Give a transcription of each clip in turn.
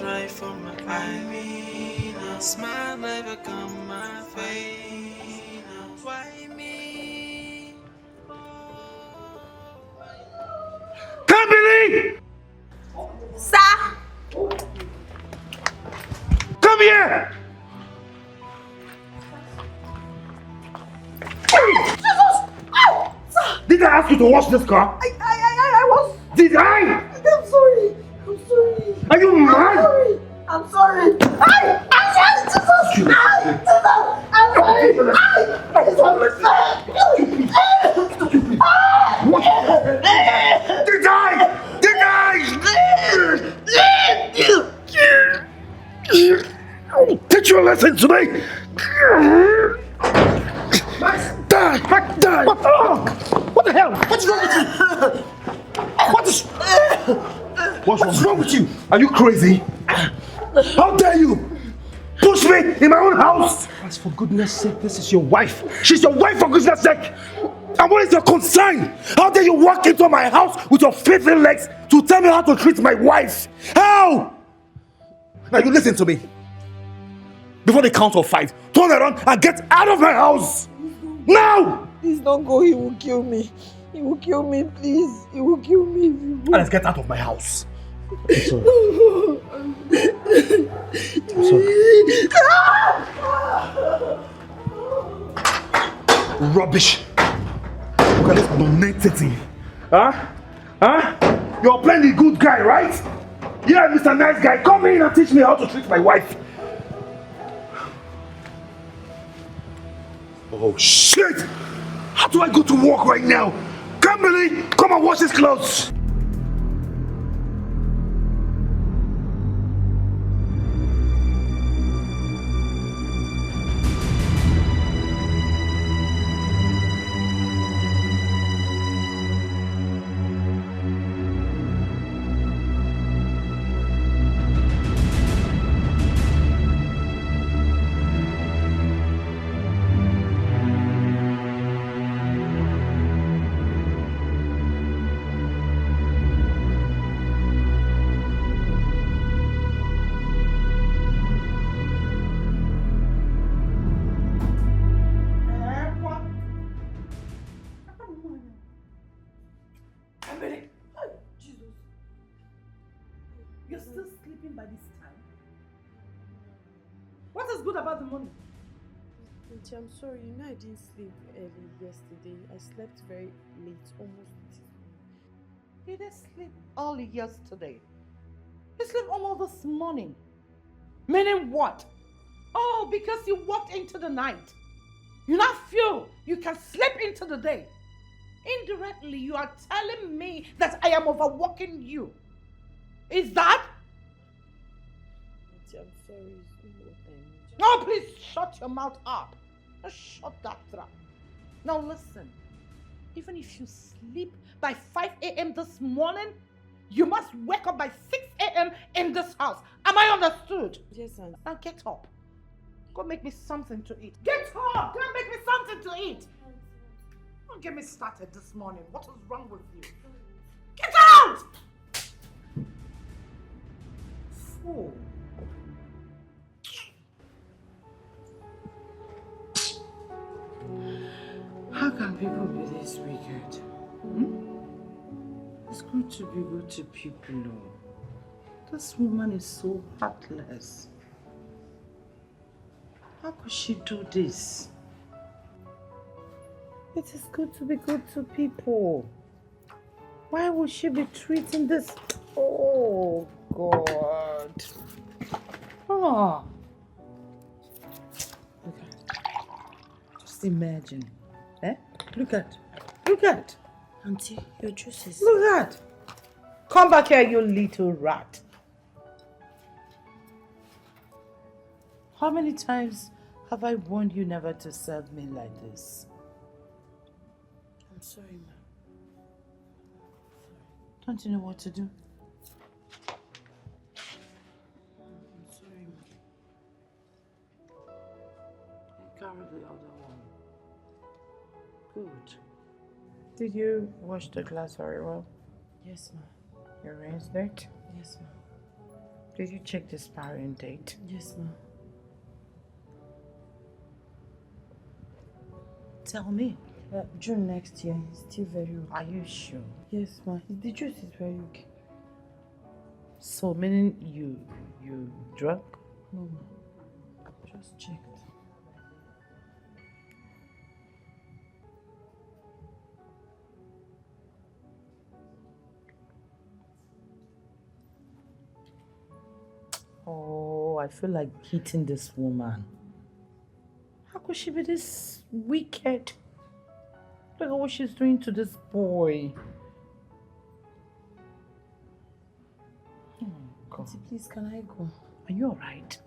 right for my eye. Smile never come my way. Why me? Kamini! Sir! Come here! Jesus! Oh, sir! Did I ask you to wash this car? I was... Did I? I'm sorry. I'm sorry. Are you mad? I'm sorry. I'm sorry, Jesus! Jesus! I'm sorry! I'm sorry! Did I? Teach you a lesson today! Die! Die! What the hell? What's wrong with you? What's wrong with you? Are you crazy? How dare you push me in my own house? As for goodness sake, this is your wife. She's your wife for goodness sake. And what is your concern? How dare you walk into my house with your filthy legs to tell me how to treat my wife? How? Now you listen to me. Before the count of 5, turn around and get out of my house! Now! Please don't go, he will kill me. He will kill me, please. He will kill me if you go. Let's get out of my house. I'm sorry. I'm sorry. Rubbish. Look at this nonentity. Huh? You're playing the good guy, right? Yeah, Mr. Nice Guy, come in and teach me how to treat my wife. Oh shit! How do I go to work right now? Kimberly, come and wash his clothes! I'm sorry, you know I didn't sleep early yesterday. I slept very late, almost. You didn't sleep early yesterday. You slept almost this morning. Meaning what? Oh, because you walked into the night. You now feel you can sleep into the day. Indirectly, you are telling me that I am overworking you. Is that? I'm sorry. No, please shut your mouth up. Just shut that trap. Now listen, even if you sleep by 5 a.m. this morning, you must wake up by 6 a.m. in this house. Am I understood? Yes, Aunt. Now get up. Go make me something to eat. Get up! Go make me something to eat. Don't get me started this morning. What is wrong with you? Get out! Fool. How can people be this wicked? It's good to be good to people. This woman is so heartless. How could she do this? It is good to be good to people. Why would she be treating this? Oh, God. Oh. Look at. Just imagine. Eh? Look at. Auntie, your juice is... Look at. Come back here, you little rat. How many times have I warned you never to serve me like this? I'm sorry, ma'am. Don't you know what to do? I'm sorry, ma'am. Carry the other one. Good. Did you wash the glass very well? Yes, ma'am. You rinsed it? Yes, ma'am. Did you check the expiring date? Yes, ma'am. Tell me. June next year. It's still very okay. Are you sure? Yes, ma'am. The juice is very okay. So meaning you drunk? No, ma'am. Just checked. Oh, I feel like hitting this woman. How could she be this wicked? Look at what she's doing to this boy. God. Auntie, please, can I go? Are you alright?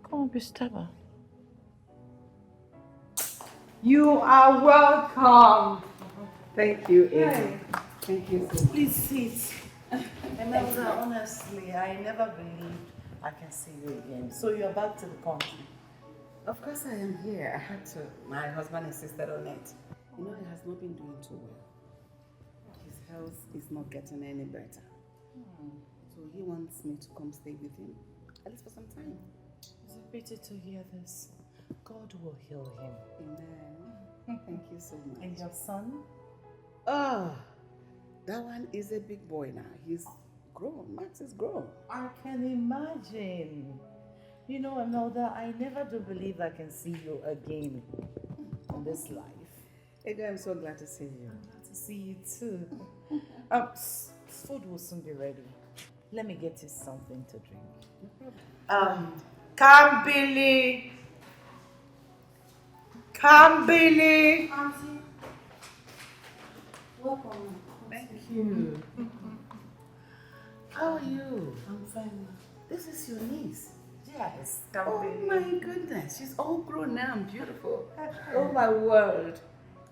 Come on, be stubborn. You are welcome. Thank you, Amy. Thank you so much. Please sit. Imelda, honestly, I never believed I can see you again. So you're back to the country. Of course I am here. I had to. My husband insisted on it. You know, he has not been doing too well. His health is not getting any better. So he wants me to come stay with him, at least for some time. It's a pity to hear this. God will heal him. Amen. Thank you so much. And your son? Oh, that one is a big boy now. He's grown. Max is grown. I can imagine. You know, Imelda, I never do believe I can see you again in this life. Ego, I'm so glad to see you. I'm glad to see you too. Food will soon be ready. Let me get you something to drink. Kambili! Kambili! Auntie. Welcome. Thank you. How are you? I'm fine, ma'am. This is your niece. Yes, Oh Kambili. my goodness, she's all grown now and beautiful. Oh my word.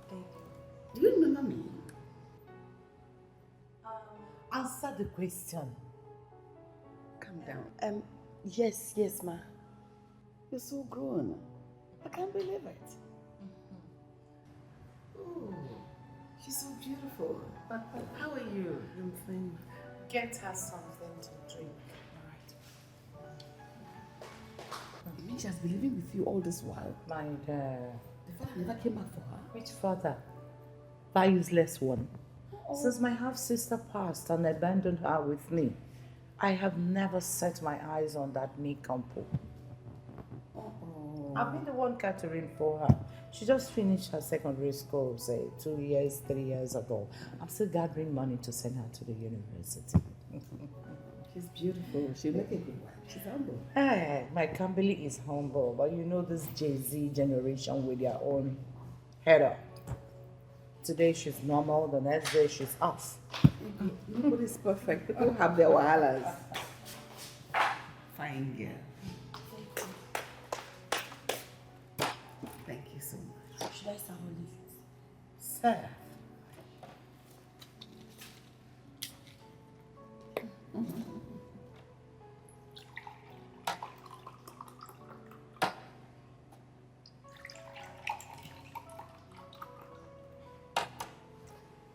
Thank you. Do you remember me? Answer the question. Calm down. Yes, ma'am. You're so grown. I can't believe it. Oh, she's so beautiful. How are you? I'm fine. Get her something to drink. You mean she has been living with you all this while? My The father never came back for her? which father? That useless one. Since my half-sister passed and abandoned her with me, I have never set my eyes on that Nikampo. I've been the one catering for her. She just finished her secondary school, say 2 years, 3 years ago. I'm still gathering money to send her to the university. She's beautiful. She'll make a good wife. She's humble. Hey, my Kambili is humble, but you know this Jay-Z generation with their own head up. Today she's normal, the next day she's off. Nobody's perfect. People have their wahalas. Fine girl. Thank you so much. Should I start holding it? Sir.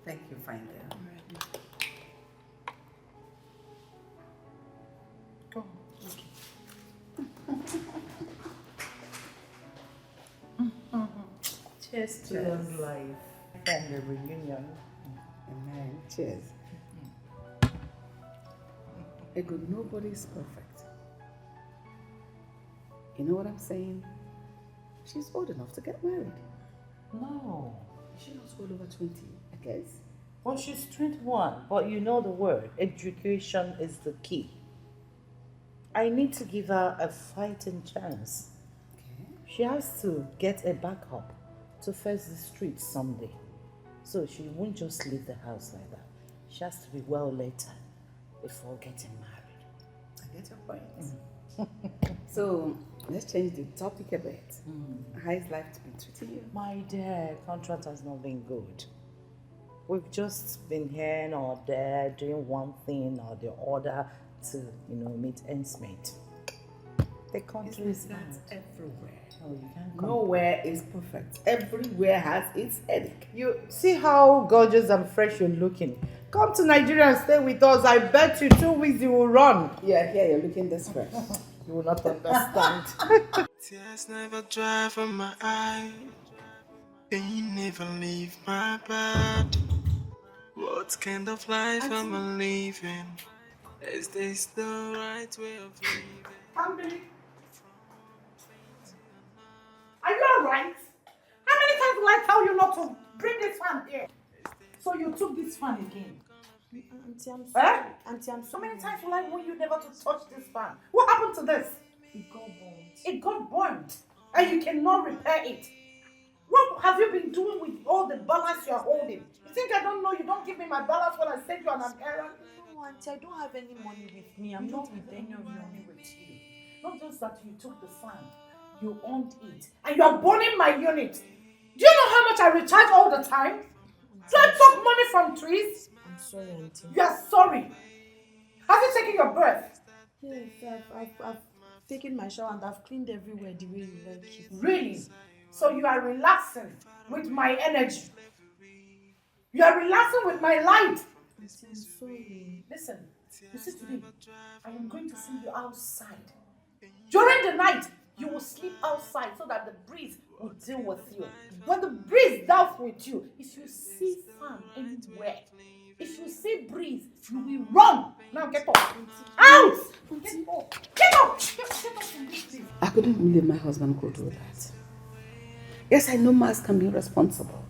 Thank you, fine girl. All right. Cheers to long life and the reunion. Amen. Cheers. Ego, nobody's perfect. You know what I'm saying? She's old enough to get married. No. She's not well over 20, I guess. Well, she's 21, but you know the word. Education is the key. I need to give her a fighting chance. Okay. She has to get a backup to face the streets someday. So she won't just leave the house like that. She has to be well later before getting married. I get your point. So, let's change the topic a bit. How is life been treating you? My dear, contract has not been good. We've just been here or there doing one thing or the other to, meet ends meet. The country is That's out. everywhere. Oh, you can't come. Nowhere is perfect. Everywhere has its headache. You see how gorgeous and fresh you're looking. Come to Nigeria and stay with us. I bet you 2 weeks you will run. Yeah, here you're looking this fresh. You will not understand. Tears never dry from my eye. Pain never leave my body. What kind of life am I living? Is this the right way of living? Family. Are you alright? How many times will I tell you not to bring this fan here? So you took this fan again. Auntie, I'm sorry. Eh? Auntie, I'm So sorry. many times will I warn you never to touch this fan? What happened to this? It got burnt. It got burnt and you cannot repair it. What have you been doing with all the balance you are holding? You think I don't know you don't give me my balance when I send you on an errand? No, Auntie, I don't have any money with me. I'm not with any of you. Money with you. Not just that you took the fan, you owned it, and you are burning my unit. Do you know how much I recharge all the time? Do I take money from trees? I'm sorry, Auntie. You are sorry. Have you taken your breath? Yes, I've taken my shower and I've cleaned everywhere the way you like it. Really? So you are relaxing with my energy. You are relaxing with my light. Auntie, I'm sorry. Listen, you see today, I am going to send you outside. During the night, you will sleep outside so that the breeze will deal with you. When the breeze deals with you, if you see fan anywhere, if you see breeze, you will run. Now get up. Out! Get up. Get up! Get up from this place. I couldn't believe my husband could do that. Yes, I know Max can be responsible.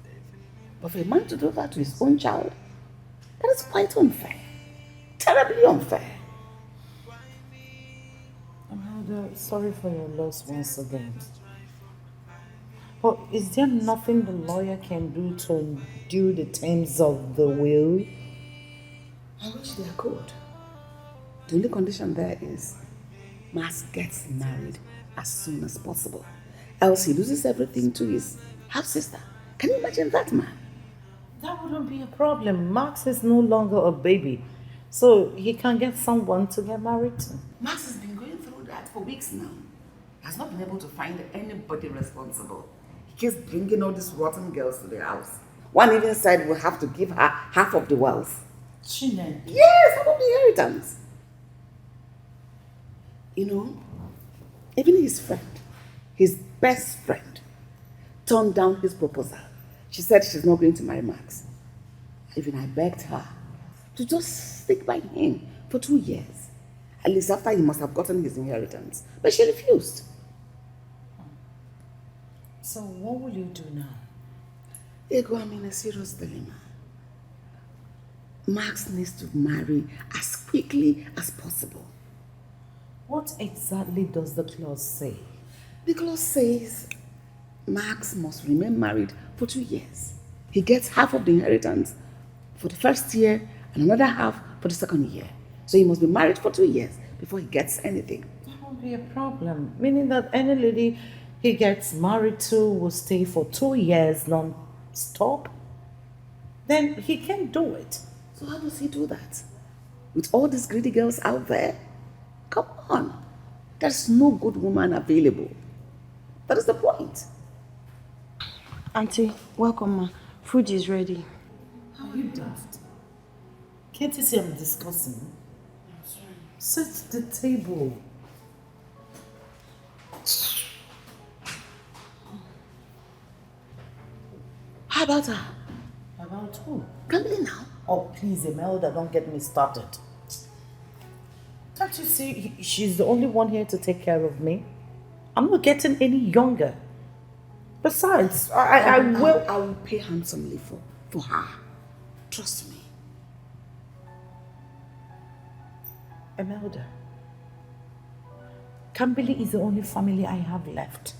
But for a man to do that to his own child, that is quite unfair. Terribly unfair. Amanda, sorry for your loss once again. But is there nothing the lawyer can do to undo the terms of the will? I wish they could. The only condition there is Max gets married as soon as possible. Else he loses everything to his half-sister. Can you imagine that, man? That wouldn't be a problem. Max is no longer a baby, so he can get someone to get married to. Max has been going through that for weeks now. He has not been able to find anybody responsible. He keeps bringing all these rotten girls to the house. One even said we'll have to give her half of the wealth. Chinen. Yes, half of the inheritance. You know, even his friend, his best friend, turned down his proposal. She said she's not going to marry Max. Even I begged her to just stick by him for 2 years. At least after he must have gotten his inheritance. But she refused. So what will you do now? Ego, I'm in a serious dilemma. Max needs to marry as quickly as possible. What exactly does the clause say? The clause says Max must remain married for 2 years. He gets half of the inheritance for the first year and another half for the second year. So he must be married for 2 years before he gets anything. That won't be a problem. Meaning that any lady he gets married to will stay for 2 years non-stop? Then he can do it. So how does he do that? With all these greedy girls out there? Come on. There's no good woman available. That is the point. Auntie, welcome, ma. Food is ready. Are you daft? Can't you see I'm discussing? I'm sorry. Set the table. How about her? About who? Gambling now. Oh, please, Imelda, don't get me started. Can't you see she's the only one here to take care of me? I'm not getting any younger. Besides, I will pay handsomely for her. Trust me. Imelda, Kambili is the only family I have left.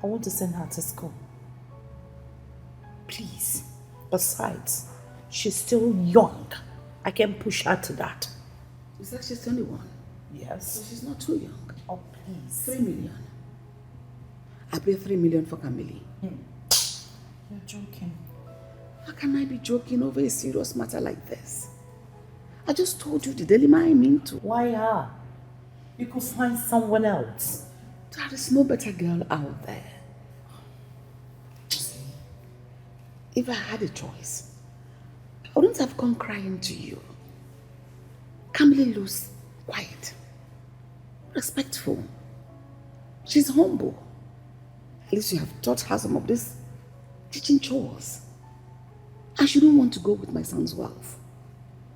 I want to send her to school. Please. Besides, she's still young. I can push her to that. You said she's 21? Yes. So she's not too young. Oh, please. 3 million. I pay 3 million for Camille. You're joking. How can I be joking over a serious matter like this? I just told you the dilemma I'm into. Why her? You could find someone else. There is no better girl out there. If I had a choice, I wouldn't have come crying to you. Kamili looks quiet, respectful. She's humble. At least you have taught her some of these teaching chores. And she don't want to go with my son's wealth.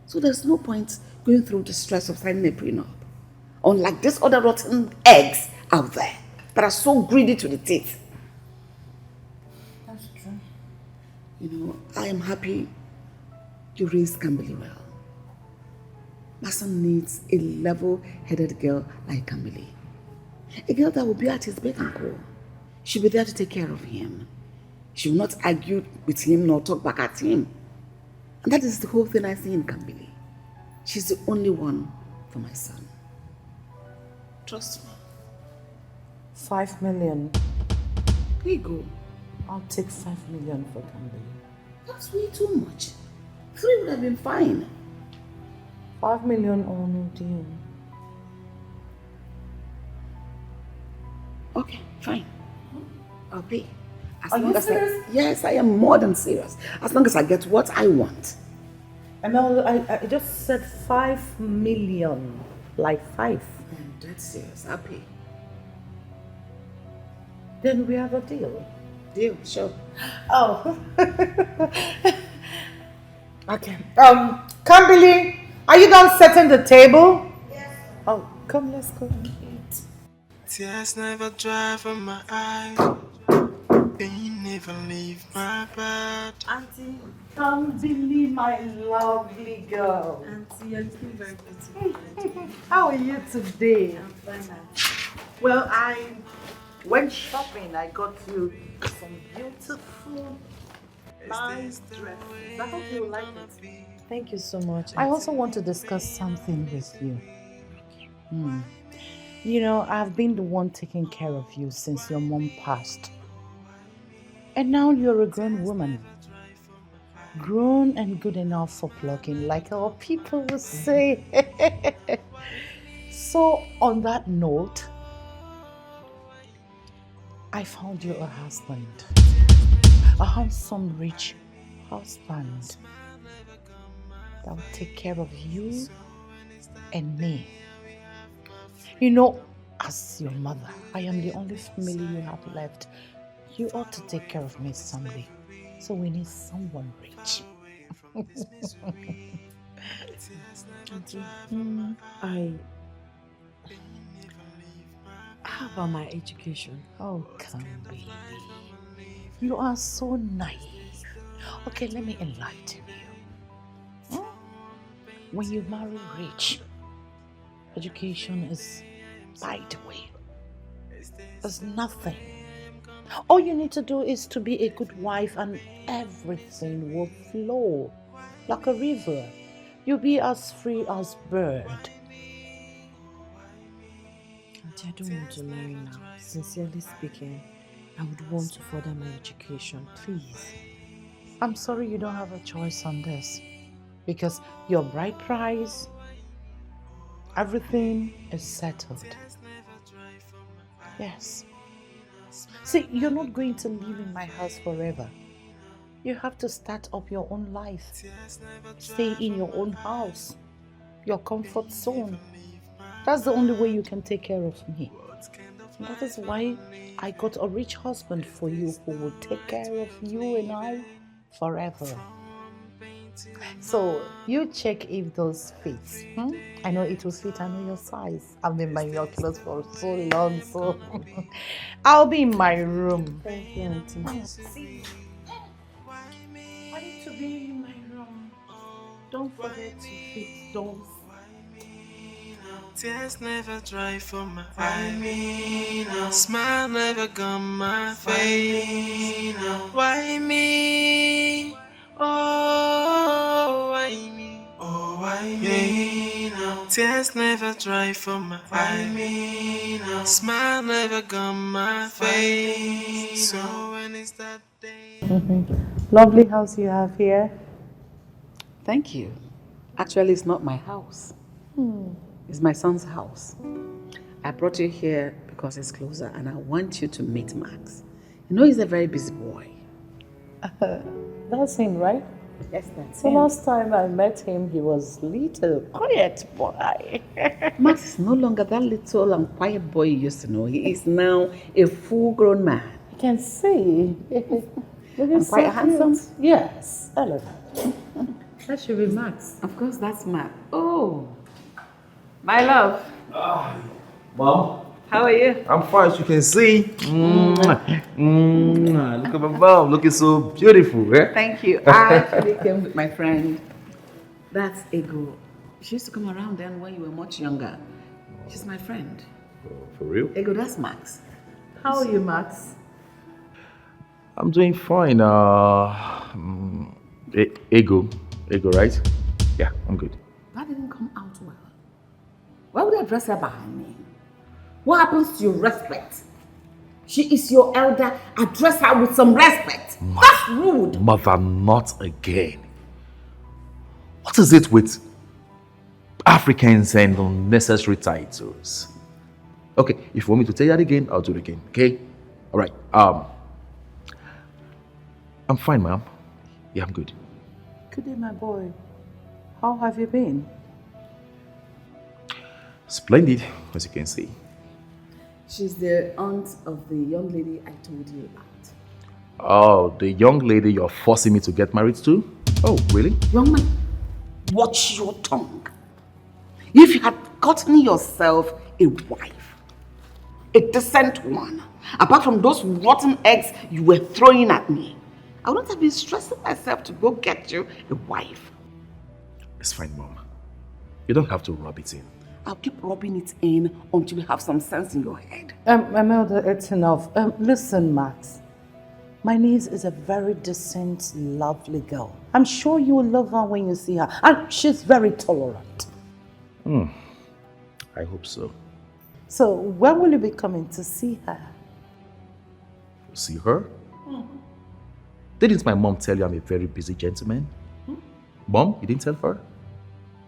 So there's no point going through the stress of signing a prenup. Unlike these other rotten eggs out there that are so greedy to the teeth. That's true. You know, I am happy you raised Kamili well. My son needs a level-headed girl like Kamili. A girl that will be at his beck and call. She'll be there to take care of him. She will not argue with him nor talk back at him. And that is the whole thing I see in Kamili. She's the only one for my son. Trust me. 5 million. Here you go. I'll take 5 million for Kamili. That's way too much. 3 would have been fine. 5 million or no deal. Okay, fine. I'll pay. Are you serious? Yes, I am more than serious. As long as I get what I want. Emel, I just said 5 million. Like 5. I'm dead serious. I'll pay. Then we have a deal. Deal, sure. Oh. Okay. Kamili, are you done setting the table? Yes. Oh, come, let's go and eat. Tears never dry from my eyes. Pain never leave my bed. Auntie, Kamili, my lovely girl. Auntie, you're looking very beautiful. How are you today? I'm fine, Auntie. Well, I went shopping. I got you some beautiful, nice dresses. I hope you like it. Thank you so much. I Auntie. also want to discuss something with you. You know, I've been the one taking care of you since your mom passed. And now you're a grown woman. Grown and good enough for plucking, like our people would say. So, on that note, I found you a husband. A handsome, rich husband that will take care of you and me. You know, as your mother, I am the only family you have left. You ought to take care of me someday. So we need someone rich. Auntie, how about my education? Oh, come, baby. You are so naive. Okay, let me enlighten you. When you marry rich, education is by the way. There's nothing. All you need to do is to be a good wife and everything will flow like a river. You'll be as free as bird. Auntie, I don't want to marry now. Sincerely speaking, I would want to further my education, please. I'm sorry you don't have a choice on this because your bride price, everything is settled. Yes. See, you're not going to live in my house forever. You have to start up your own life. Stay in your own house, your comfort zone. That's the only way you can take care of me. That is why I got a rich husband for you who will take care of you and I forever. So you check if those fits. I know it will fit. I know your size. I've been buying your clothes for so long, so I'll be in my room. Thank you, Auntie. See, I need to be in my room. Don't forget to fit those. Tears never dry from my eyes. Smile never gone my face. Why me? Oh, why me? Oh, why me? Tears never dry from my eyes. Smile never gone my face. So when is that day? Lovely house you have here. Thank you. Actually, it's not my house. It's my son's house. I brought you here because it's closer and I want you to meet Max. You know he's a very busy boy. That's him, right? Yes, that's So him. last time I met him, he was little, quiet boy. Max is no longer that little and quiet boy you used to know. He is now a full-grown man. You can see. And quite handsome. Yes, elegant. That should be Max. Of course, that's Max. Oh, my love. Mom? How are you? I'm fine, as you can see. Look at my mom, looking so beautiful, eh? Thank you. I actually came with my friend. That's Ego. She used to come around then when you were much younger. She's my friend. For real? Ego, that's Max. How are you, Max? I'm doing fine. Ego, right? Yeah, I'm good. That didn't come out well. Why would I address her by her name? What happens to your respect? She is your elder. Address her with some respect. That's rude. Mother, not again. What is it with Africans and unnecessary titles? Okay, if you want me to tell you that again, I'll do it again, okay? All right, I'm fine, ma'am. Yeah, I'm good. Good day, my boy. How have you been? Splendid, as you can see. She's the aunt of the young lady I told you about. Oh, the young lady you're forcing me to get married to? Oh, really? Young man, watch your tongue. If you had gotten yourself a wife, a decent one, apart from those rotten eggs you were throwing at me, I wouldn't have been stressing myself to go get you a wife. It's fine, Mom. You don't have to rub it in. I'll keep rubbing it in until you have some sense in your head. Imelda, it's enough. Listen, Max. My niece is a very decent, lovely girl. I'm sure you will love her when you see her. And she's very tolerant. I hope so. So, when will you be coming to see her? See her? Didn't my mom tell you I'm a very busy gentleman? Mom, you didn't tell her?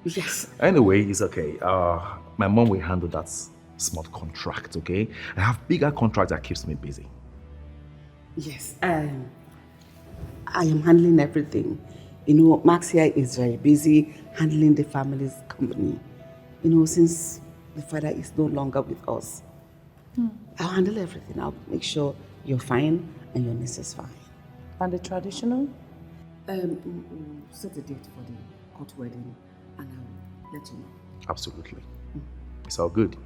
Yes. Anyway, it's okay. My mom will handle that small contract, okay? I have bigger contract that keeps me busy. Yes. I am handling everything. You know, Max here is very busy handling the family's company. You know, since the father is no longer with us. I'll handle everything. I'll make sure you're fine and your niece is fine. And the traditional? Set a date for the court wedding and I'll let you know. Absolutely. It's all good.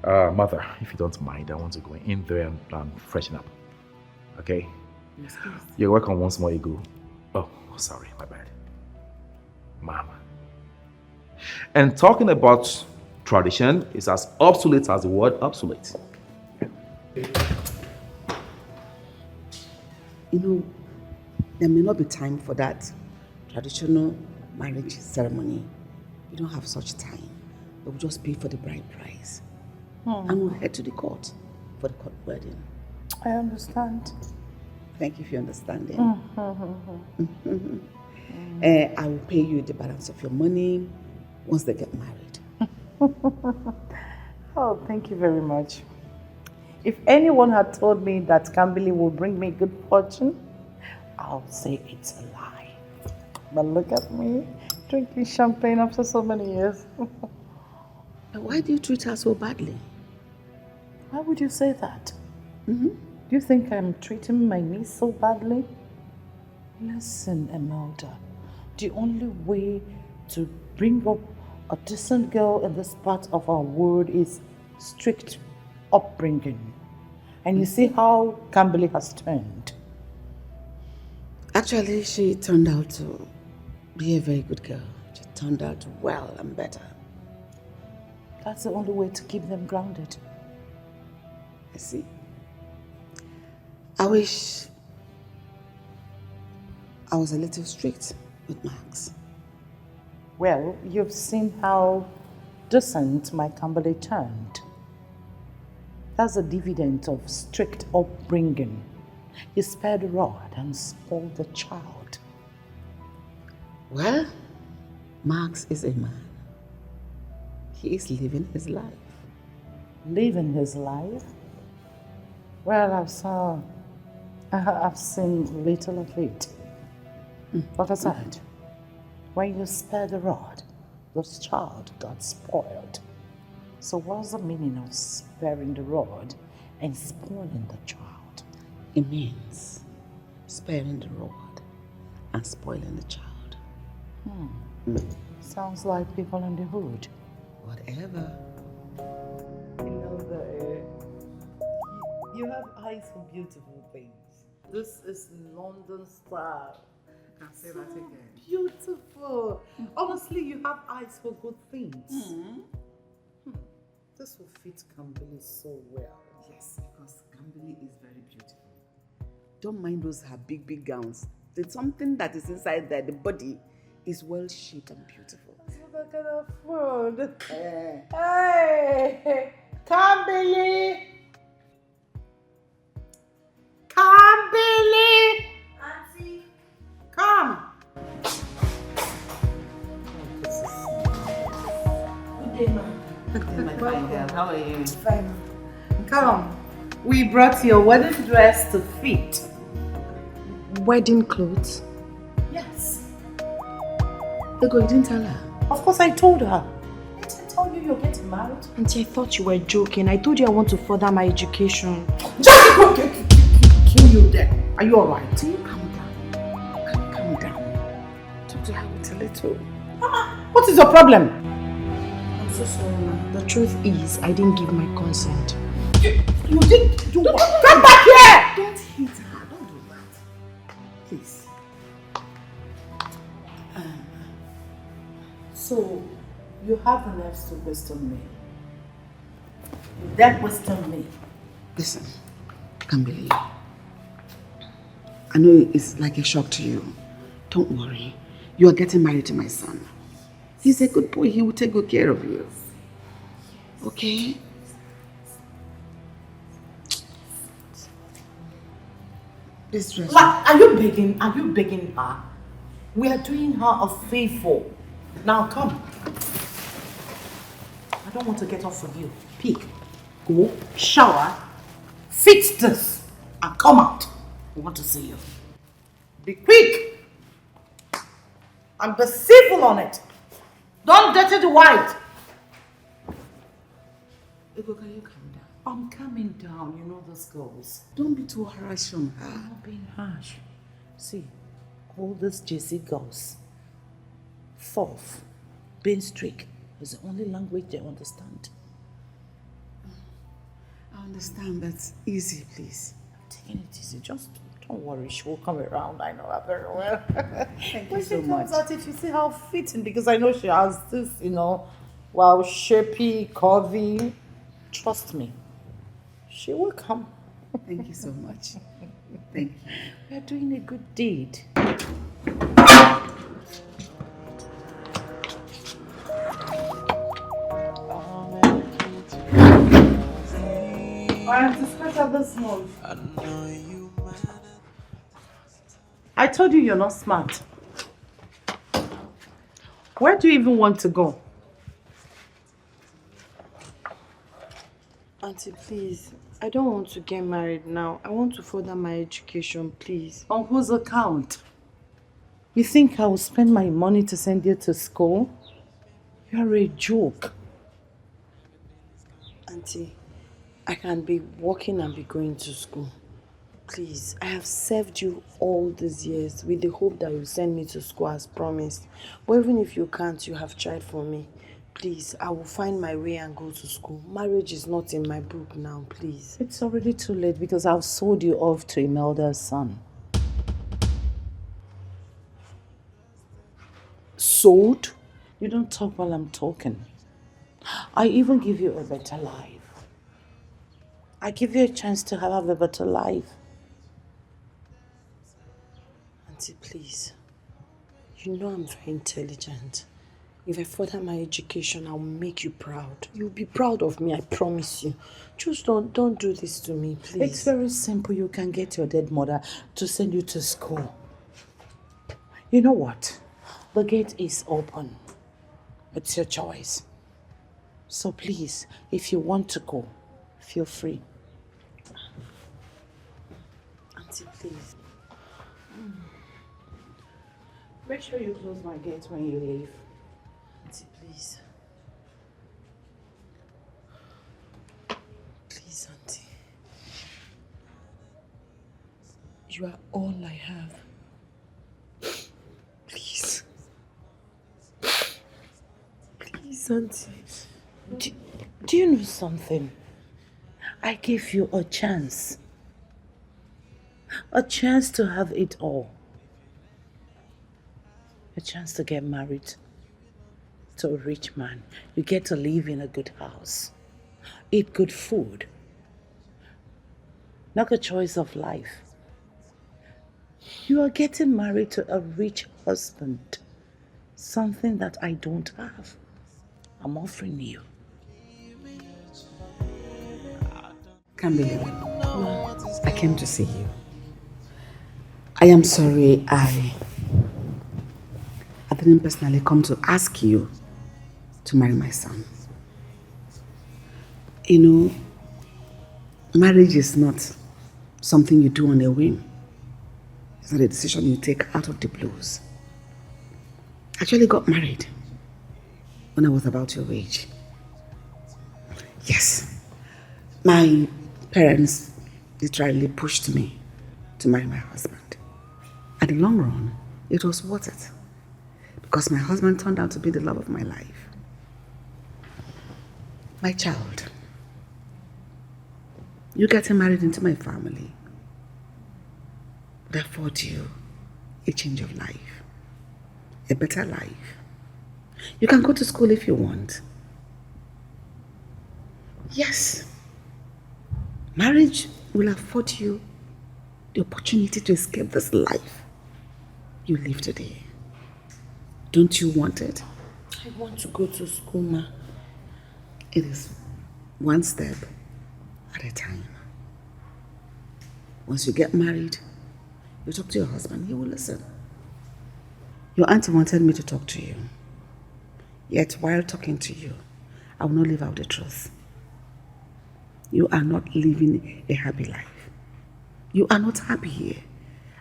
Mother, if you don't mind, I want to go in there and freshen up. Okay? Yes, please. You're welcome once more, Ego. Oh, sorry, my bad. Mama. And talking about tradition is as obsolete as the word obsolete. You know, there may not be time for that traditional marriage ceremony. We don't have such time. We'll just pay for the bride price. And we'll head to the court for the court wedding. I understand. Thank you for your understanding. I will pay you the balance of your money once they get married. Oh, thank you very much. If anyone had told me that Kambili will bring me good fortune, I'll say it's a lie. But look at me, drinking champagne after so many years. But why do you treat her so badly? Why would you say that? Do you think I'm treating my niece so badly? Listen, Imelda, the only way to bring up a decent girl in this part of our world is strict upbringing. And you see how Kambili has turned. Actually, she turned out to be a very good girl. She turned out well and better. That's the only way to keep them grounded. I see. I wish I was a little strict with Max. Well, you've seen how decent my Kambili turned. That's a dividend of strict upbringing. He spared the rod and spoiled the child. Well, Max is a man. He is living his life. living his life. Well, I've seen little of it. But aside, when you spare the rod, the child got spoiled. So what's the meaning of sparing the rod and spoiling the child? It means sparing the rod and spoiling the child. Sounds like people in the hood. Whatever. You have eyes for beautiful things. This is London style. I can say that again. Beautiful. Honestly, you have eyes for good things. This will fit Kambili so well. Yes, because Kambili is very beautiful. Don't mind those her big gowns. There's something that is inside there. The body is well shaped and beautiful. That's what I can afford. Hey, Kambili! Kambili! Auntie. Come! Good day, ma'am. My fine girl, how are you? Fine. Come. We brought your wedding dress to fit. Wedding clothes? Yes. Ego, you didn't tell her. Of course I told her. Didn't I tell you you're getting married? Auntie, I thought you were joking. I told you I want to further my education. Just go kill you there. Are you alright? Calm down. Calm down. Talk to her with a little. What is your problem? I'm so sorry, ma'am. The truth is, I didn't give my consent. You did do what? Come back here! Don't hit her. Don't do that. Please. So, you have the nerves to question me. You dare question me. Listen, I can't believe. I know it's like a shock to you. Don't worry. You are getting married to my son. He's a good boy. He will take good care of you. Okay? This dress. Are you begging? Are you begging her? We are doing her a favor. Now come. I don't want to get off with you. Pick, go, shower, fix this, and come out. I want to see you. Be quick. And be civil on it. Don't dirty the white. Ego, can you calm down? I'm coming down. You know those girls. Don't be too harsh on her. I'm not being harsh. See, all these JC girls, fourth, being strict is the only language they understand. I understand, but easy, please. I'm taking it easy. Just don't worry. She will come around. I know her very well. Thank When you so she comes much. out, if you see how fitting, because I know she has this, well, shapey, curvy. Trust me, she will come. Thank you so much. Thank you. We are doing a good deed. I have to scratch out this one. I told you you're not smart. Where do you even want to go? Auntie, please. I don't want to get married now. I want to further my education, please. On whose account? You think I will spend my money to send you to school? You're a joke. Auntie, I can be working and be going to school. Please, I have served you all these years with the hope that you send me to school as promised. But even if you can't, you have tried for me. Please, I will find my way and go to school. Marriage is not in my book now, please. It's already too late because I've sold you off to Imelda's son. Sold? You don't talk while I'm talking. I even give you a better life. I give you a chance to have a better life. Auntie, please. You know I'm very intelligent. If I further my education, I'll make you proud. You'll be proud of me, I promise you. Just don't do this to me, please. It's very simple. You can get your dead mother to send you to school. You know what? The gate is open. It's your choice. So please, if you want to go, feel free. Auntie, please. Make sure you close my gate when you leave. Auntie, please. Please, Auntie. You are all I have. Please. Please, Auntie. Do you know something? I gave you a chance. A chance to have it all. A chance to get married to a rich man. You get to live in a good house. Eat good food. Not a choice of life. You are getting married to a rich husband. Something that I don't have. I'm offering you. Can't believe it. I came to see you. I am sorry I didn't personally come to ask you to marry my son. You know, marriage is not something you do on a whim. It's not a decision you take out of the blues. I actually got married when I was about your age. Yes, my parents literally pushed me to marry my husband. At the long run, it was worth it because my husband turned out to be the love of my life. My child, you getting married into my family would afford you a change of life, a better life. You can go to school if you want. Yes, marriage will afford you the opportunity to escape this life you live today. Don't you want it? I want to go to school, Ma. It is one step at a time. Once you get married, you talk to your husband, he will listen. Your auntie wanted me to talk to you. Yet while talking to you, I will not leave out the truth. You are not living a happy life. You are not happy here.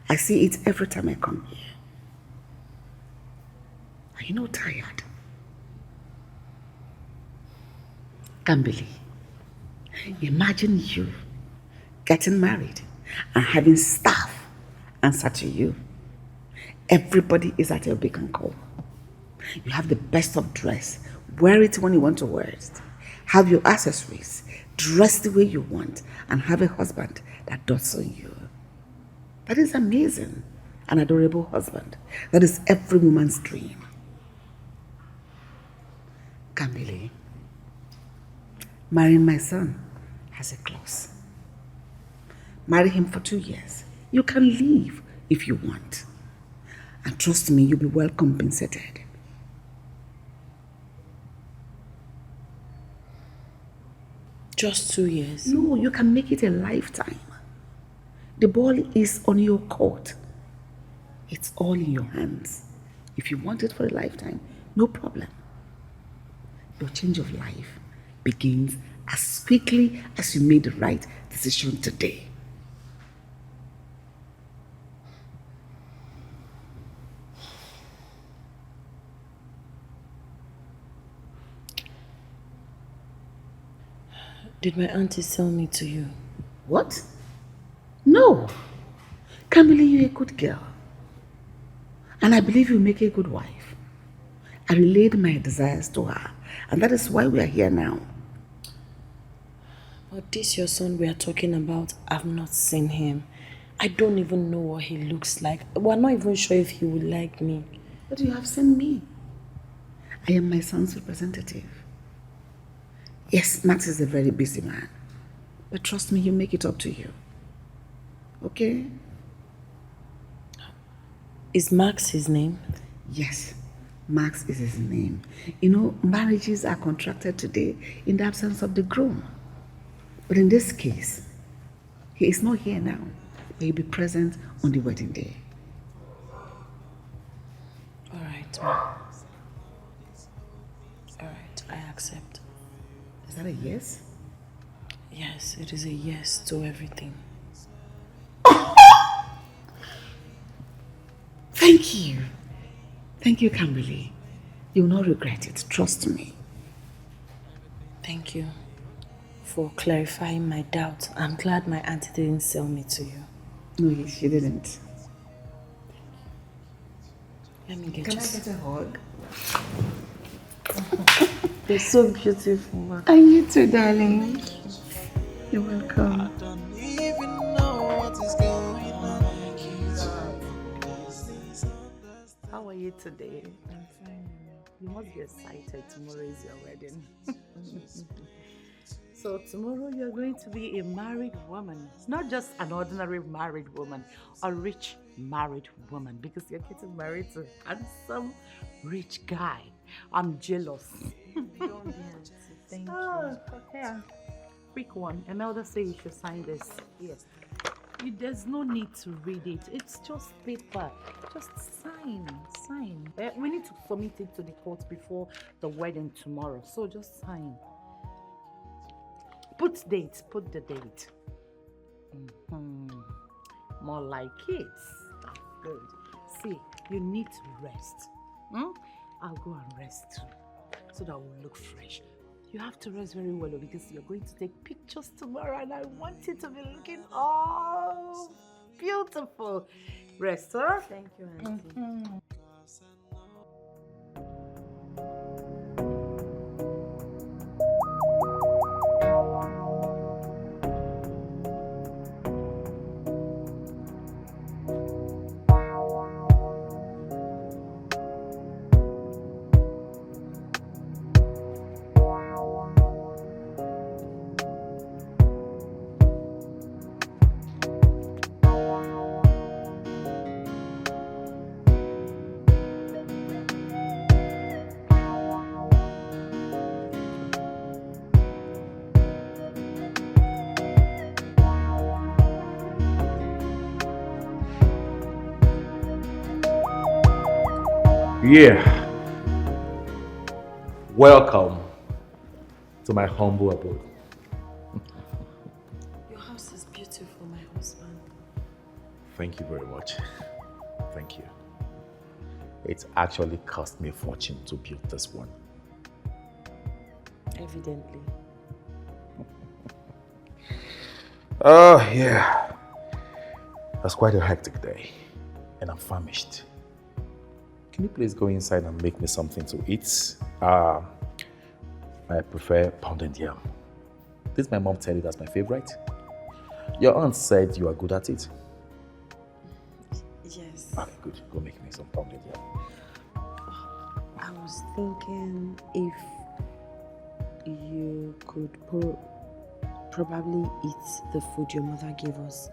I see it every time I come here. Are you not tired? Can't believe. Imagine you getting married and having staff answer to you. Everybody is at your beck and call. You have the best of dress. Wear it when you want to wear it. Have your accessories. Dress the way you want and have a husband that dotes on you. That is amazing. An adorable husband. That is every woman's dream. Camille, marrying my son has a clause. Marry him for 2 years. You can leave if you want. And trust me, you'll be well compensated. Just 2 years? No, you can make it a lifetime. The ball is on your court. It's all in your hands. If you want it for a lifetime, no problem. Your change of life begins as quickly as you made the right decision today. Did my auntie sell me to you? What? No. Camille, you're a good girl. And I believe you make a good wife. I relayed my desires to her. And that is why we are here now. But this your son we are talking about, I've not seen him. I don't even know what he looks like. We're not even sure if he would like me. But you have seen me. I am my son's representative. Yes, Max is a very busy man. But trust me, he'll make it up to you. Okay? Is Max his name? Yes, Max is his name. You know, marriages are contracted today in the absence of the groom. But in this case, he is not here now, but he'll be present on the wedding day. All right, Ma. All right, I accept. Is that a yes? Yes, it is a yes to everything. Thank you. Thank you, Kimberly. You will not regret it. Trust me. Thank you for clarifying my doubt. I'm glad my auntie didn't sell me to you. No, she didn't. Let me get Can you. I get a hug? You're so beautiful. And you too, darling. You're welcome. I don't even know what is going on. How are you today? I'm fine. You must be excited. Tomorrow is your wedding. So tomorrow you're going to be a married woman. Not just an ordinary married woman, a rich married woman, because you're getting married to a handsome, rich guy. I'm jealous. Don't be auntie. Thank you. Okay. Quick one. Imelda said you should sign this. Yes. There's no need to read it. It's just paper. Just sign. We need to submit it to the court before the wedding tomorrow. So just sign. Put the date. More like it. Good. See, you need to rest. I'll go and rest too, so that we'll look fresh. You have to rest very well because you're going to take pictures tomorrow and I want it to be looking all beautiful. Rest, huh? Thank you, auntie. Yeah. Welcome to my humble abode. Your house is beautiful, my husband. Thank you very much. Thank you. It actually cost me a fortune to build this one. Evidently. Oh, yeah. That's quite a hectic day, and I'm famished. Can you please go inside and make me something to eat? I prefer pounded yam. Did my mom tell you that's my favorite? Your aunt said you are good at it. Yes. Okay, good. Go make me some pounded yam. I was thinking if you could probably eat the food your mother gave us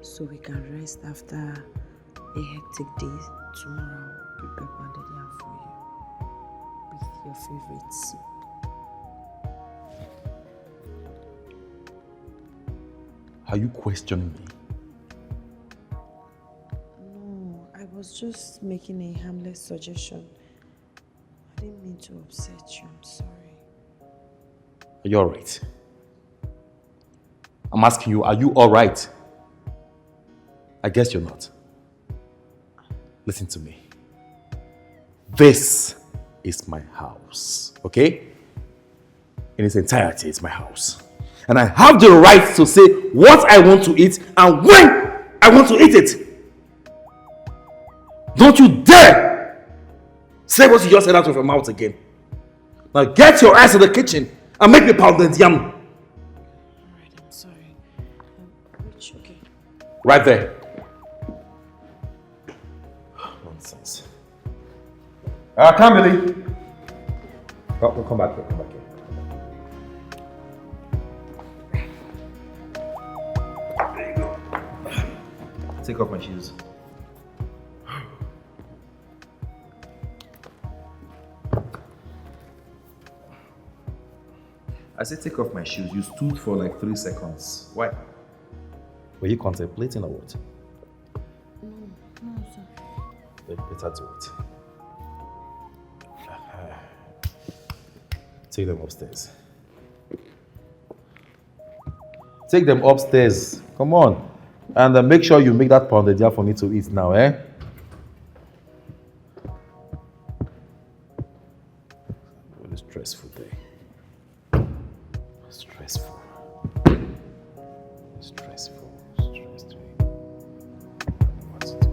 so we can rest after a hectic day. Tomorrow I'll prepare pounded yam for you with your favorite soup. Are you questioning me? No, I was just making a harmless suggestion. I didn't mean to upset you, I'm sorry. Are you alright? I'm asking you, are you alright? I guess you're not. Listen to me. This is my house, okay? In its entirety, it's my house. And I have the right to say what I want to eat and when I want to eat it. Don't you dare say what you just said out of your mouth again. Now get your ass to the kitchen and make me pounded yam. Alright, I'm sorry. Which, okay. Right there. Nonsense. I can't believe. Oh, come back here. Come back here. There you go. Take off my shoes. I said take off my shoes. You stood for like 3 seconds. Why? Were you contemplating or what? No, sir. Better do it. Take them upstairs. Take them upstairs. Come on. And make sure you make that pounded yam for me to eat now, eh? Really stressful day. Stressful. Stressful. Stressful. What to do?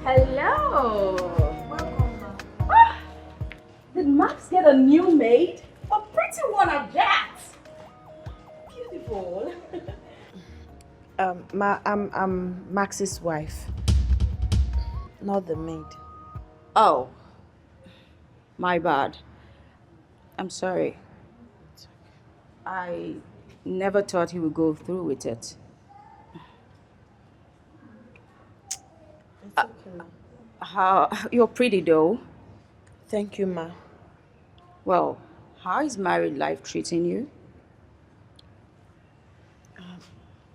Hello. Welcome, ma. Did Max get a new maid? A pretty one at that. Beautiful. I'm Max's wife, not the maid. Oh, my bad. I'm sorry. I never thought he would go through with it. It's okay, ma. How you're pretty though. Thank you, ma. Well, how is married life treating you?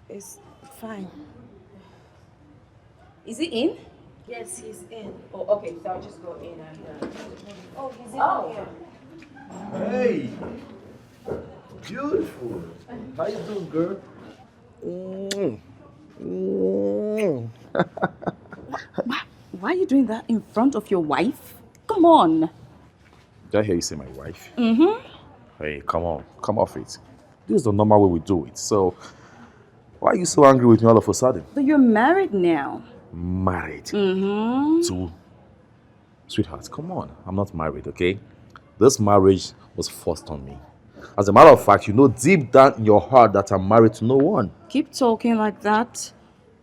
It's fine. Is he in? Yes, he's in. Oh, okay. So I'll just go in and. Oh, he's in Oh. here. Hey! Beautiful. How you doing, girl? Why are you doing that in front of your wife? Come on. Did I hear you say my wife? Mm-hmm. Hey, come on. Come off it. This is the normal way we do it. So, why are you so angry with me all of a sudden? But you're married now. Married? Mm-hmm. To... Sweetheart, come on. I'm not married, okay? This marriage was forced on me. As a matter of fact, you know deep down in your heart that I'm married to no one. Keep talking like that,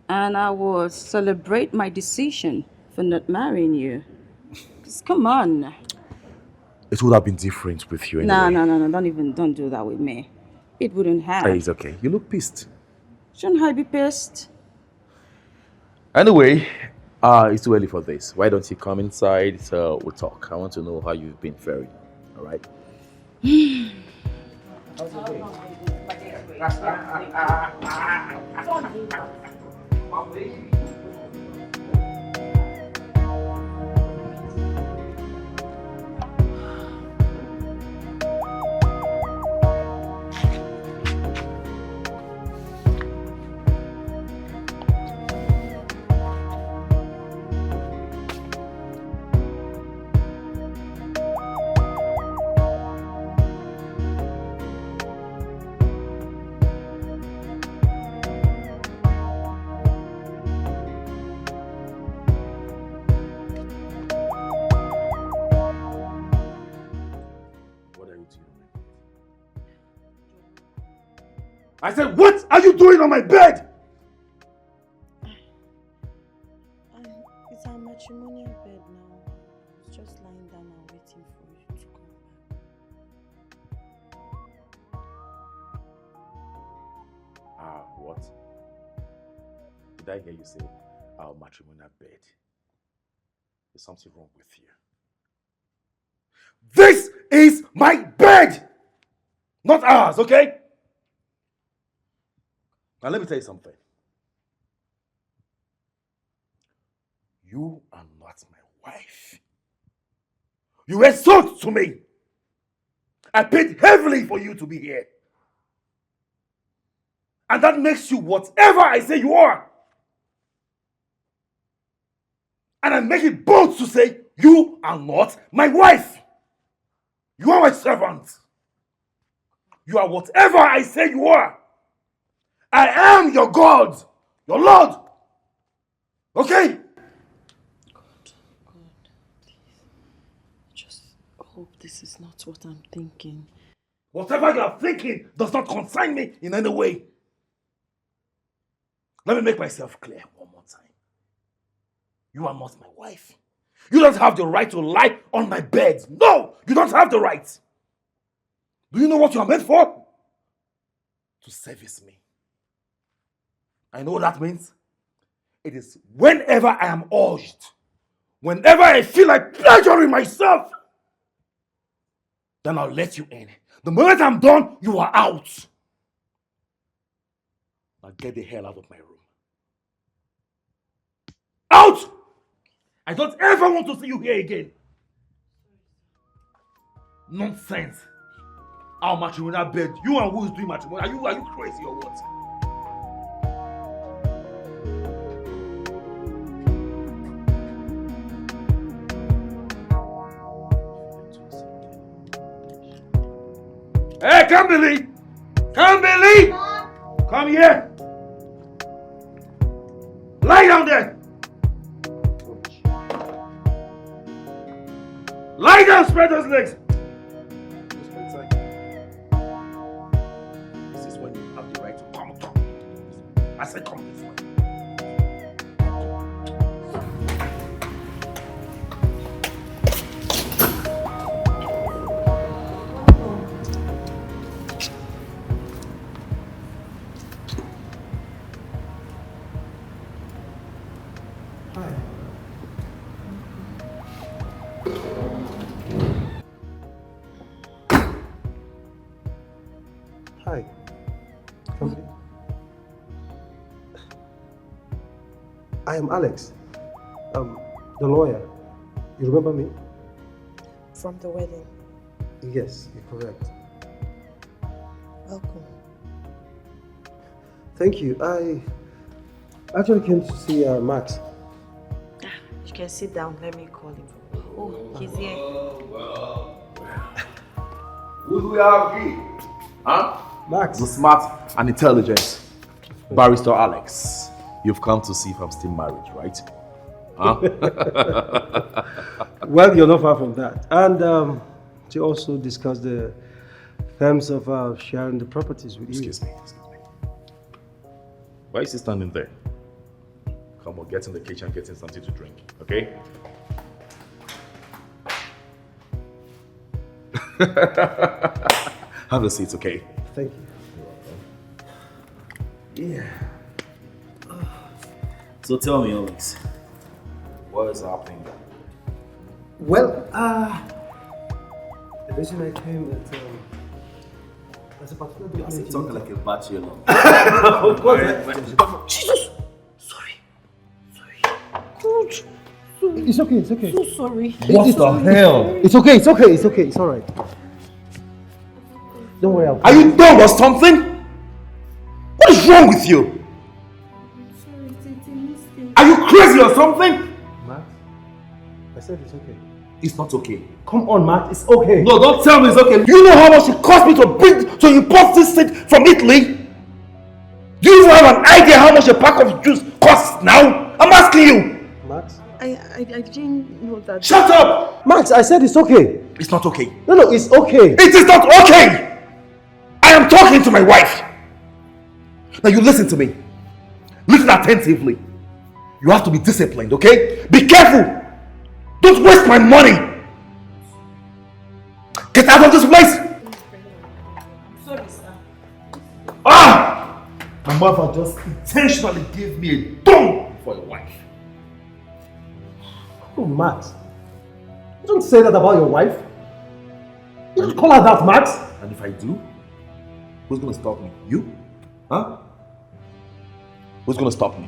and I will celebrate my decision for not marrying you. Just come on. It would have been different with you anyway. No. Don't do that with me. It wouldn't have. Hey, it's okay. You look pissed. Shouldn't I be pissed? Anyway, it's too early for this. Why don't you come inside so we'll talk? I want to know how you've been faring. All right? How's your day? I said, what are you doing on my bed? It's our matrimonial bed now. It's just lying down and waiting for you to come back. What? Did I hear you say our matrimonial bed? There's something wrong with you. This is my bed! Not ours, okay? Now let me tell you something. You are not my wife. You insult to me. I paid heavily for you to be here. And that makes you whatever I say you are. And I make it bold to say you are not my wife. You are my servant. You are whatever I say you are. I am your God, your Lord. Okay? God, please. Just hope this is not what I'm thinking. Whatever you are thinking does not concern me in any way. Let me make myself clear one more time. You are not my wife. You don't have the right to lie on my bed. No, you don't have the right. Do you know what you are meant for? To service me. I know what that means. It is whenever I am urged, whenever I feel like pleasuring myself, then I'll let you in. The moment I'm done, you are out. Now get the hell out of my room. Out! I don't ever want to see you here again. Nonsense. Our matrimonial bed. You and who is doing matrimonial? Are you crazy or what? Hey, Kimberly! Kimberly! Come here! Lie down there! Lie down, spread those legs! This is when you have the right to come. I said come this way. Hi. Come in. I am Alex, the lawyer. You remember me? From the wedding. Yes, you're correct. Welcome. Thank you. I actually came to see Max. You can sit down. Let me call him. Oh, he's here. Who do we have here? Huh? Max. The smart and intelligent barrister Alex. You've come to see if I'm still married, right? Huh? Well, you're not far from that. And to also discuss the terms of sharing the properties with you. Excuse me. Why is he standing there? Come on, get in the kitchen, get in something to drink, okay? Have a seat, okay? Thank you. Yeah. So tell me, Alex, what is happening? Well, the reason I came that there's a particular document. You're talking like a bachelor. Of course. Jesus! Sorry. Good. It's okay, it's okay. So sorry. What the hell? It's okay, it's alright. Don't worry, Are you dumb or something? What is wrong with you? Sorry, it's a mistake. Are you crazy or something? Max, I said it's okay. It's not okay. Come on, Max, it's okay. No, don't tell me it's okay. Do you know how much it cost me to import this thing from Italy? Do you even have an idea how much a pack of juice costs now? I'm asking you. Max? I didn't know that. Shut up! Max, I said it's okay. It's not okay. No, it's okay. It is not okay! I am talking to my wife. Now you listen to me. Listen attentively. You have to be disciplined, okay? Be careful. Don't waste my money. Get out of this place. I'm sorry, sir. Ah! My mother just intentionally gave me a dumb for a wife. Oh, Max. You don't say that about your wife. You don't call her that, Max. And if I do, who's gonna stop me? You? Huh? Who's gonna stop me?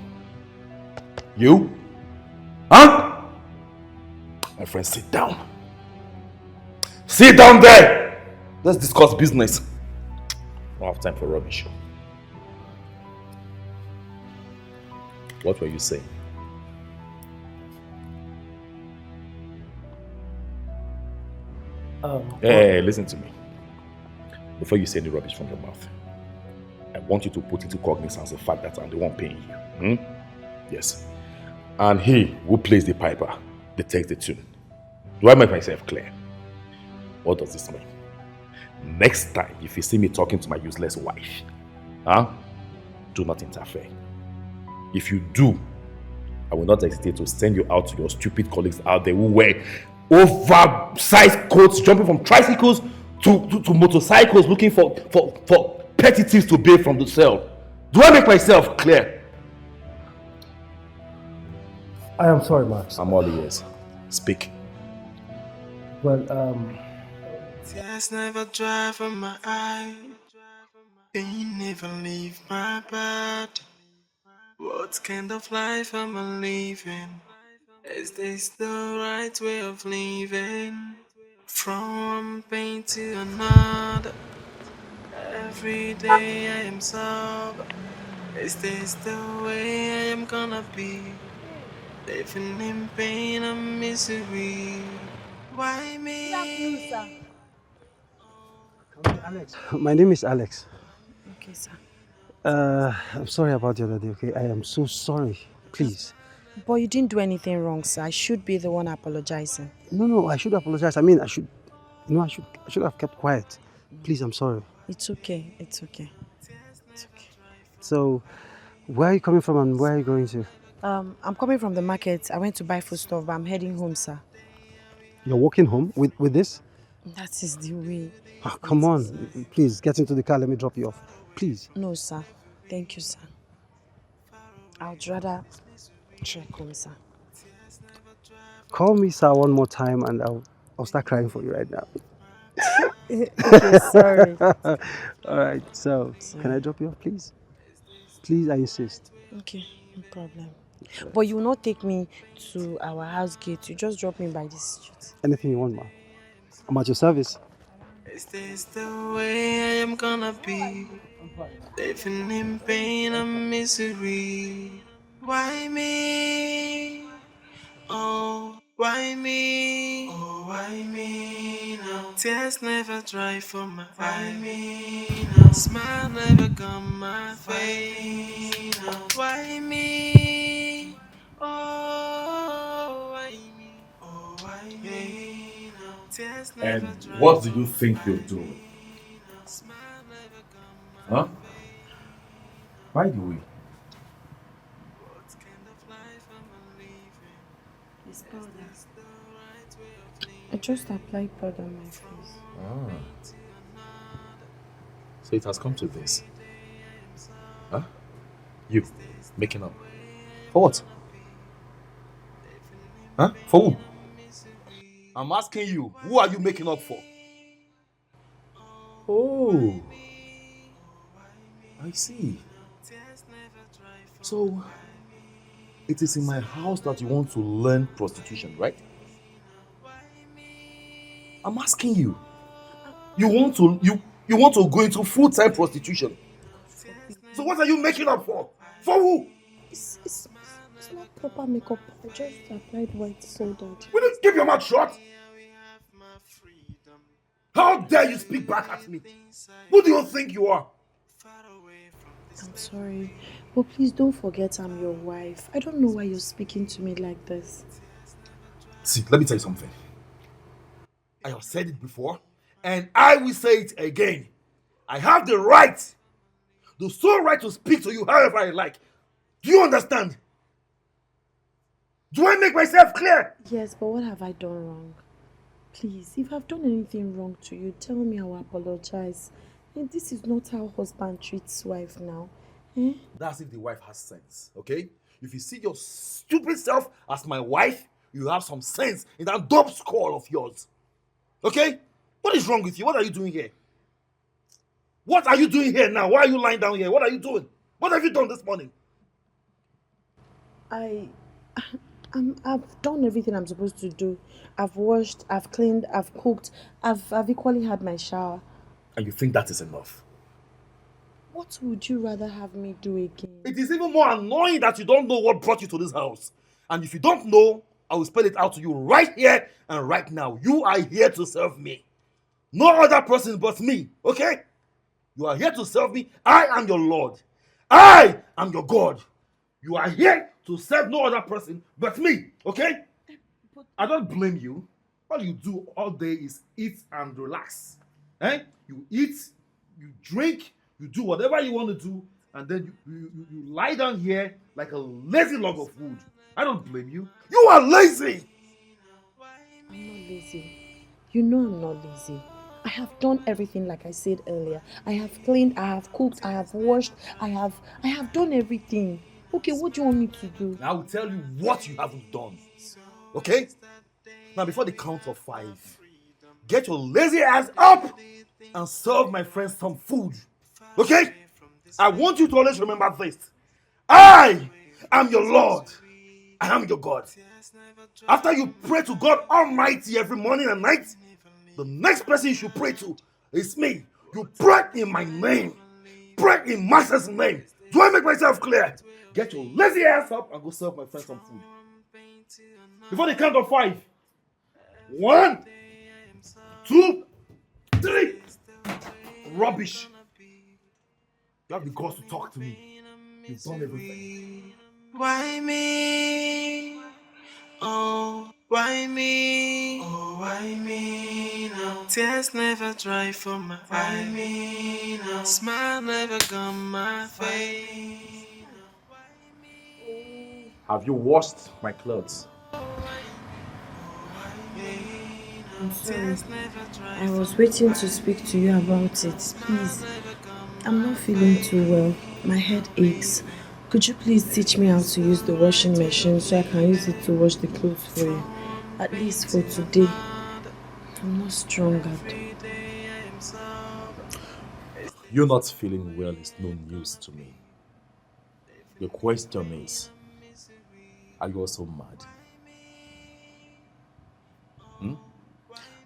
You? Huh? My friend, sit down. Sit down there! Let's discuss business. I don't have time for rubbish. What were you saying? Hey, listen to me. Before you say any rubbish from your mouth, I want you to put into cognizance the fact that I'm the one paying you. Yes. And he who plays the piper dictates the tune. Do I make myself clear? What does this mean? Next time, if you see me talking to my useless wife, huh? Do not interfere. If you do, I will not hesitate to send you out to your stupid colleagues out there who wear oversized coats, jumping from tricycles to motorcycles, looking for petty thieves to bail from the cell. Do I make myself clear? I am sorry, Max. I'm all ears. Speak. Well, Tears never dry from my eye. Pain never leave my body. What kind of life am I living? Is this the right way of living? From one pain to another. Every day I am sober. Is this the way I am gonna be? Living in pain and misery. Why me? Alex. My name is Alex. Okay, sir. I'm sorry about the other day, okay? I am so sorry. Please. But you didn't do anything wrong, sir. I should be the one apologizing. No, I should apologize. I mean, I should have kept quiet. Please, I'm sorry. It's okay. It's okay. It's okay. So, where are you coming from and where are you going to? I'm coming from the market. I went to buy food stuff, but I'm heading home, sir. You're walking home with this? That is the way. Oh, come on. Please, get into the car. Let me drop you off. Please. No, sir. Thank you, sir. I'd rather trek home, sir. Call me sir one more time and I'll start crying for you right now. Okay, sorry. All right, so can I drop you off, please? Please, I insist. Okay, no problem. But you will not take me to our house gate. You just drop me by the street. Anything you want, ma. I'm at your service. Is this the way I am gonna be? Living in pain and misery. Why me? Oh, why me? Oh, why me now? Tears never dry from my eye. Why me now? Smile never come my face. Why me? Oh, why me? Oh, why me now? Tears never And dry what do you from think you're doing? Huh? By the way, It's powder. I just applied powder on my face. so it has come to this. Huh? You making up. For what? Huh? For who? I'm asking you, who are you making up for? Oh, I see. So, it is in my house that you want to learn prostitution, right? I'm asking you. You want to go into full-time prostitution. So what are you making up for? For who? It's not proper makeup. I just applied white soda. Will you keep your mouth shut? How dare you speak back at me? Who do you think you are? I'm sorry, but please don't forget I'm your wife. I don't know why you're speaking to me like this. See, let me tell you something. I have said it before, and I will say it again. I have the right, the sole right to speak to you however I like. Do you understand? Do I make myself clear? Yes, but what have I done wrong? Please, if I've done anything wrong to you, tell me. I will apologize. And this is not how husband treats wife now. Eh? That's if the wife has sense, okay? If you see your stupid self as my wife, you have some sense in that dope skull of yours. Okay? What is wrong with you? What are you doing here? What are you doing here now? Why are you lying down here? What are you doing? What have you done this morning? I've done everything I'm supposed to do. I've washed, I've cleaned, I've cooked, I've equally had my shower. And you think that is enough? What would you rather have me do again? It is even more annoying that you don't know what brought you to this house. And if you don't know, I will spell it out to you right here and right now. You are here to serve me. No other person but me, okay? You are here to serve me. I am your Lord. I am your God. You are here to serve no other person but me, okay? I don't blame you. All you do all day is eat and relax. Eh? You eat, you drink, you do whatever you want to do, and then you lie down here like a lazy log of wood. I don't blame you. You are lazy! I'm not lazy. You know I'm not lazy. I have done everything like I said earlier. I have cleaned, I have cooked, I have washed, I have done everything. Okay, what do you want me to do? Now I will tell you what you haven't done. Okay? Now before the count of 5, get your lazy ass up and serve my friends some food. Okay? I want you to always remember this. I am your Lord. I am your God. After you pray to God Almighty every morning and night, the next person you should pray to is me. You pray in my name. Pray in Master's name. Do I make myself clear? Get your lazy ass up and go serve my friends some food. Before the count of 5. 1, 2, 3. Rubbish. You have the guts to talk to me. You've done everything. Why me? Oh, why me? Oh, why me now? Tears never dry from my eye. Why me now? Smile never gone my face. Have you washed my clothes? I'm sorry. I was waiting to speak to you about it. Please. I'm not feeling too well. My head aches. Could you please teach me how to use the washing machine so I can use it to wash the clothes for you? At least for today. I'm not strong at all. You're not feeling well is no news to me. The question is, are you also mad?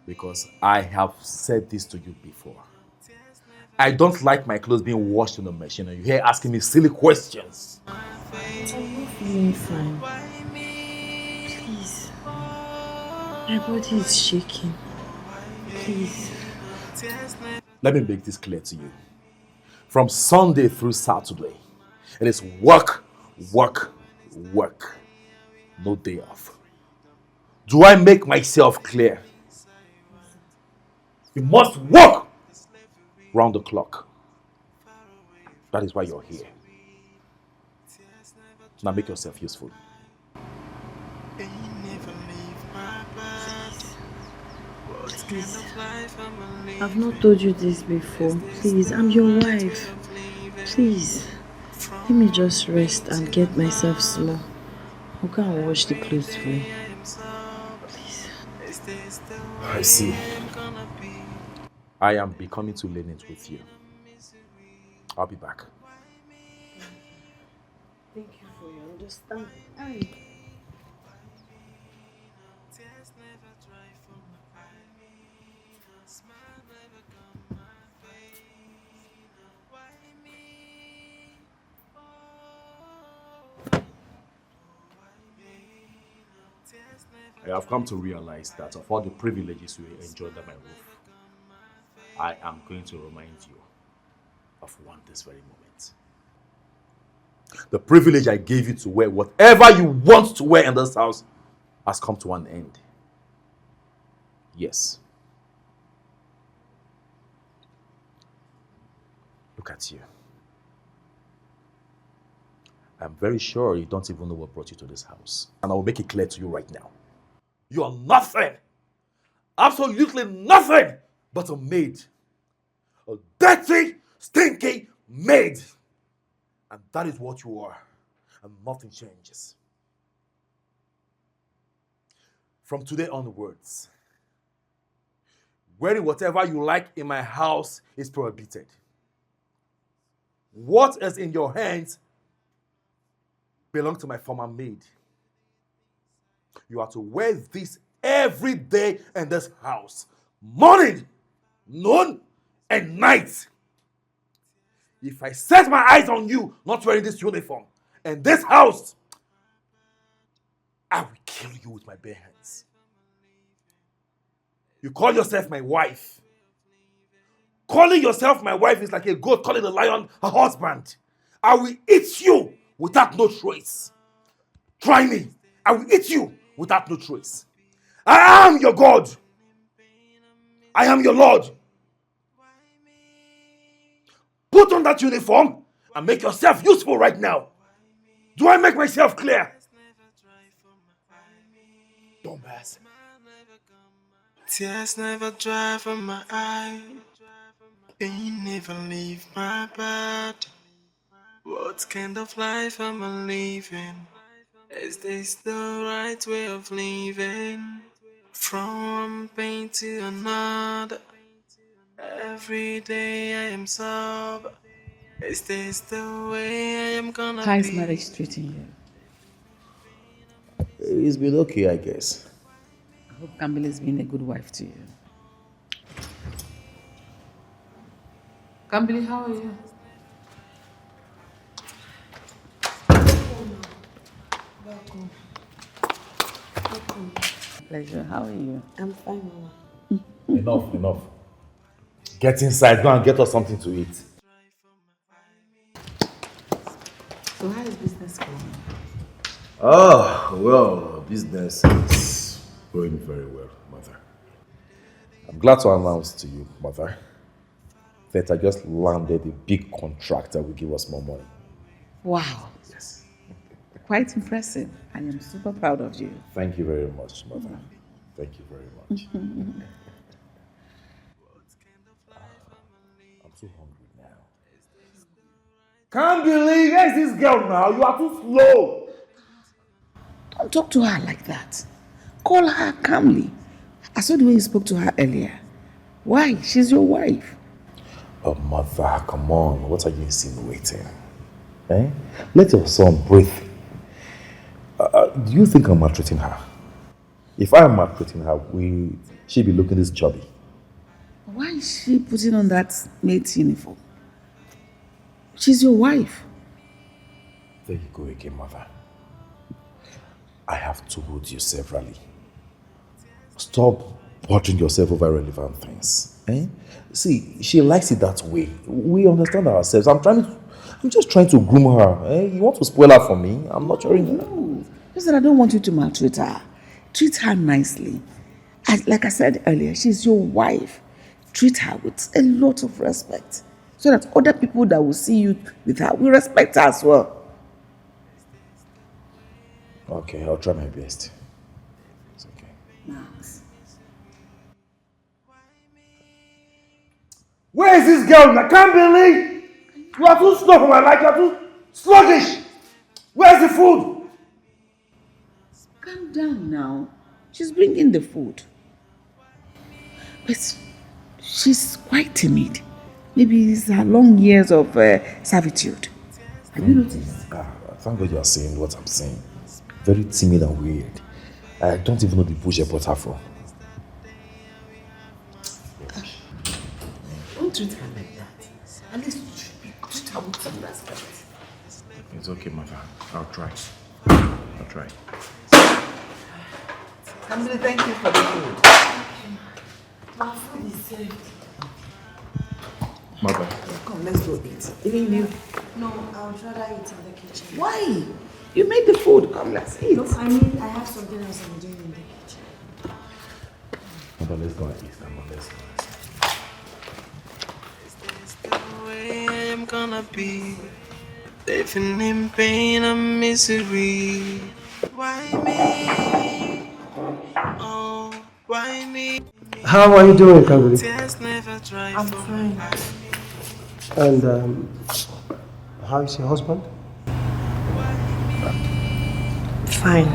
Because I have said this to you before. I don't like my clothes being washed in the machine and you're here asking me silly questions. I'm not feeling fine. Please. My body is shaking. Please. Let me make this clear to you. From Sunday through Saturday, it is work, work, work. No day off. Do I make myself clear? You must work round the clock. That is why you're here. Now make yourself useful. Please. I've not told you this before. Please, I'm your wife. Please. Let me just rest and get myself small. I'll go and wash the clothes for you. Please. I see. I am becoming too lenient with you. I'll be back. Thank you for your understanding. I have come to realize that of all the privileges you enjoy under my roof, I am going to remind you of one this very moment. The privilege I gave you to wear whatever you want to wear in this house has come to an end. Yes. Look at you. I'm very sure you don't even know what brought you to this house. And I will make it clear to you right now. You are nothing. Absolutely nothing but a maid. A dirty, stinky maid. And that is what you are. And nothing changes. From today onwards, wearing whatever you like in my house is prohibited. What is in your hands belongs to my former maid. You are to wear this every day in this house. Morning, noon, and night. If I set my eyes on you not wearing this uniform in this house, I will kill you with my bare hands. You call yourself my wife. Calling yourself my wife is like a goat calling a lion her husband. I will eat you without no trace. Try me. I will eat you without no trace. I am your God. I am your Lord. Put on that uniform and make yourself useful right now. Do I make myself clear? Dumbass. Tears never dry from my eye. Pain never leave my body. What kind of life am I living? Is this the right way of living? From pain to another. Every day I am sober. Is this the way I am gonna How is be? marriage treating you? It's been okay, I guess. I hope Kambile's been a good wife to you. Kambile, how are you? Welcome. Pleasure. How are you? I'm fine, Mama. Enough. Get inside, go and get us something to eat. So how is business going? Oh, well, business is going very well, Mother. I'm glad to announce to you, Mother, that I just landed a big contract that will give us more money. Wow. Yes. Quite impressive. I am super proud of you. Thank you very much, Mother. Thank you very much. I'm so hungry now. Can't believe it's this girl now. You are too slow. Don't talk to her like that. Call her calmly. I saw the way you spoke to her earlier. Why? She's your wife. Oh, Mother, come on. What are you insinuating? Eh? Let your son breathe. Do you think I'm maltreating her? If I'm maltreating her, she'll be looking this chubby. Why is she putting on that maid's uniform? She's your wife. There you go again, Mother. I have told you severally. Stop bothering yourself over irrelevant things. Eh? See, she likes it that way. We understand ourselves. I'm just trying to groom her. Eh? You want to spoil her for me? I'm not sharing her. No. Just that I don't want you to maltreat her. Treat her nicely. Like I said earlier, she's your wife. Treat her with a lot of respect. So that other people that will see you with her will respect her as well. Okay, I'll try my best. It's okay. Max. Where is this girl? I can't believe you are too slow for my life. You are too sluggish. Where's the food? Calm down now. She's bringing the food. But she's quite timid. Maybe it's her long years of servitude. Have you noticed? Thank God you are saying what I'm saying. Very timid and weird. I don't even know the bush I brought her from. Don't treat her like that. At least treat her with some respect. It's okay, Mother. I'll try. Kamile, thank you for the food. My food is served. Mother. Come, let's go eat. Even you. No, I would rather eat in the kitchen. Why? You made the food. Come, let's eat. No, I mean, I have something else I'm doing in the kitchen. Mother, let's go and eat. Come on, let's go. Is this the way I am gonna be? Living in pain and misery. Why me? Oh, why me? How are you doing, Kambili? Tears never dry I'm for fine. my And how is your husband? Fine.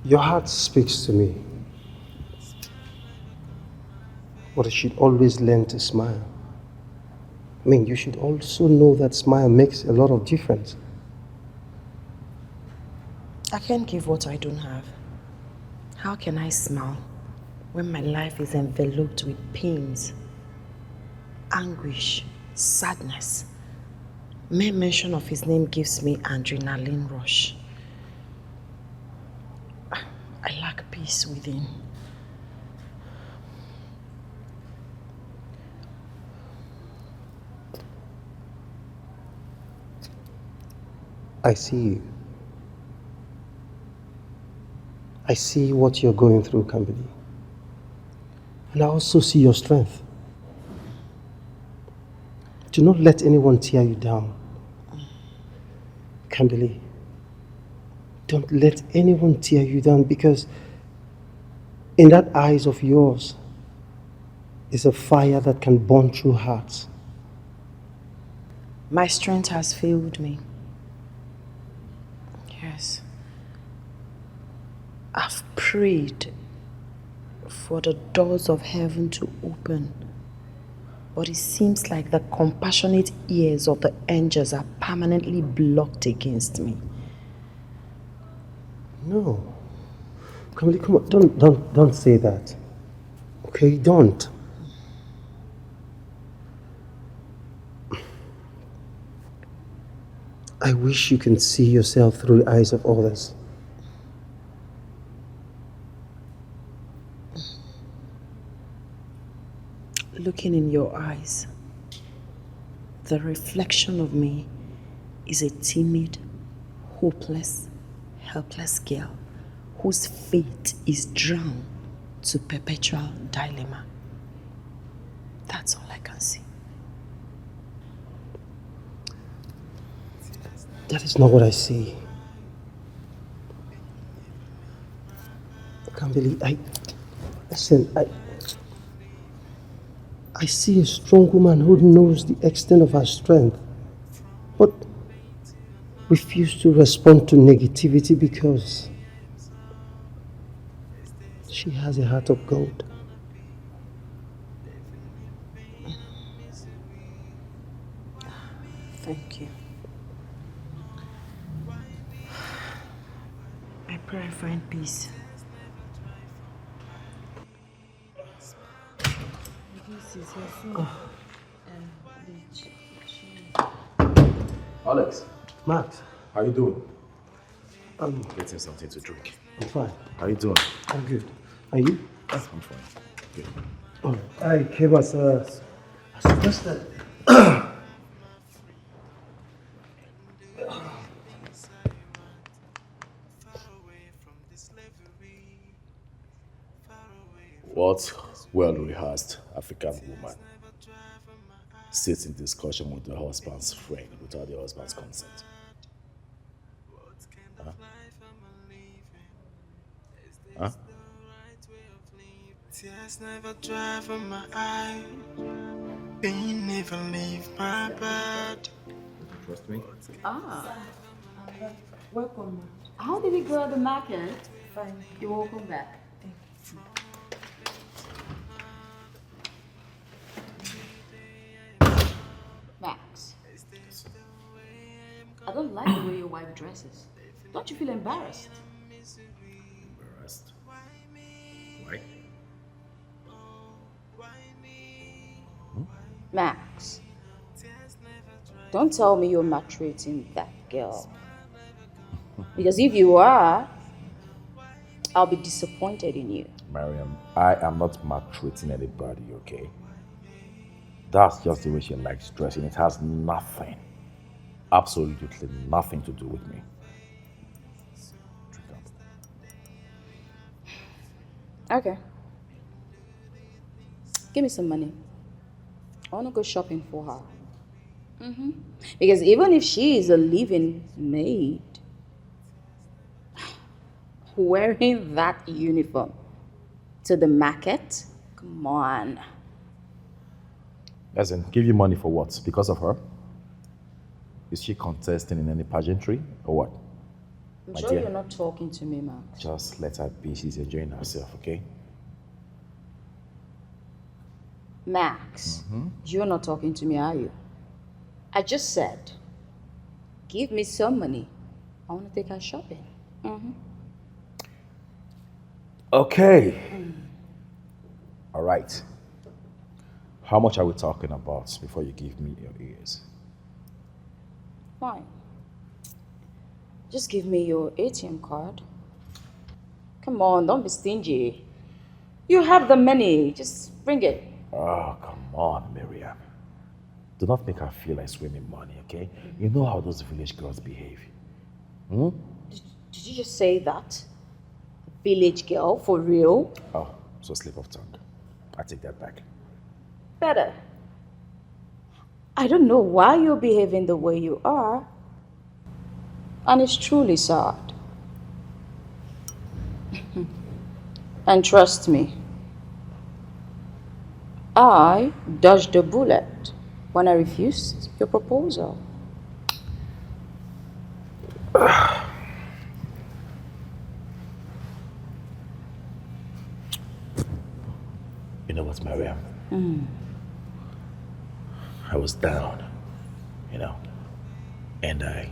Your heart speaks to me. But you should always learn to smile. I mean, you should also know that smile makes a lot of difference. I can't give what I don't have. How can I smile when my life is enveloped with pains, anguish, sadness? Mere mention of his name gives me adrenaline rush. I lack peace within. I see you. I see what you're going through, Kambili. And I also see your strength. Do not let anyone tear you down. Kimberly, don't let anyone tear you down, because in that eyes of yours is a fire that can burn through hearts. My strength has failed me. Yes. I've prayed for the doors of heaven to open, but it seems like the compassionate ears of the angels are permanently blocked against me. No. Come on, don't say that. Okay, don't. I wish you can see yourself through the eyes of others. Looking in your eyes, the reflection of me is a timid, hopeless, helpless girl whose fate is drowned to perpetual dilemma. That's all I can see. That is not what I see. I can't believe I see a strong woman who knows the extent of her strength, but refuse to respond to negativity because she has a heart of gold. Thank you. I pray I find peace. This is your son. Alex, Max, how you doing? I'm Getting something to drink. fine. How you doing? I'm good. Are you? I'm fine. Good. Oh, I came as suggested. What well-rehearsed African woman sits in discussion with the husband's friend without the husband's consent? Huh? Huh? Tears never dry from my eye. Pain never leave my body. Trust me? Ah, Welcome. how did it go at the market? Fine. You're welcome back. Max, I don't like the way your wife dresses. Don't you feel embarrassed? Embarrassed. Why? Max, don't tell me you're maltreating that girl. Because if you are, I'll be disappointed in you. Mariam, I am not maltreating anybody, okay? That's just the way she likes dressing. It has nothing, absolutely nothing to do with me. Drink up. Okay. Give me some money. I want to go shopping for her. Because even if she is a living maid, wearing that uniform to the market, come on. As in, give you money for what? Because of her? Is she contesting in any pageantry or what? I'm My sure dear, you're not talking to me, Max. just let her be. She's enjoying herself, okay? Max, you're not talking to me, are you? I just said, give me some money. I want to take her shopping. Okay. All right. How much are we talking about before you give me your ears? Fine. Just give me your ATM card. Come on, don't be stingy. You have the money. Just bring it. Oh, come on, Miriam. Do not make her feel like swimming money, okay? You know how those village girls behave. Did you just say that? Village girl, for real? Oh, so slip of tongue. I take that back. Better. I don't know why you're behaving the way you are, and it's truly sad. And trust me, I dodged a bullet when I refused your proposal. You know what, Mariam? I was down, and I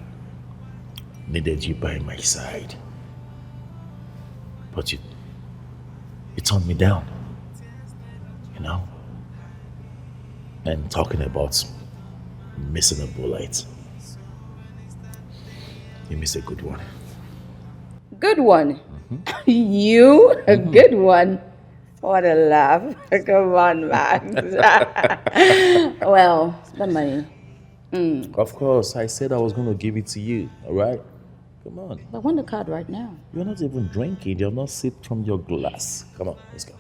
needed you by my side. But you turned me down, And talking about missing a bullet, you missed a good one. Good one. You? A good one. What a laugh. Come on, Max. Well, the money. Of course, I said I was going to give it to you, all right? Come on. I want the card right now. You're not even drinking. You're not sipped from your glass. Come on, let's go.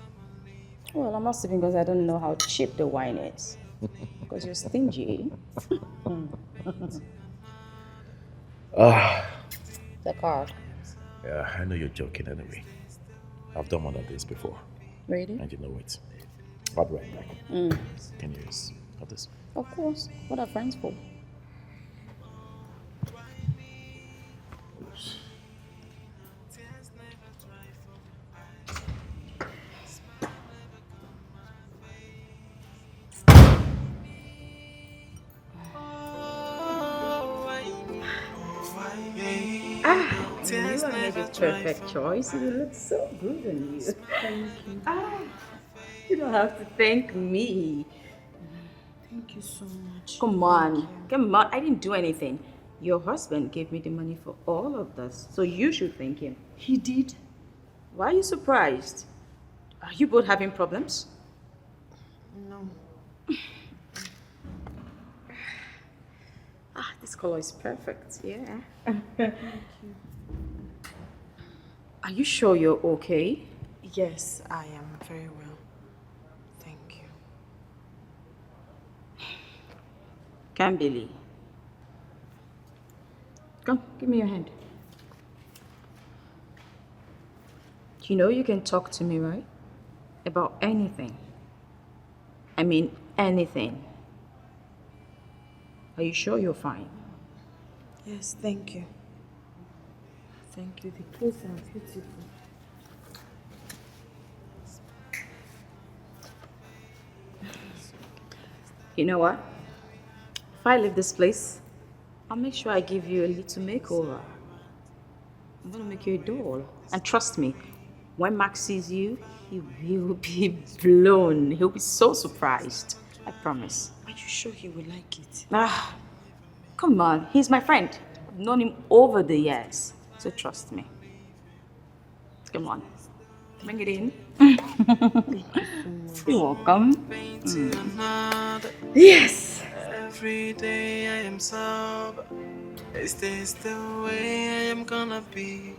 Well, I'm not sipping because I don't know how cheap the wine is. Because you're stingy. The card. Yeah, I know you're joking anyway. I've done one of these before. Really? And you know it. I'll be right back. Can you use of this? Of course. What are friends for? You I made a perfect choice. You look so good on you. Thank you. You don't have to thank me. Thank you so much. Come on. Come on. I didn't do anything. Your husband gave me the money for all of this, so you should thank him. He did? Why are you surprised? Are you both having problems? No. This color is perfect. Yeah. Thank you. Are you sure you're okay? Yes, I am very well. Thank you. Can't believe. Come, give me your hand. You know you can talk to me, right? About anything. I mean, anything. Are you sure you're fine? Yes, thank you. Thank you. The clothes are beautiful. You know what? If I leave this place, I'll make sure I give you a little makeover. I'm gonna make you a doll. And trust me, when Max sees you, he will be blown. He'll be so surprised. I promise. Are you sure he will like it? Come on, he's my friend. I've known him over the years. So trust me. Come on. Bring it in. You're welcome. Yes. Every day I am sober. Is this the way I am gonna be?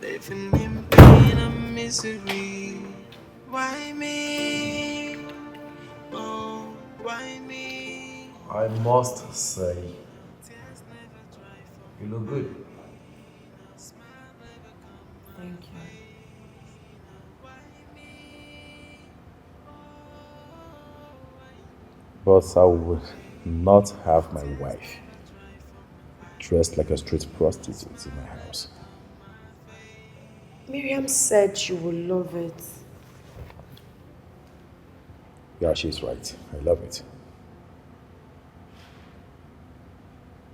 Living in pain and misery. Why me? Oh, why me? I must say, you look good. Thank you. But I would not have my wife dressed like a street prostitute in my house. Miriam said she would love it. Yeah, she's right. I love it.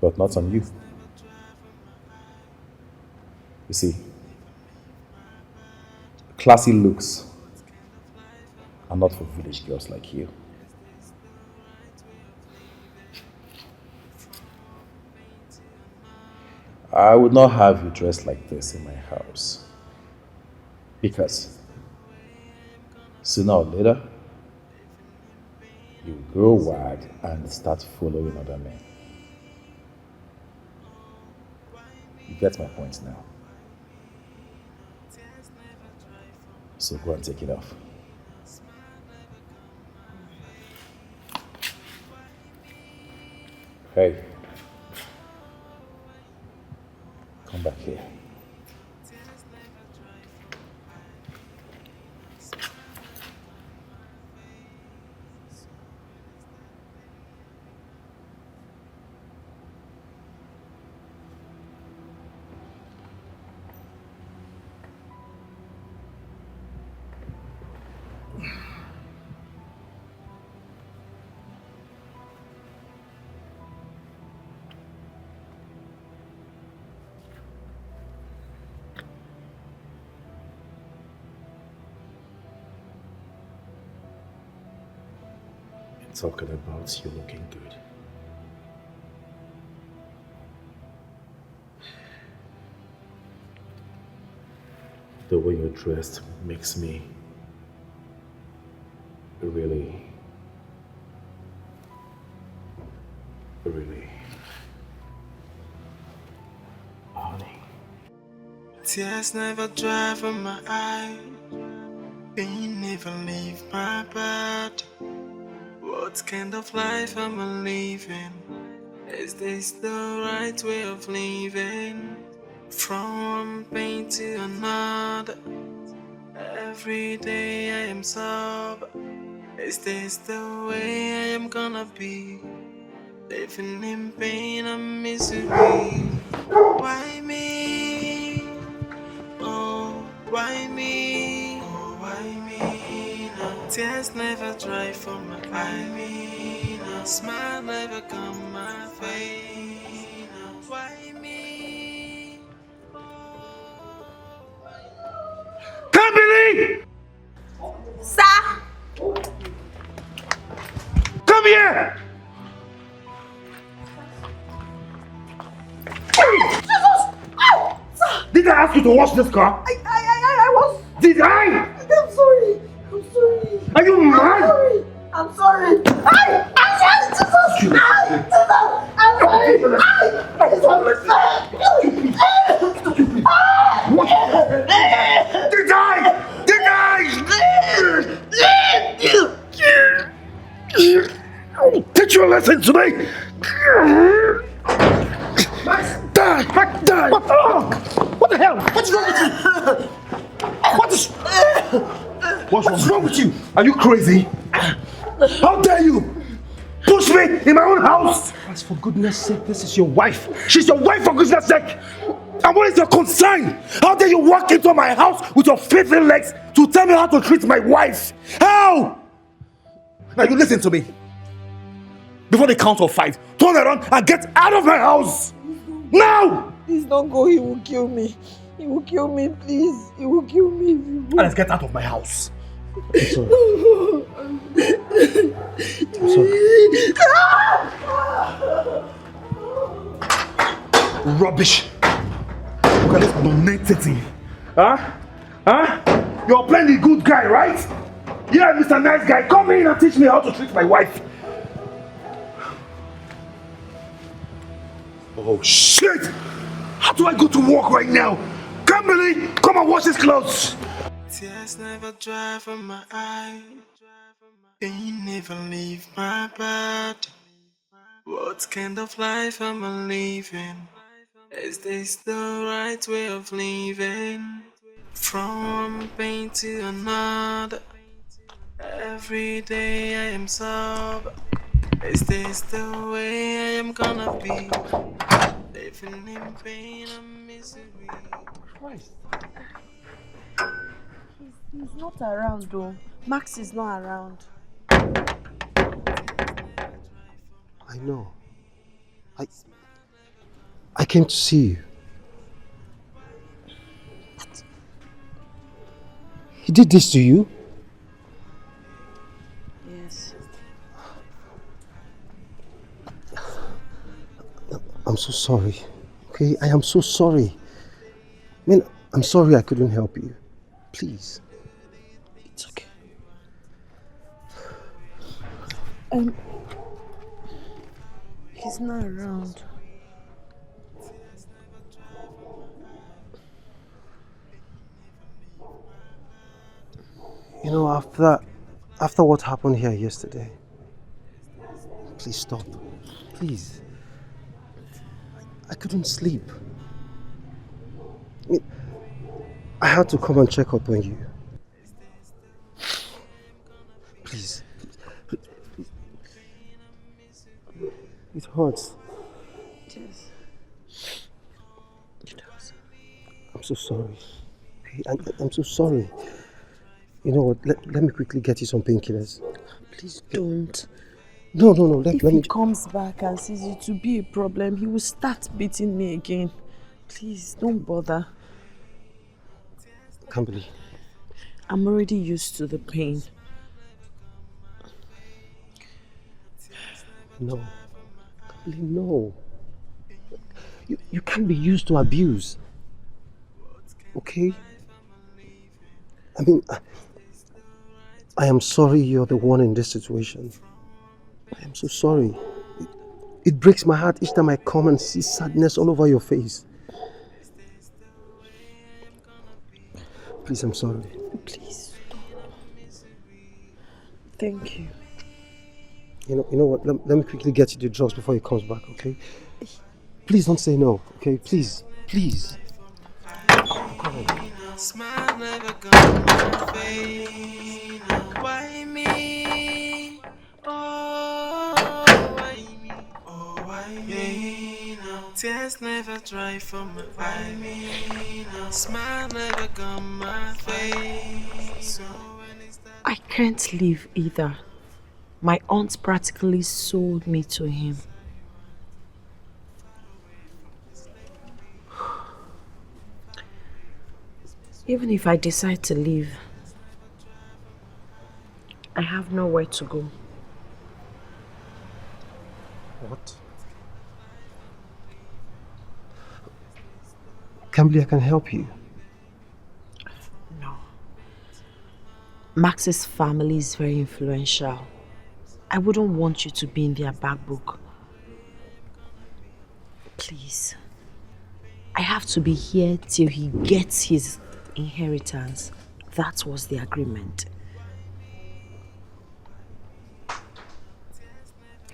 But not on you. You see, classy looks are not for village girls like you. I would not have you dressed like this in my house. Because sooner or later, you will grow wild and start following other men. You get my point now. So go and take it off. Hey. Come back here. Talking about you looking good. The way you're dressed makes me really honey. Tears never dry from my eye. Pain never leave my body. What kind of life am I living? Is this the right way of living? From one pain to another. Every day I am sober. Is this the way I am gonna be? Living in pain and misery. Why me? Oh, why me? Oh, why me now? Tears never dry from my eye. Me now. Smile never come my way now. Why me? Kamili! Sir! Come here! Did I ask you to wash this car? I was... Did I? I'm sorry. I'm sorry. Are you mad? I'm sorry. I'm sorry, Jesus! I'm sorry! Did I? I will teach you a lesson today! Die! What the hell? What's wrong with you? What's wrong with you? Are you crazy? How dare you push me in my own house? As for goodness sake, this is your wife. She's your wife for goodness sake. And what is your concern? How dare you walk into my house with your filthy legs to tell me how to treat my wife? How? Now you listen to me. Before the count of 5, turn around and get out of my house! Now! Please don't go, he will kill me. He will kill me, please. He will kill me if you go. Let's get out of my house. I'm sorry. I'm sorry. Rubbish. Look at this nonentity. Huh? You're playing the good guy, right? Yeah, Mr. Nice Guy, come in and teach me how to treat my wife. Oh shit! How do I go to work right now? Kimberly, come and wash his clothes. Tears never dry from my eye. Pain never leave my body. What kind of life am I living? Is this the right way of living? From one pain to another. Every day I am sober. Is this the way I am gonna be? Living in pain and misery. Christ. He's not around though. Max is not around. I know. I came to see you. But he did this to you? Yes. I'm so sorry. Okay, I am so sorry. I mean, I'm sorry I couldn't help you. Please. It's okay. He's not around. You know, after what happened here yesterday, please stop. Please. I couldn't sleep. I mean, I had to come and check up on you. Please. It hurts. Yes. It does. I'm so sorry. Okay, I'm so sorry. You know what? Let me quickly get you some painkillers. Please don't. No. If Let he me. comes back and sees it to be a problem, he will start beating me again. Please, don't bother. Can't believe. I'm already used to the pain. No. Can't believe. No. You can't be used to abuse. Okay? I mean, I am sorry you're the one in this situation. I am so sorry. It breaks my heart each time I come and see sadness all over your face. Please, I'm sorry. Please stop. Thank you. You know what? Let me quickly get you the drugs before he comes back, okay? Please don't say no, okay? Please. Come on. Smile never gone my way. Why me? Oh, why me? Oh, why me? Tears never dry from my eye. Smile never gone my face. So when it's that I can't leave either. My aunt practically sold me to him. Even if I decide to leave, I have nowhere to go. What? Cambly, I can help you. No. Max's family is very influential. I wouldn't want you to be in their back book. Please. I have to be here till he gets his inheritance. That was the agreement.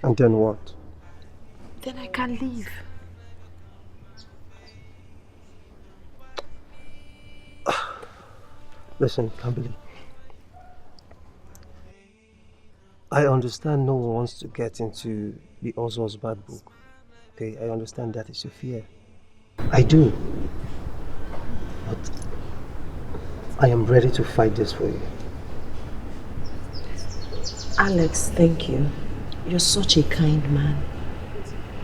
And then what? Then I can leave. Listen, Cambly. I understand no one wants to get into the Oswald's bad book. Okay, I understand that is your fear. I do. But I am ready to fight this for you. Alex, thank you. You're such a kind man.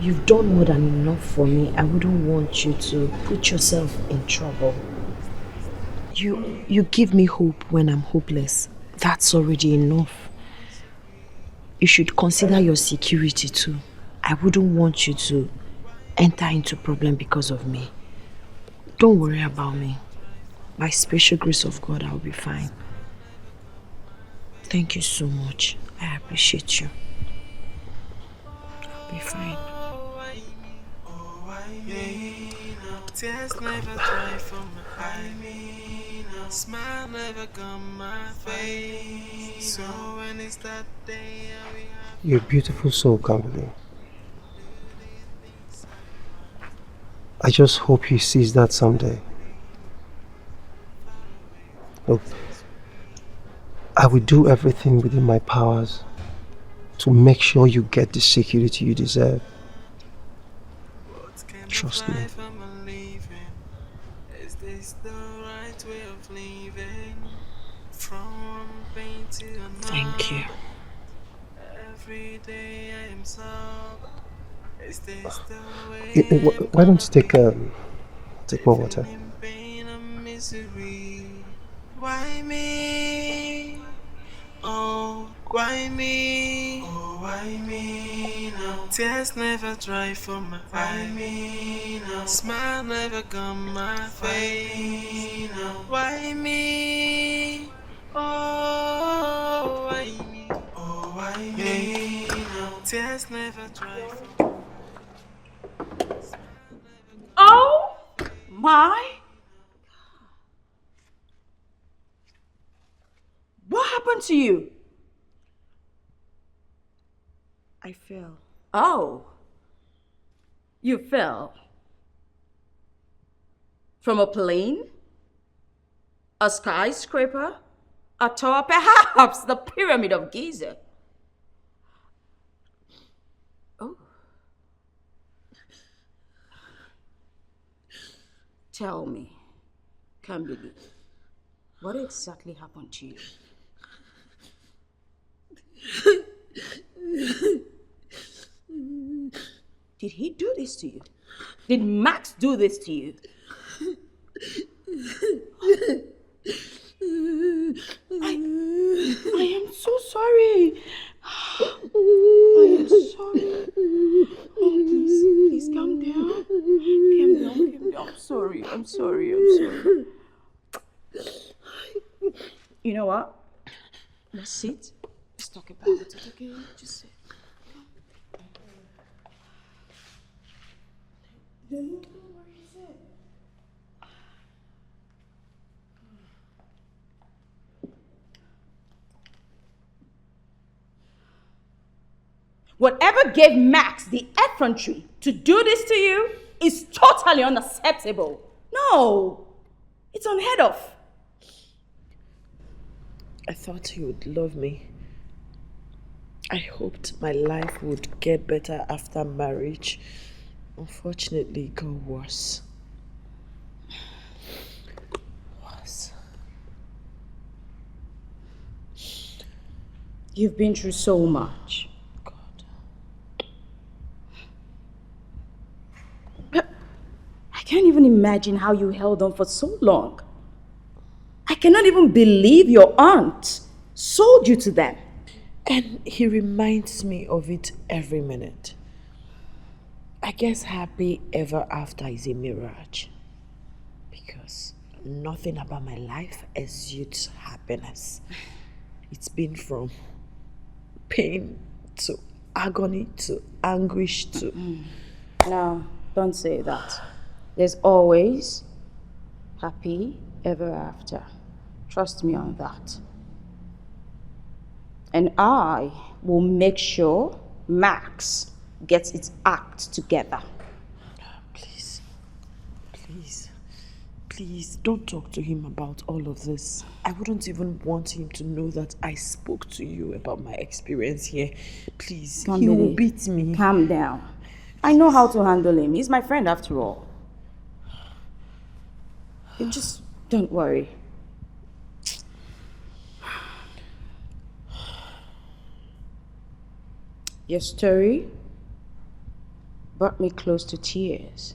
You've done more than enough for me. I wouldn't want you to put yourself in trouble. You give me hope when I'm hopeless. That's already enough. You should consider your security too. I wouldn't want you to enter into problem because of me. Don't worry about me. By special grace of God, I'll be fine. Thank you so much. I appreciate you. I'll be fine. tears never dry from my eye. Smile never gone my face. So when it's that day we have You're a beautiful soul, Cambly. I just hope he sees that someday. Look, I will do everything within my powers to make sure you get the security you deserve. Trust me. Is this the right way of living? From pain to another. Thank you. Every day I am sober. Is this the way? Why don't you take more water? In pain and misery. Why me? Oh, why me? Oh, why me now? Tears never dry from my eye. Smile never gone my face. Why me? Oh, why me? Oh, why me now? Tears never dry from Oh my! What happened to you? I fell. Oh, you fell. From a plane? A skyscraper? A tower? Perhaps the Pyramid of Giza? Oh. Tell me, Kambili, what exactly happened to you? Did he do this to you? Did Max do this to you? I am so sorry. I am sorry. Oh, please calm down. Calm down. I'm sorry. I'm sorry. You know what? Let's sit. Let's talk about it, okay? Just sit. Where is it? Whatever gave Max the effrontery to do this to you is totally unacceptable. No, it's unheard of. I thought he would love me. I hoped my life would get better after marriage. Unfortunately, it got worse. You've been through so much. I can't even imagine how you held on for so long. I cannot even believe your aunt sold you to them. And he reminds me of it every minute. I guess happy ever after is a mirage. Because nothing about my life exudes happiness. It's been from pain to agony to anguish to... No, don't say that. There's always happy ever after. Trust me on that. And I will make sure Max gets its act together. Please, don't talk to him about all of this. I wouldn't even want him to know that I spoke to you about my experience here. Please, he will beat me. Calm down. I know how to handle him. He's my friend after all. You just don't worry. Your story brought me close to tears.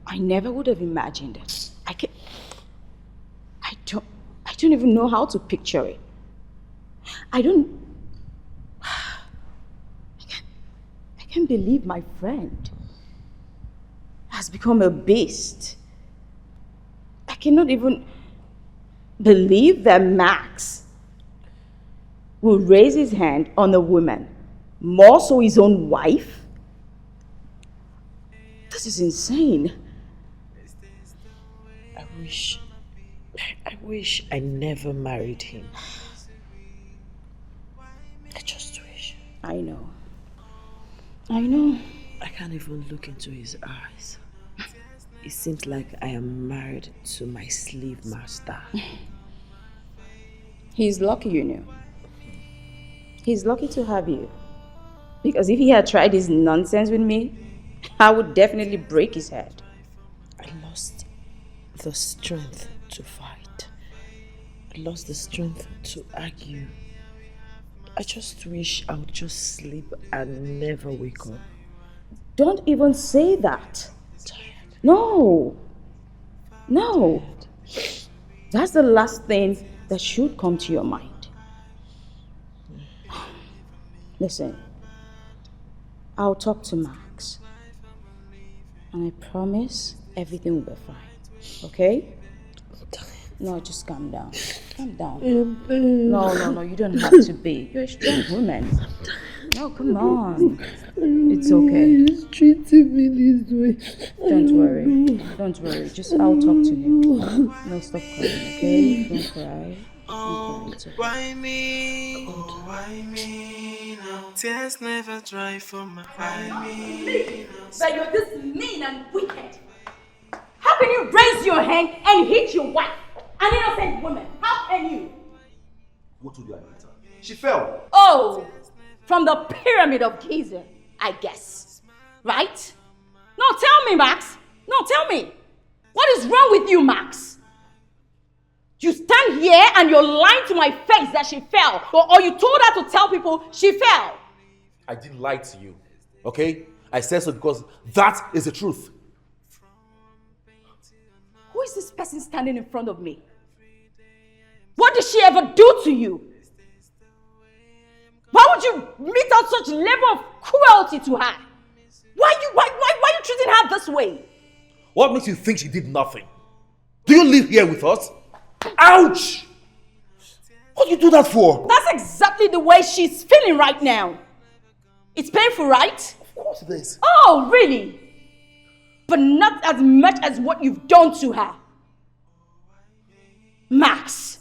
I never would have imagined it. I don't even know how to picture it. I can't believe my friend has become a beast. I cannot even believe that Max will raise his hand on a woman, more so his own wife. This is insane. I wish I never married him. I just wish. I know. I can't even look into his eyes. It seems like I am married to my slave master. He's lucky, you know. He's lucky to have you. Because if he had tried his nonsense with me, I would definitely break his head. I lost the strength to fight. I lost the strength to argue. I just wish I would just sleep and never wake up. Don't even say that. Tired. No. That's the last thing that should come to your mind. Listen, I'll talk to Max. And I promise everything will be fine. Okay? No, just calm down. Calm down. No, you don't have to be. You're a strong woman. No, come on. It's okay. He's treating me this way. Don't worry. Just I'll talk to him. No, stop crying, okay? Don't cry. It's okay. Why me? Oh, why me now? Tears never dry for my eye. that you're this mean and wicked? How can you raise your hand and hit your wife, an innocent woman? How can you? What told you I hit her? She fell. Oh, from the pyramid of Giza, I guess. Right? No, tell me, Max. No, tell me. What is wrong with you, Max? You stand here and you're lying to my face that she fell. Or you told her to tell people she fell. I didn't lie to you, okay? I said so because that is the truth. Who is this person standing in front of me? What did she ever do to you? Why would you mete out such level of cruelty to her? Why are you treating her this way? What makes you think she did nothing? Do you live here with us? Ouch! What do you do that for? That's exactly the way she's feeling right now. It's painful, right? Of course it is. Oh, really? But not as much as what you've done to her. Max,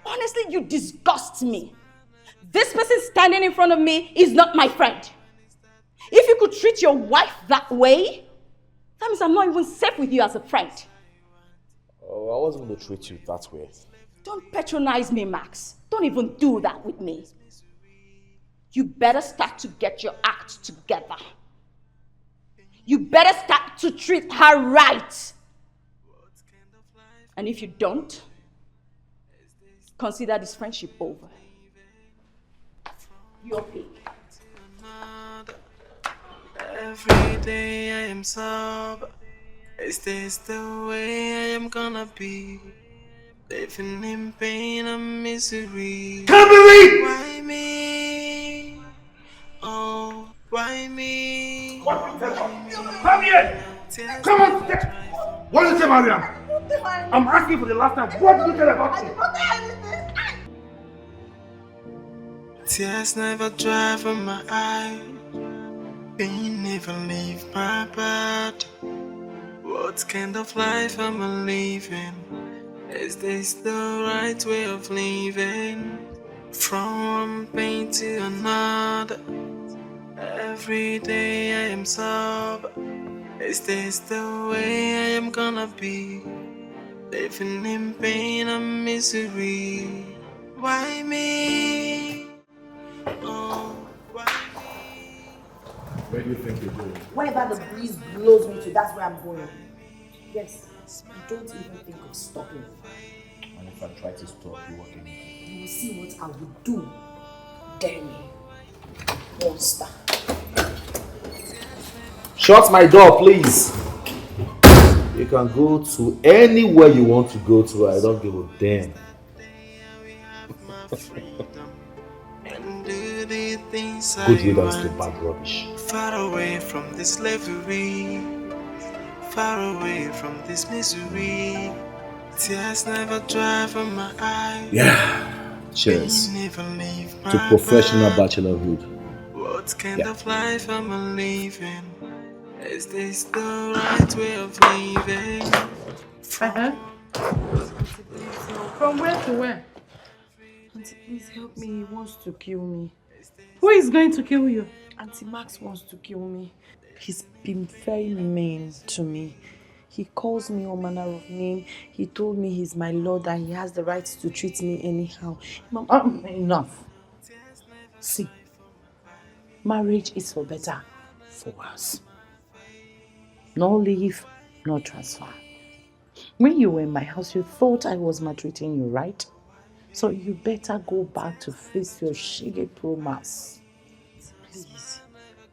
honestly, you disgust me. This person standing in front of me is not my friend. If you could treat your wife that way, that means I'm not even safe with you as a friend. Oh, I wasn't going to treat you that way. Don't patronize me, Max. Don't even do that with me. You better start to get your act together. You better start to treat her right. And if you don't, consider this friendship over. Your pick. Every day I am sober. Is this the way I am gonna be? Living in pain and misery. Why me? Oh, why me? What? Come here! Come on! What did you say, Mariam? I'm asking for the last time. What did you tell about me? Tears never dry from my eye. Pain never leave my body. What kind of life am I living? Is this the right way of living? From one pain to another. Every day I am sober. Is this the way I am gonna be? Living in pain and misery. Why me? Oh, why me? Where do you think you're going? Wherever the breeze blows me to, that's where I'm going. Yes, I don't even think of stopping. And if I try to stop you, what can you do? You will see what I will do. Dare me. Monster. Shut my door, please. You can go to anywhere you want to go to. I don't give a damn. Good riddance to bad rubbish. Far away from this slavery, far away from this misery. Tears never dry from my eyes. Yeah. Cheers. Never leave my To professional bed. bachelorhood. What kind of life am I living? Is this the right way of living? From where to where? Auntie, please help me. He wants to kill me. Who is going to kill you? Auntie Max wants to kill me. He's been very mean to me. He calls me all manner of name. He told me he's my lord and he has the right to treat me anyhow. Mom, Enough. see, marriage is for better, for worse. No leave, no transfer. When you were in my house, you thought I was maltreating you, right? So you better go back to face your shiggy promise. Please,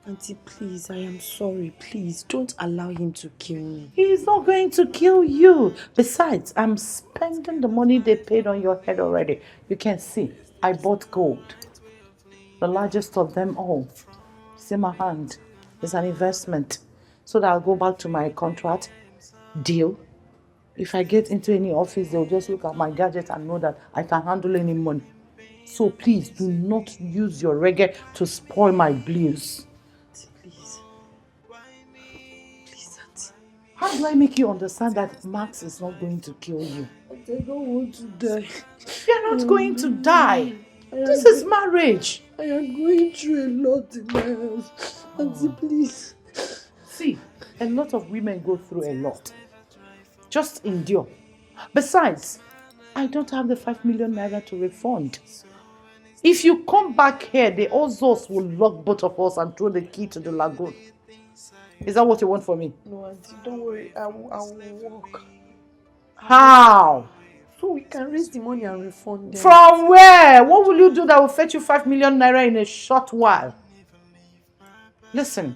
Auntie, please, I am sorry. Please, don't allow him to kill me. He's not going to kill you. Besides, I'm spending the money they paid on your head already. You can see, I bought gold. The largest of them all. See my hand. It's an investment. So that I'll go back to my contract deal. If I get into any office, they'll just look at my gadget and know that I can handle any money. So please, do not use your reggae to spoil my blues. Please. Please, Auntie. How do I make you understand that Max is not going to kill you? I don't want to die. You're not going to die. This is marriage. I am going through a lot in my house. Auntie, please. See, a lot of women go through a lot. Just endure. Besides, I don't have the 5 million naira to refund. If you come back here, the Ozos will lock both of us and throw the key to the lagoon. Is that what you want from me? No, Auntie, don't worry. I will walk. How? So we can raise the money and refund them. From where? What will you do that will fetch you 5 million naira in a short while? Listen,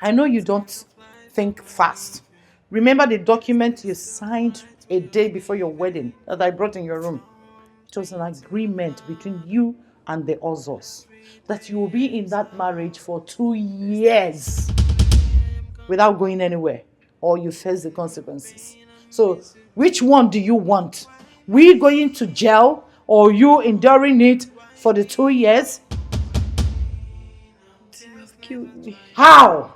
I know you don't think fast. Remember the document you signed a day before your wedding that I brought in your room? It was an agreement between you and the Ozos that you will be in that marriage for 2 years without going anywhere, or you face the consequences. So, which one do you want? We going to jail or you enduring it for the 2 years? Auntie, you have killed me. How?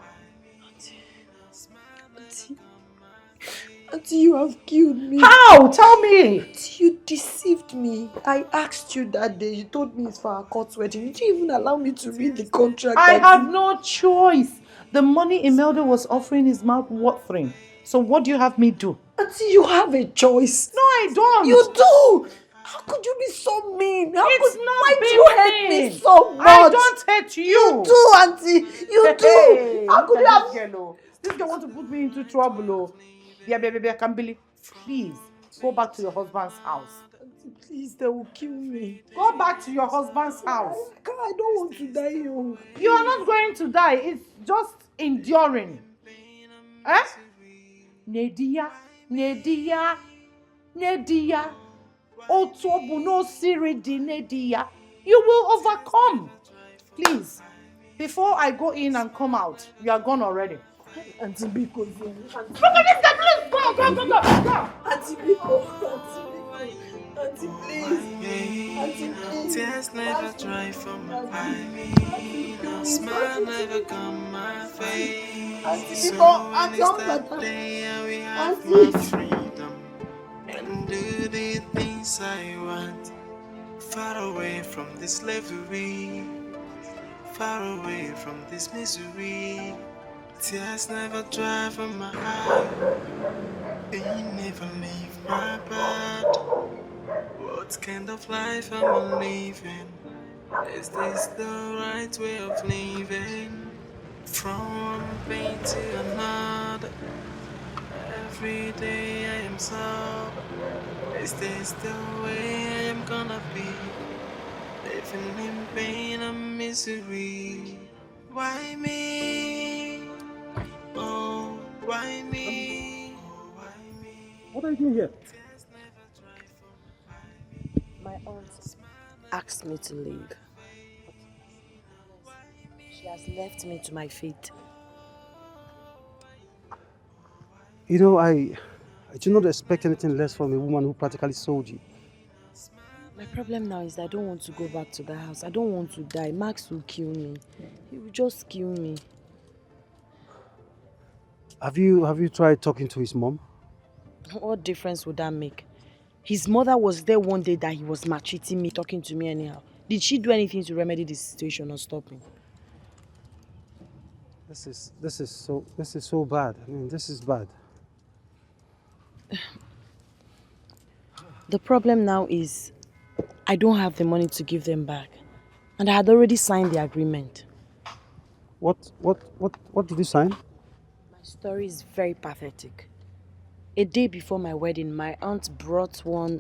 Auntie, you have killed me. How? Tell me. Auntie, you deceived me. I asked you that day. You told me it's for our court wedding. You didn't even allow me to read the contract. I Auntie. have no choice. The money Imelda was offering is mouth-watering. So what do you have me do? Auntie, you have a choice. No, I don't. You do. How could you be so mean? Why do being you hate mean. me so much? I don't hate you. You do, Auntie. You do. How could you have... This girl want to put me into trouble. Oh. Yeah, baby, I can't believe. Please, go back to your husband's house. Auntie, please, they will kill me. Go back to your husband's house. I don't want to die young. You are not going to die. It's just enduring. Eh? Nedia. Otobu no siridi Nedia. You will overcome. Please, before I go in and come out, you are gone already. Auntie Biko, Please go. Auntie Biko, Auntie, please. Auntie, please. Tears never dry from my eyes. Smile never come my face. So when it's that day and we have my freedom and do the things I want, far away from this slavery, far away from this misery. Tears never dry from my eye. Pain never leave my bed. What kind of life am I living? Is this the right way of living? From one pain to another, every day I am so. Is this the way I am gonna be? Living in pain and misery. Why me? Oh, why me? What are you doing here? My aunt asked me to leave. She has left me to my fate. You know, I do not expect anything less from a woman who practically sold you. My problem now is I don't want to go back to the house. I don't want to die. Max will kill me. He will just kill me. Have you tried talking to his mom? What difference would that make? His mother was there one day that he was maltreating me, talking to me anyhow. Did she do anything to remedy the situation or stop him? This is so bad. I mean, this is bad. The problem now is I don't have the money to give them back. And I had already signed the agreement. What did you sign? My story is very pathetic. A day before my wedding, my aunt brought one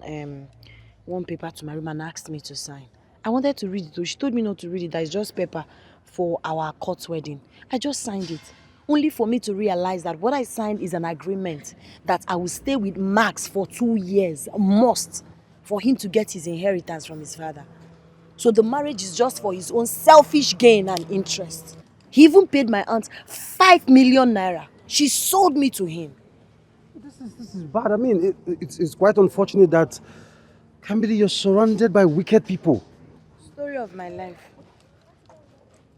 paper to my room and asked me to sign. I wanted to read it, though. She told me not to read it, that it's just paper for our court wedding. I just signed it, only for me to realize that what I signed is an agreement that I will stay with Max for 2 years, must, for him to get his inheritance from his father. So the marriage is just for his own selfish gain and interest. He even paid my aunt 5 million naira. She sold me to him. This is bad. I mean, it's quite unfortunate that, Kambili, you're surrounded by wicked people. Story of my life.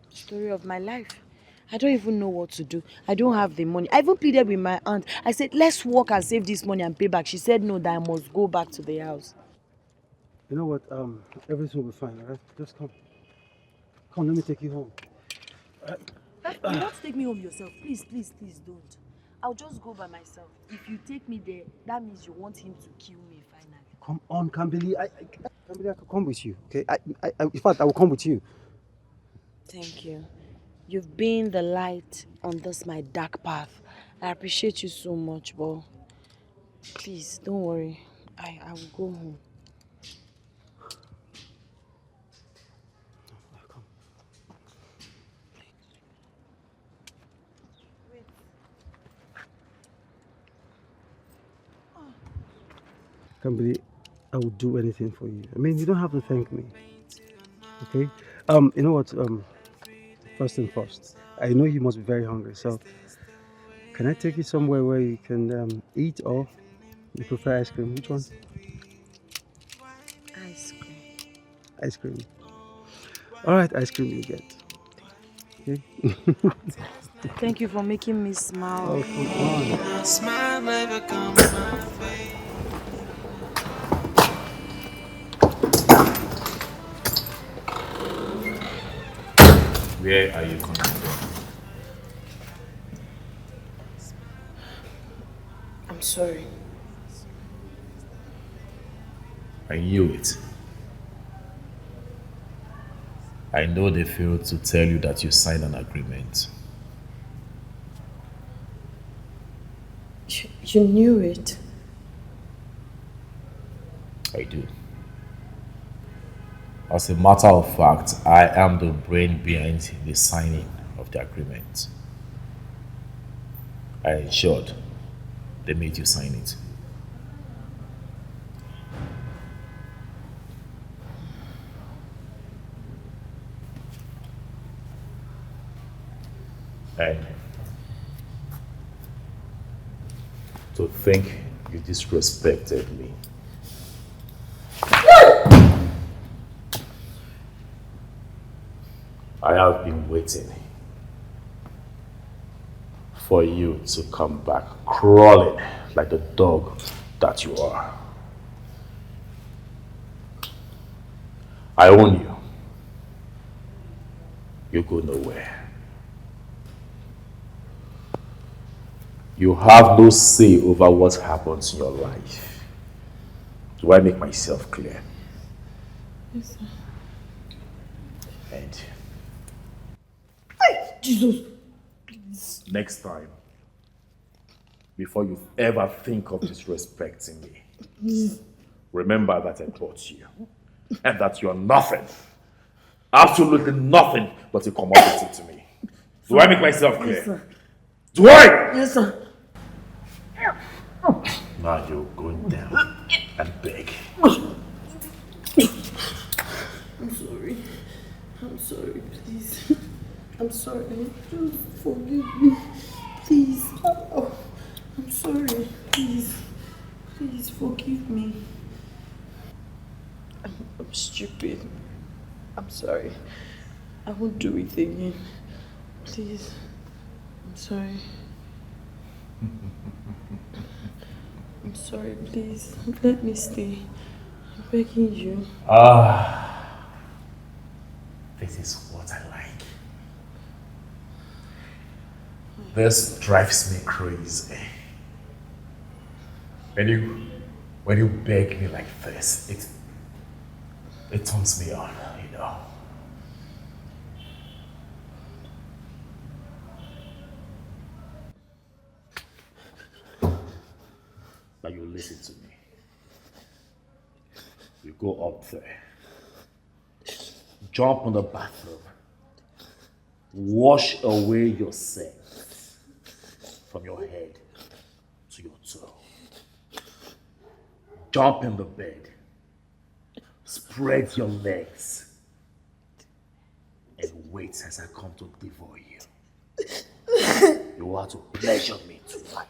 Story of my life. I don't even know what to do. I don't have the money. I even pleaded with my aunt. I said, let's work and save this money and pay back. She said no, that I must go back to the house. You know what? Everything will be fine, all right? Just come. Come, let me take you home. You want to take me home yourself? Please, please, please don't. I'll just go by myself. If you take me there, that means you want him to kill me finally. Come on, Kambili. Kambili, I can come with you, okay? In fact, I will come with you. Thank you. You've been the light on this my dark path. I appreciate you so much, but please don't worry. I will go home. Kambili, I will do anything for you. I mean, you don't have to thank me, okay? You know what? First and first, I know you must be very hungry, so can I take you somewhere where you can eat, or you prefer ice cream? Which one? Ice cream. Ice cream. All right, ice cream you get. Okay? Thank you for making me smile. Oh, come on. A smile never comes my face. Where are you coming from? I'm sorry. I knew it. I know they failed to tell you that you signed an agreement. You knew it. I do. As a matter of fact, I am the brain behind the signing of the agreement. I ensured they made you sign it. And to think you disrespected me. I have been waiting for you to come back crawling like the dog that you are. I own you. You go nowhere. You have no say over what happens in your life. Do I make myself clear? Yes, sir. And Jesus! next time, before you ever think of disrespecting me, remember that I bought you. And that you're nothing. Absolutely nothing but a commodity to me. Do I make myself clear? Yes, sir. Do I? Yes, sir. Now you're going down and beg. I'm sorry. I'm sorry, please. I'm sorry. Just forgive me. Please. Oh, I'm sorry. Please. Please forgive me. I'm stupid. I'm sorry. I won't do it again. Please. I'm sorry. I'm sorry, please. Let me stay. I'm begging you. This is what I like. This drives me crazy. When you beg me like this, it turns me on, you know. Now you listen to me. You go up there, jump on the bathroom, wash away your sins from your head to your toe. Jump in the bed, spread your legs, and wait as I come to devour you. You are to pleasure me tonight.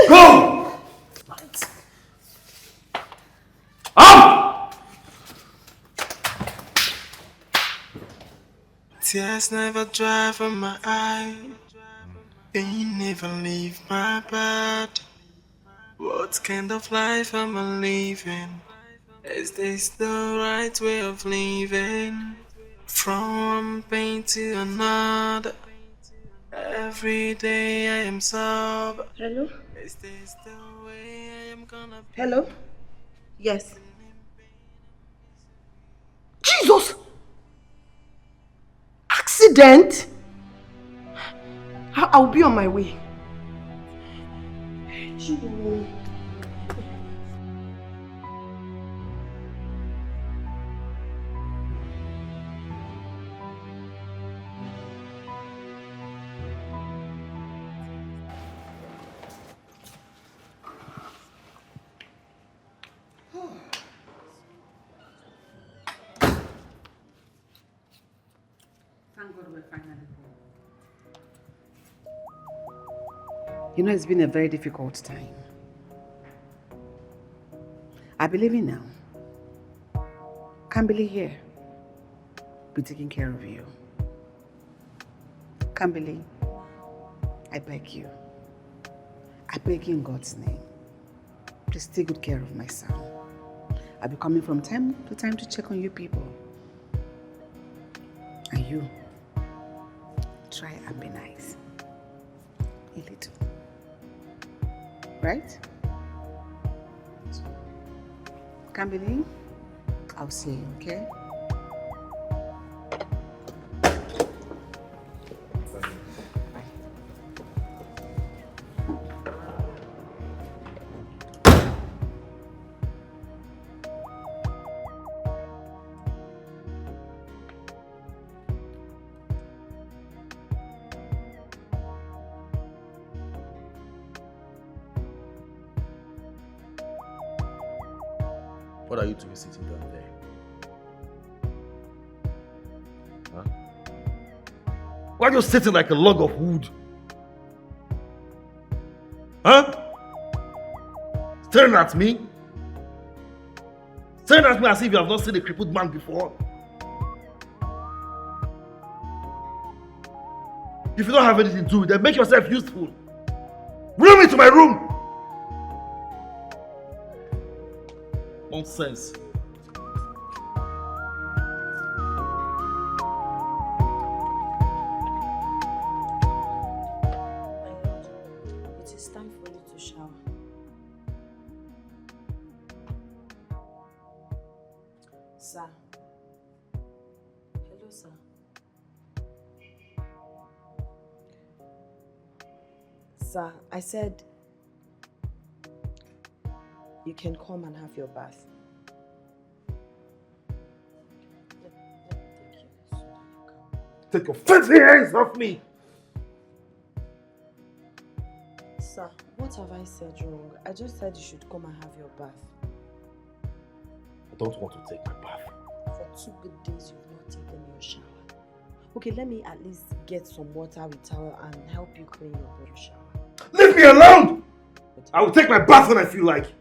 Go! Right. Up! Tears never dry from my eye. Pain never leave my body. What kind of life am I living? Is this the right way of living? From pain to another. Every day I am sober. Hello? Is this the way I am gonna be? Hello? Yes. Jesus! Accident? I'll be on my way. Jesus. Thank God we're finally home. You know, it's been a very difficult time. I believe in now. Can't believe here. Be taking care of you. Can't believe. I beg you. I beg you in God's name. Please take good care of my son. I'll be coming from time to time to check on you people. And you, try and be nice. A little. Right? Can't believe? I'll see you, okay? What are you two sitting down there? Huh? Why are you sitting like a log of wood? Huh? Staring at me? Staring at me as if you have not seen a crippled man before? If you don't have anything to do, then make yourself useful. Bring me to my room! Nonsense. It is time for you to shower. Sir. Hello, sir. Sir, I said you can come and have your bath. Let me take you so that you can. Take your filthy hands off me! Sir, what have I said wrong? I just said you should come and have your bath. I don't want to take my bath. For 2 good days you've not taken your shower. Okay, let me at least get some water with towel and help you clean up your shower. Leave me alone! I will take my bath when I feel like.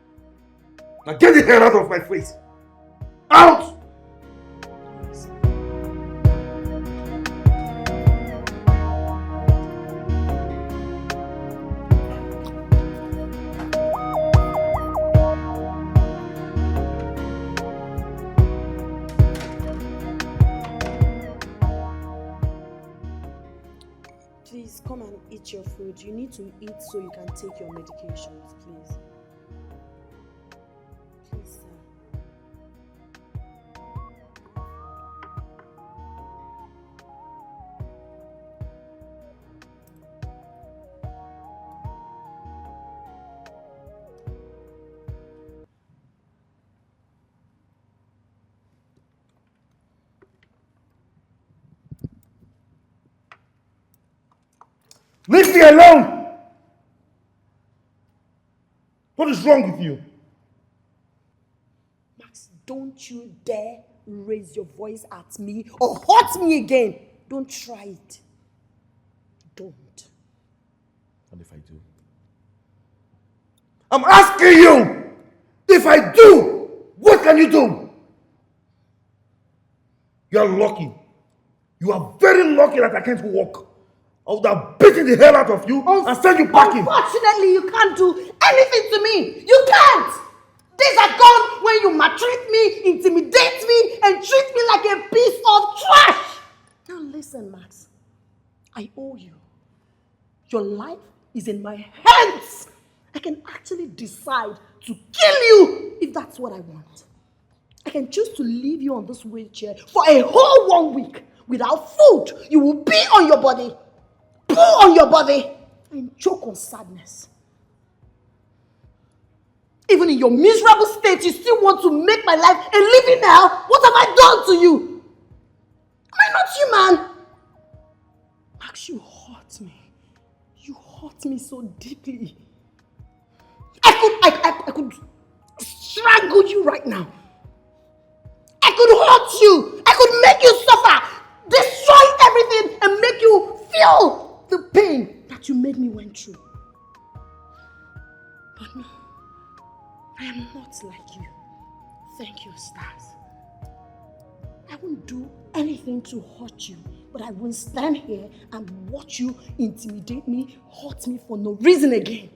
Now get the hair out of my face! Out! Please come and eat your food. You need to eat so you can take your medications, please. Please, sir. Leave me alone! What is wrong with you? Max, don't you dare raise your voice at me or hurt me again. Don't try it. Don't. And if I do? I'm asking you! If I do, what can you do? You are lucky. You are very lucky that I can't walk. I would have beaten the hell out of you and send you packing. Unfortunately, you can't do anything to me. You can't! Days are gone when you maltreat me, intimidate me, and treat me like a piece of trash. Now listen, Max. I owe you. Your life is in my hands. I can actually decide to kill you if that's what I want. I can choose to leave you on this wheelchair for a whole 1 week without food. You will be on your body, poo on your body, and choke on sadness. Even in your miserable state, you still want to make my life a living hell? What have I done to you? Am I not human? Max, you hurt me. You hurt me so deeply. I could strangle you right now. I could hurt you. I could make you suffer, destroy everything, and make you feel the pain that you made me went through. But no, I am not like you. Thank you, stars. I won't do anything to hurt you, but I won't stand here and watch you intimidate me, hurt me for no reason again.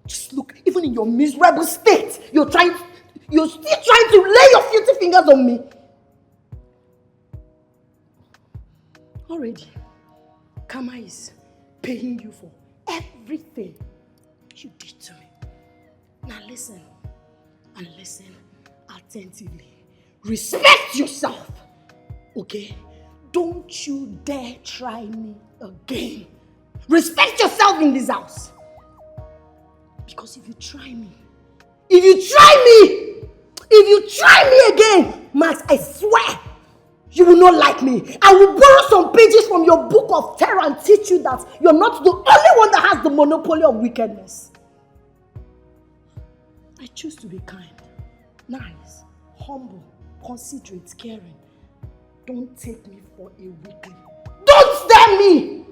Just look, even in your miserable state, you're still trying to lay your filthy fingers on me. Already, karma is paying you for everything you did to me. Now listen, and listen attentively. Respect yourself, okay? Don't you dare try me again. Respect yourself in this house. Because if you try me again, Max, I swear, you will not like me. I will borrow some pages from your book of terror and teach you that you're not the only one that has the monopoly of wickedness. I choose to be kind, nice, humble, considerate, caring. Don't take me for a weakling. Don't stare me!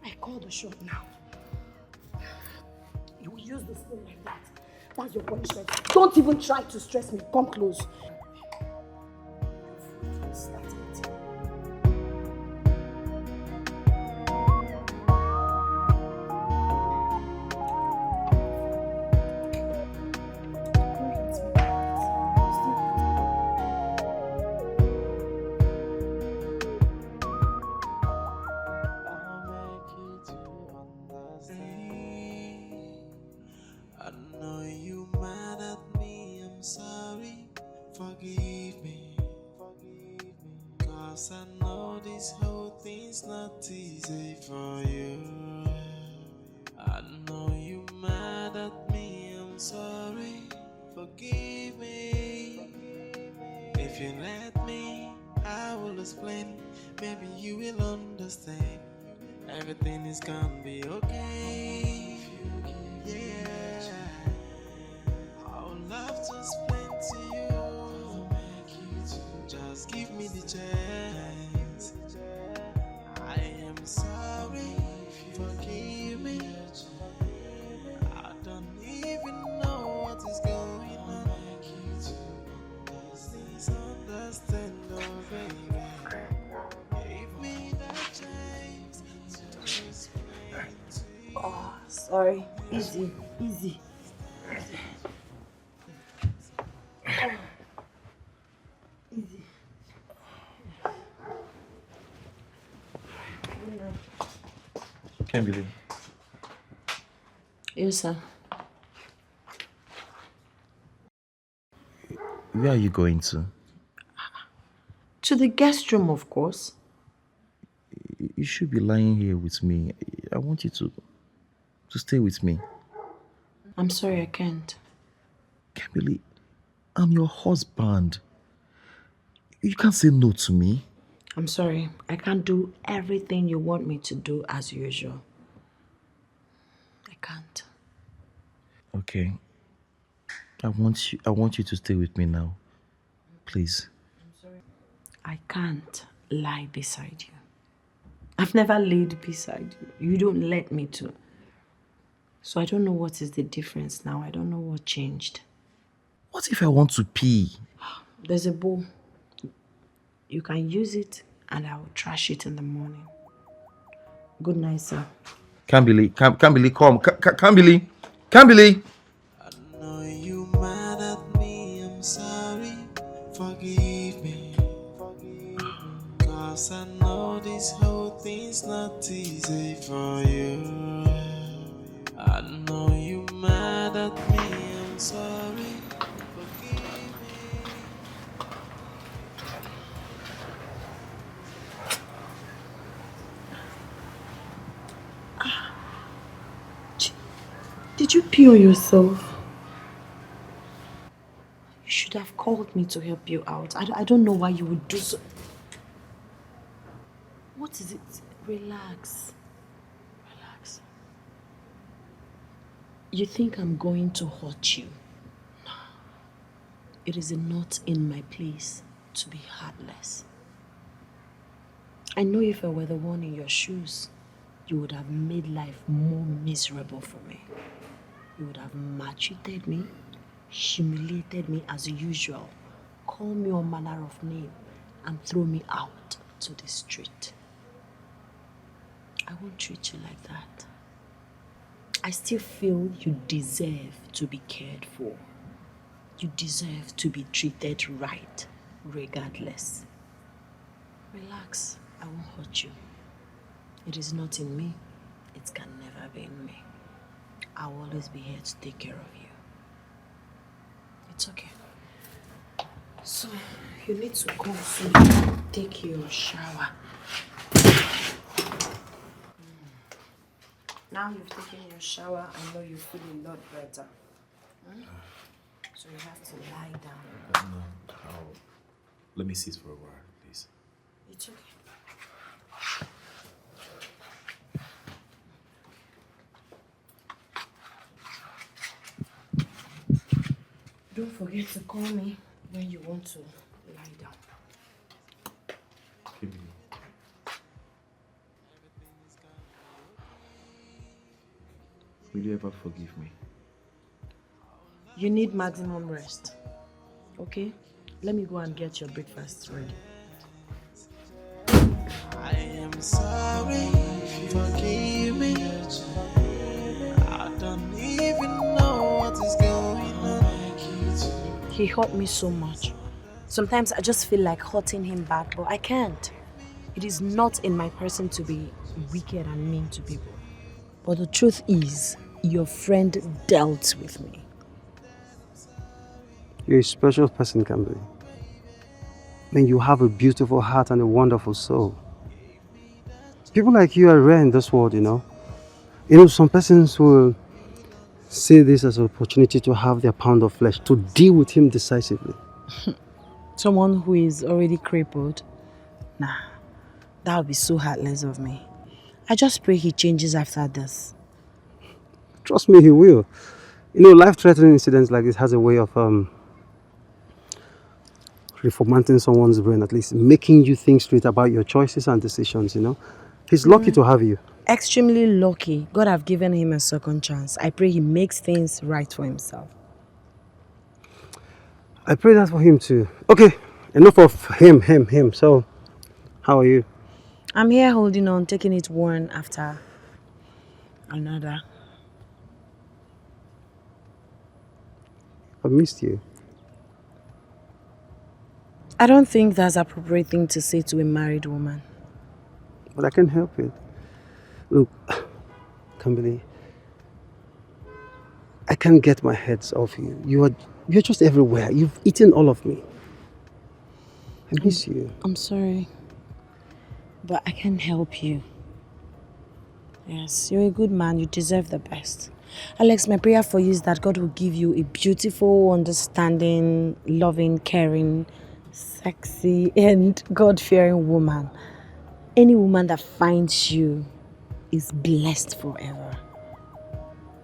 I call the shot now. You will use the spoon like that. That's your punishment. Don't even try to stress me. Come close. Start it. I know you mad at me, I'm sorry, forgive me, 'cause I know this whole thing's not easy for you. I know you mad at me, I'm sorry, forgive me. If you let me, I will explain, maybe you will understand. Everything is gonna be okay. Yeah, I would love to explain to you. Just give me the chance. I am sorry, forgive me. I don't even know what is going on. Please understand, oh baby. Give me the chance to explain to you. Oh, sorry. Easy. Easy. Can't believe. Yes, sir. Where are you going to? To the guest room, of course. You should be lying here with me. I want you to stay with me. I'm sorry, I can't. Camille, I'm your husband. You can't say no to me. I'm sorry. I can't do everything you want me to do as usual. I can't. Okay. I want you to stay with me now. Please. I can't lie beside you. I've never laid beside you. You don't let me to. So I don't know what is the difference now. I don't know what changed. What if I want to pee? There's a bowl. You can use it and I will trash it in the morning. Good night, sir. Can't believe, come. Can't believe. Can't believe. I know you mad at me, I'm sorry. Forgive me. Cause I know this whole thing's not easy for you. I know you mad at me, I'm sorry. Forgive me. Did you pee on yourself? You should have called me to help you out. I don't know why you would do so. What is it? Relax. Relax. You think I'm going to hurt you? No. It is not in my place to be heartless. I know if I were the one in your shoes, you would have made life more miserable for me. You would have maltreated me, humiliated me as usual, call me all manner of name, and throw me out to the street. I won't treat you like that. I still feel you deserve to be cared for. You deserve to be treated right, regardless. Relax, I won't hurt you. It is not in me. It can never be in me. I'll always be here to take care of you. It's okay. So, you need to go so you can take your shower. Now you've taken your shower, I know you feel a lot better. So you have to lie down. No, let me sit for a while, please. It's okay. Don't forget to call me when you want to lie down. Kimberly. Will you ever forgive me? You need maximum rest. Okay? Let me go and get your breakfast ready. I am sorry, forgive me. I don't even know what is going on. He hurt me so much. Sometimes I just feel like hurting him back, but I can't. It is not in my person to be wicked and mean to people. But the truth is, your friend dealt with me. You're a special person, Kimberly. I mean, you have a beautiful heart and a wonderful soul. People like you are rare in this world, you know. You know, some persons will see this as an opportunity to have their pound of flesh, to deal with him decisively. Someone who is already crippled? Nah, that would be so heartless of me. I just pray he changes after this. Trust me, he will. You know, life-threatening incidents like this has a way of reformatting someone's brain, at least making you think straight about your choices and decisions, you know. He's lucky to have you. Extremely lucky. God have given him a second chance. I pray he makes things right for himself. I pray that for him too. Okay, enough of him. So, how are you? I'm here holding on, taking it one after another. I missed you. I don't think that's an appropriate thing to say to a married woman. But I can't help it. Look, Kimberly, I can't get my head off you. You're just everywhere. You've eaten all of me. I miss you. I'm sorry, but I can't help you. Yes, you're a good man. You deserve the best. Alex, my prayer for you is that God will give you a beautiful, understanding, loving, caring, sexy, and God-fearing woman. Any woman that finds you is blessed forever.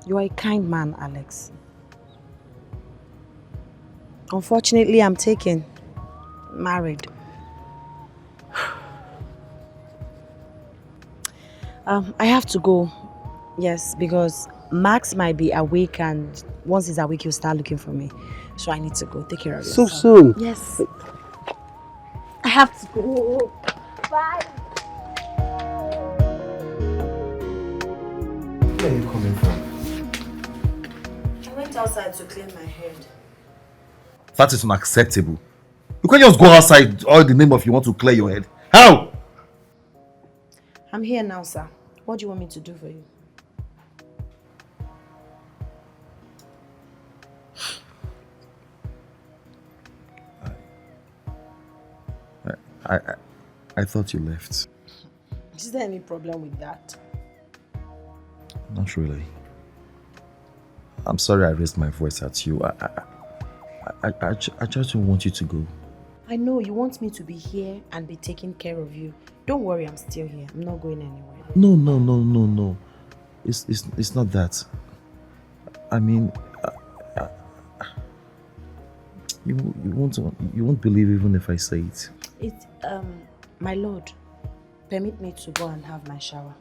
You are a kind man, Alex. Unfortunately, I'm taken. Married. I have to go. Yes, because Max might be awake, and once he's awake, he'll start looking for me. So I need to go. Take care of So yourself. soon? Yes. I have to go. Bye. Where are you coming from? went outside to clear my head. That is unacceptable. You can't just go outside all in the name of you want to clear your head. How? I'm here now, sir. What do you want me to do for you? I thought you left. Is there any problem with that? Not really. I'm sorry I raised my voice at you. I just don't want you to go. I know you want me to be here and be taking care of you. Don't worry, I'm still here. I'm not going anywhere. No. It's not that. I mean, you won't believe even if I say it. It's my lord, permit me to go and have my shower.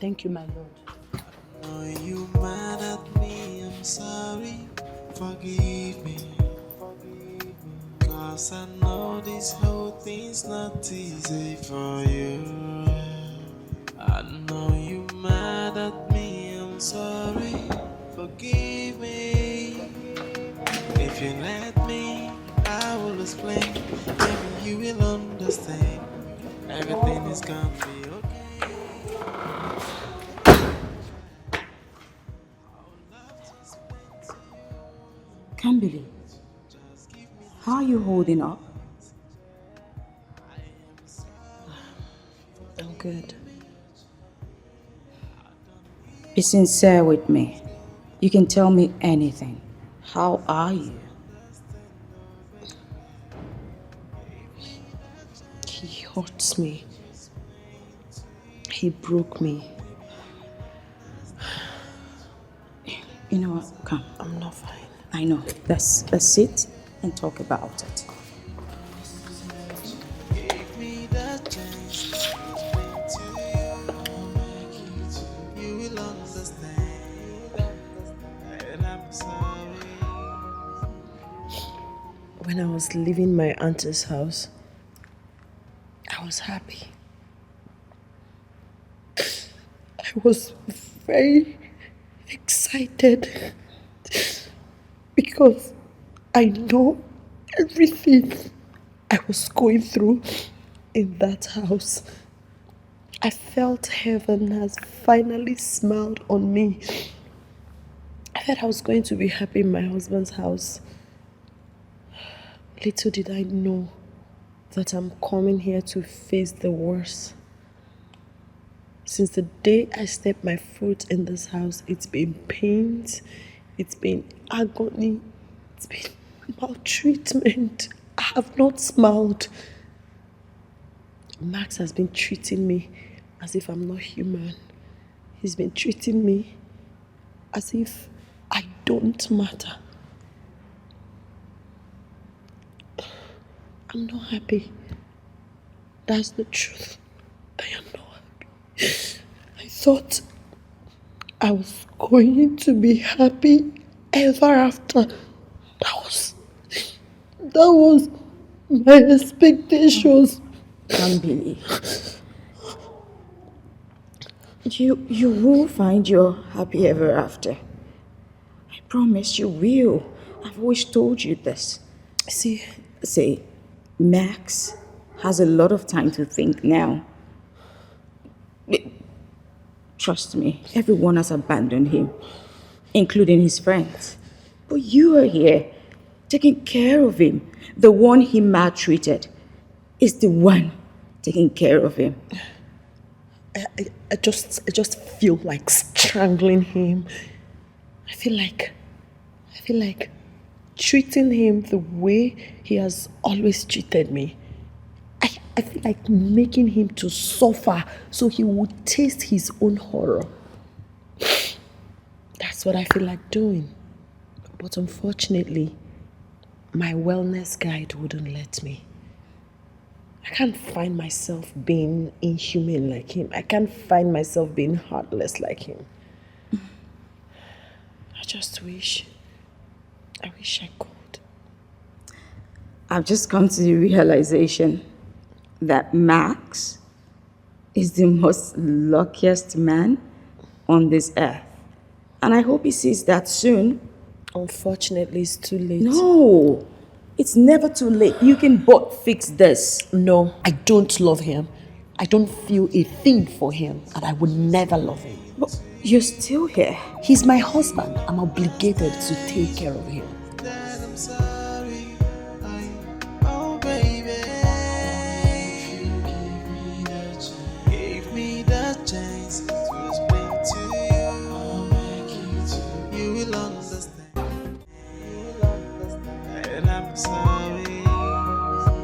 Thank you, my lord. Are you mad at me? I'm sorry. Forgive me. Cause I know this whole thing's not easy for you. I know you mad at me. I'm sorry. Forgive me. If you let me, I will explain. Maybe you will understand. Everything is gonna be okay. Can't believe. How are you holding up? I'm good. Be sincere with me. You can tell me anything. How are you? He hurts me. He broke me. You know what? Come. I'm not fine. I know. Let's sit and talk about it. Give me that chance to explain to you. You will understand. And I'm sorry. When I was leaving my auntie's house, I was happy. I was very excited because I know everything I was going through in that house. I felt heaven has finally smiled on me. I thought I was going to be happy in my husband's house. Little did I know that I'm coming here to face the worst. Since the day I stepped my foot in this house, it's been pains, it's been agony, it's been maltreatment. I have not smiled. Max has been treating me as if I'm not human. He's been treating me as if I don't matter. I'm not happy. That's the truth. I am not happy. I thought I was going to be happy ever after. That was my expectations. Can't believe. You will find your happy ever after. I promise you will. I've always told you this. See, Max has a lot of time to think now. Trust me, everyone has abandoned him, including his friends. But you are here, taking care of him. The one he maltreated is the one taking care of him. I just feel like strangling him. I feel like treating him the way he has always treated me. I feel like making him to suffer so he would taste his own horror. That's what I feel like doing. But unfortunately, my wellness guide wouldn't let me. I can't find myself being inhuman like him. I can't find myself being heartless like him. I just wish I could. I've just come to the realization that Max is the most luckiest man on this earth. And I hope he sees that soon. Unfortunately, it's too late. No, it's never too late. You can both fix this. No, I don't love him. I don't feel a thing for him, and I would never love him. But you're still here. He's my husband. I'm obligated to take care of him. That I'm sorry. Oh, baby. If you give me the chance to explain to you, I'll make it to you will understand. You will understand. And I'm sorry. If you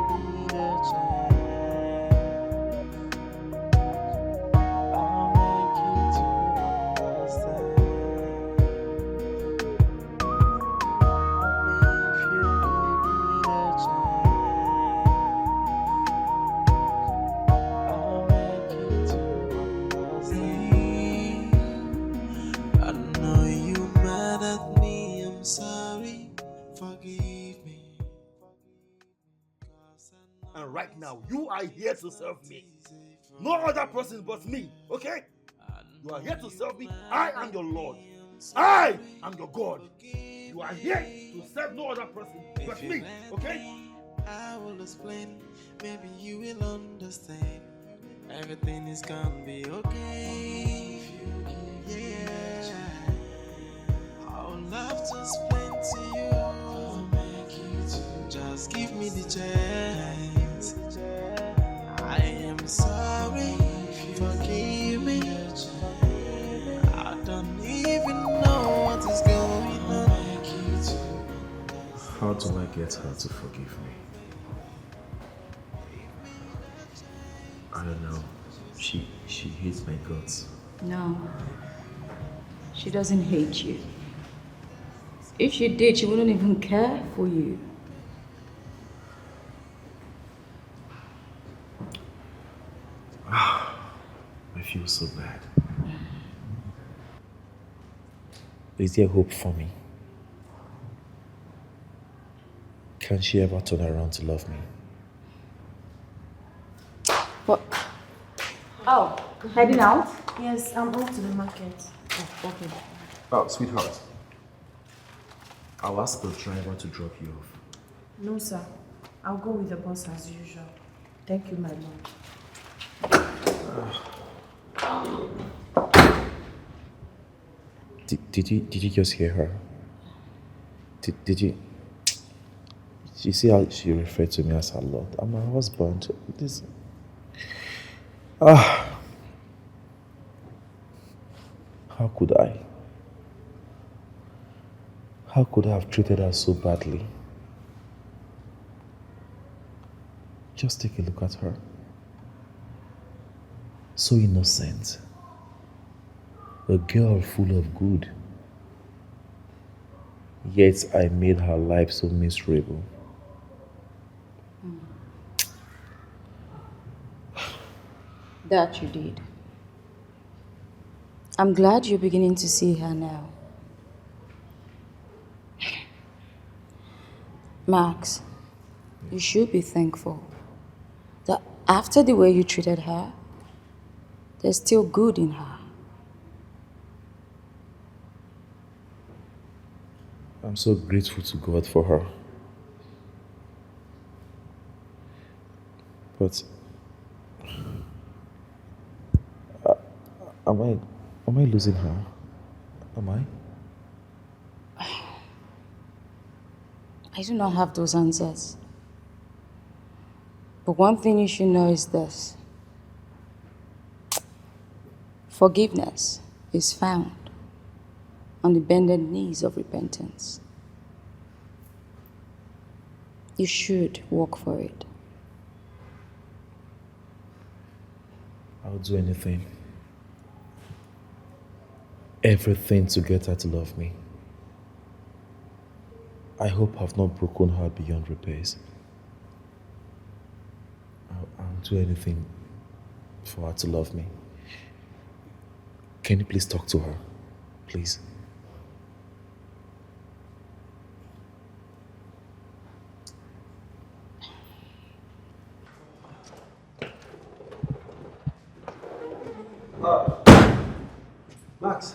give me the chance, I'll make it to understand. I know you mad at me, I'm sorry, forgive me. And right now, you are here to serve me. No other person but me, okay? You are here to serve me. I am your Lord. I am your God. You are here to serve no other person but me, okay? I will explain, maybe you will understand. Everything is gonna be okay. Yeah, I would love to explain to you. Just give me the chance. I am sorry, forgive me. I don't even know what is going on. How do I get her to forgive me? I don't know. She hates my guts. No, she doesn't hate you. If she did, she wouldn't even care for you. I feel so bad. Is there hope for me? Can she ever turn around to love me? What? Oh, heading out? Yes, I'm off to the market. Oh, okay. Oh, sweetheart. I'll ask the driver to drop you off. No, sir. I'll go with the boss as usual. Thank you, my lord. Did you just hear her? Did you see how she referred to me as her lord? I'm her husband. This how could I? How could I have treated her so badly? Just take a look at her. So innocent. A girl full of good. Yet I made her life so miserable. That you did. I'm glad you're beginning to see her now. Max, you should be thankful that after the way you treated her, there's still good in her. I'm so grateful to God for her. But am I losing her? Am I? I do not have those answers. But one thing you should know is this. Forgiveness is found on the bended knees of repentance. You should work for it. I'll do anything. Everything to get her to love me. I hope I've not broken her beyond repairs. I'll do anything for her to love me. Can you please talk to her? Please. Max.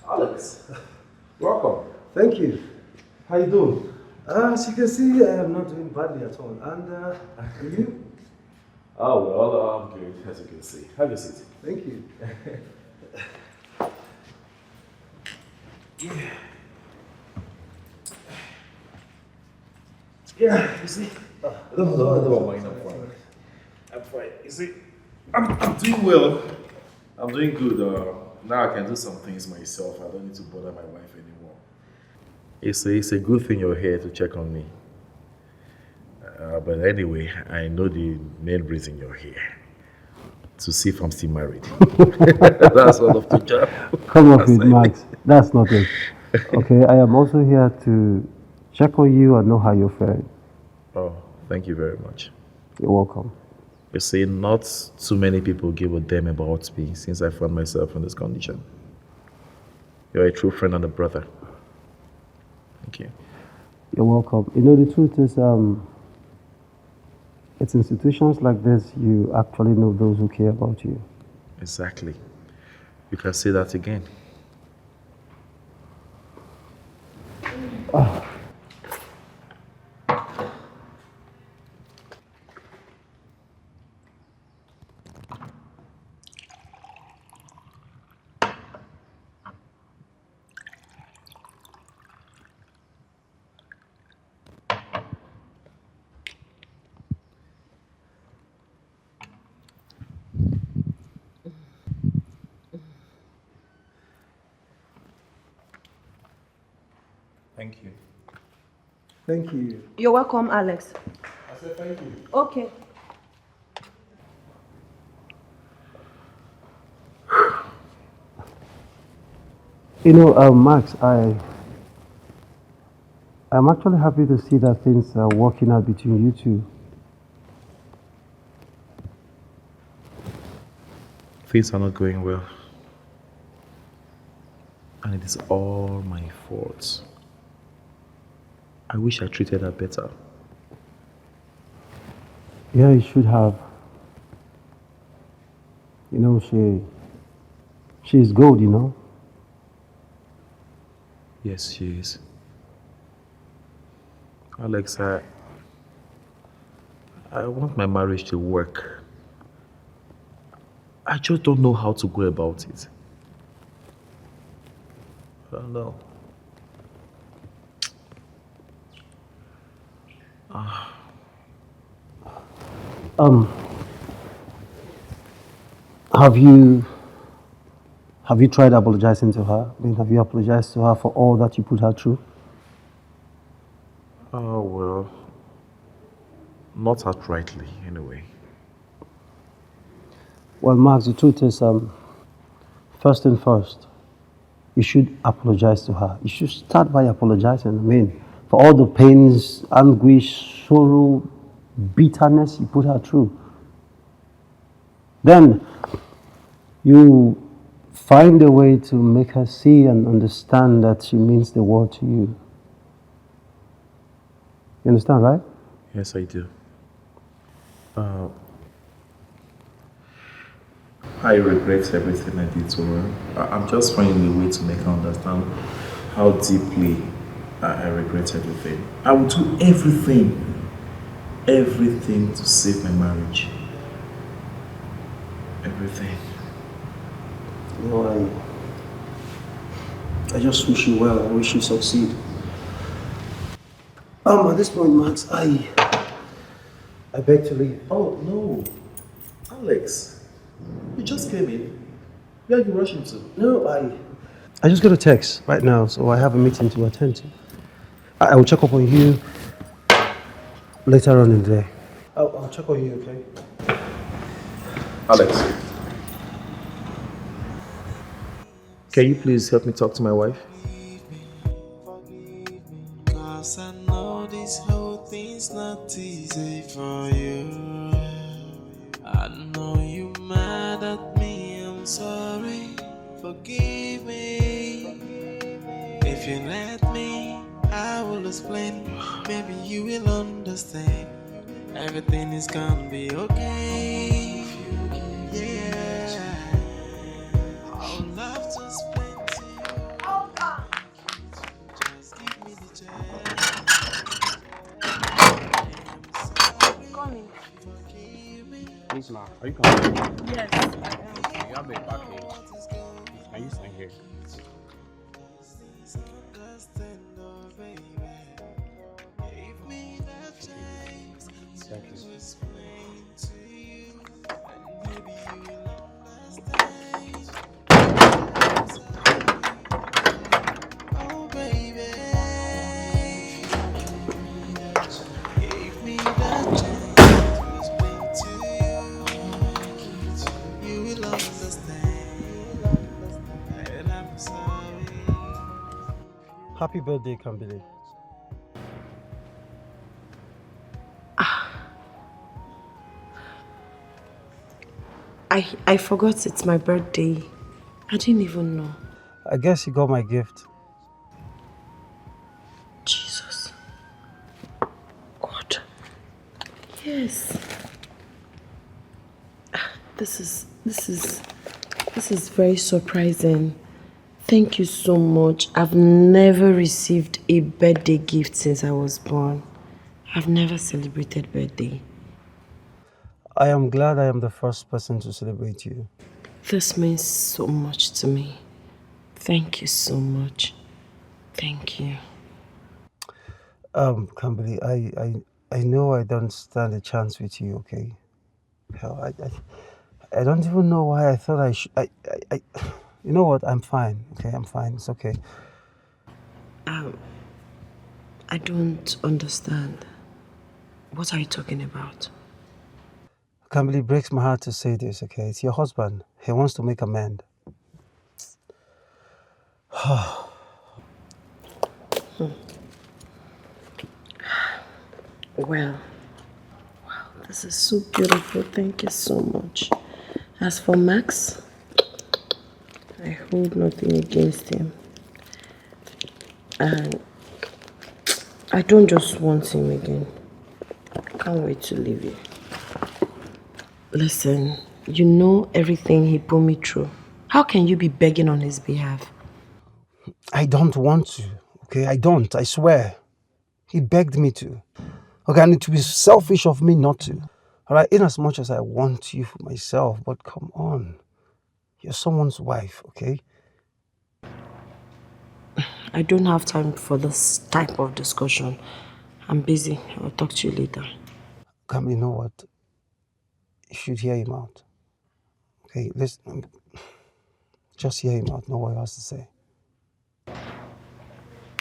Alex. Welcome. Thank you. How you doing? As you can see, I am not doing badly at all. And you? Oh, well, I'm good, as you can see. Have a seat. Thank you. Yeah, you see? Don't mind, I'm fine. I'm fine. You see, I'm doing well. I'm doing good. Now I can do some things myself. I don't need to bother my wife anymore. It's a good thing you're here to check on me. But anyway, I know the main reason you're here. To see if I'm still married. That's all of the job. Come off it, Max. That's not it. Okay, I am also here to check on you and know how you're faring. Oh, thank you very much. You're welcome. You see, not too many people give a damn about me since I found myself in this condition. You're a true friend and a brother. Thank you. You're welcome. You know, the truth is, it's in situations like this you actually know those who care about you. Exactly. You can say that again. Thank you. Thank you. You're welcome, Alex. I said thank you. Okay. You know, Max, I'm actually happy to see that things are working out between you two. Things are not going well. And it is all my fault. I wish I treated her better. Yeah, you should have. You know, she's gold, you know. Yes, she is. Alex, I want my marriage to work. I just don't know how to go about it. I don't know. Have you tried apologizing to her? I mean, have you apologized to her for all that you put her through? Oh, well, not outrightly, anyway. Well, Max, the truth is, first and first, you should apologize to her. You should start by apologizing. I mean, for all the pains, anguish, sorrow, bitterness you put her through. Then you find a way to make her see and understand that she means the world to you. You understand, right? Yes, I do. I regret everything I did to her. I'm just finding a way to make her understand how deeply I regret everything. I will do everything to save my marriage. Everything. You know, I just wish you well. I wish you succeed. At this point, Max, I beg to leave. Oh, no. Alex, you just came in. Where are you rushing to? No, I just got a text right now, so I have a meeting to attend to. I will check up on you later on in the day. I'll check on you, okay? Alex, can you please help me talk to my wife? Cause I know this whole thing's not easy for you. I know you mad at me, I'm sorry. Forgive me. If you let me, I will explain. Maybe you will understand. Everything is gonna be okay. Yeah. I would love to explain to you. Just Please, ma, are you coming? Yes, I am. You have a package. Please, can you sign here? Thank Happy birthday, Kambili. I forgot it's my birthday. I didn't even know. I guess you got my gift. Jesus. God. Yes. This is very surprising. Thank you so much. I've never received a birthday gift since I was born. I've never celebrated birthday. I am glad I am the first person to celebrate you. This means so much to me. Thank you so much. Thank you. Kambili, I know I don't stand a chance with you, okay? Hell, I don't even know why I thought I should. You know what? I'm fine, okay? I'm fine. It's okay. I don't understand. What are you talking about? Kambili, it breaks my heart to say this, okay? It's your husband. He wants to make amends. Well, wow, this is so beautiful. Thank you so much. As for Max, I hold nothing against him. And I don't just want him again. I can't wait to leave you. Listen, you know everything he put me through. How can you be begging on his behalf? I don't want to, okay? I don't, I swear. He begged me to. Okay, and it would be selfish of me not to. All right, in as much as I want you for myself, but come on. You're someone's wife, okay? I don't have time for this type of discussion. I'm busy. I'll talk to you later. Come, you know what? You should hear him out. Okay, listen. Just hear him out. Know what he has to say.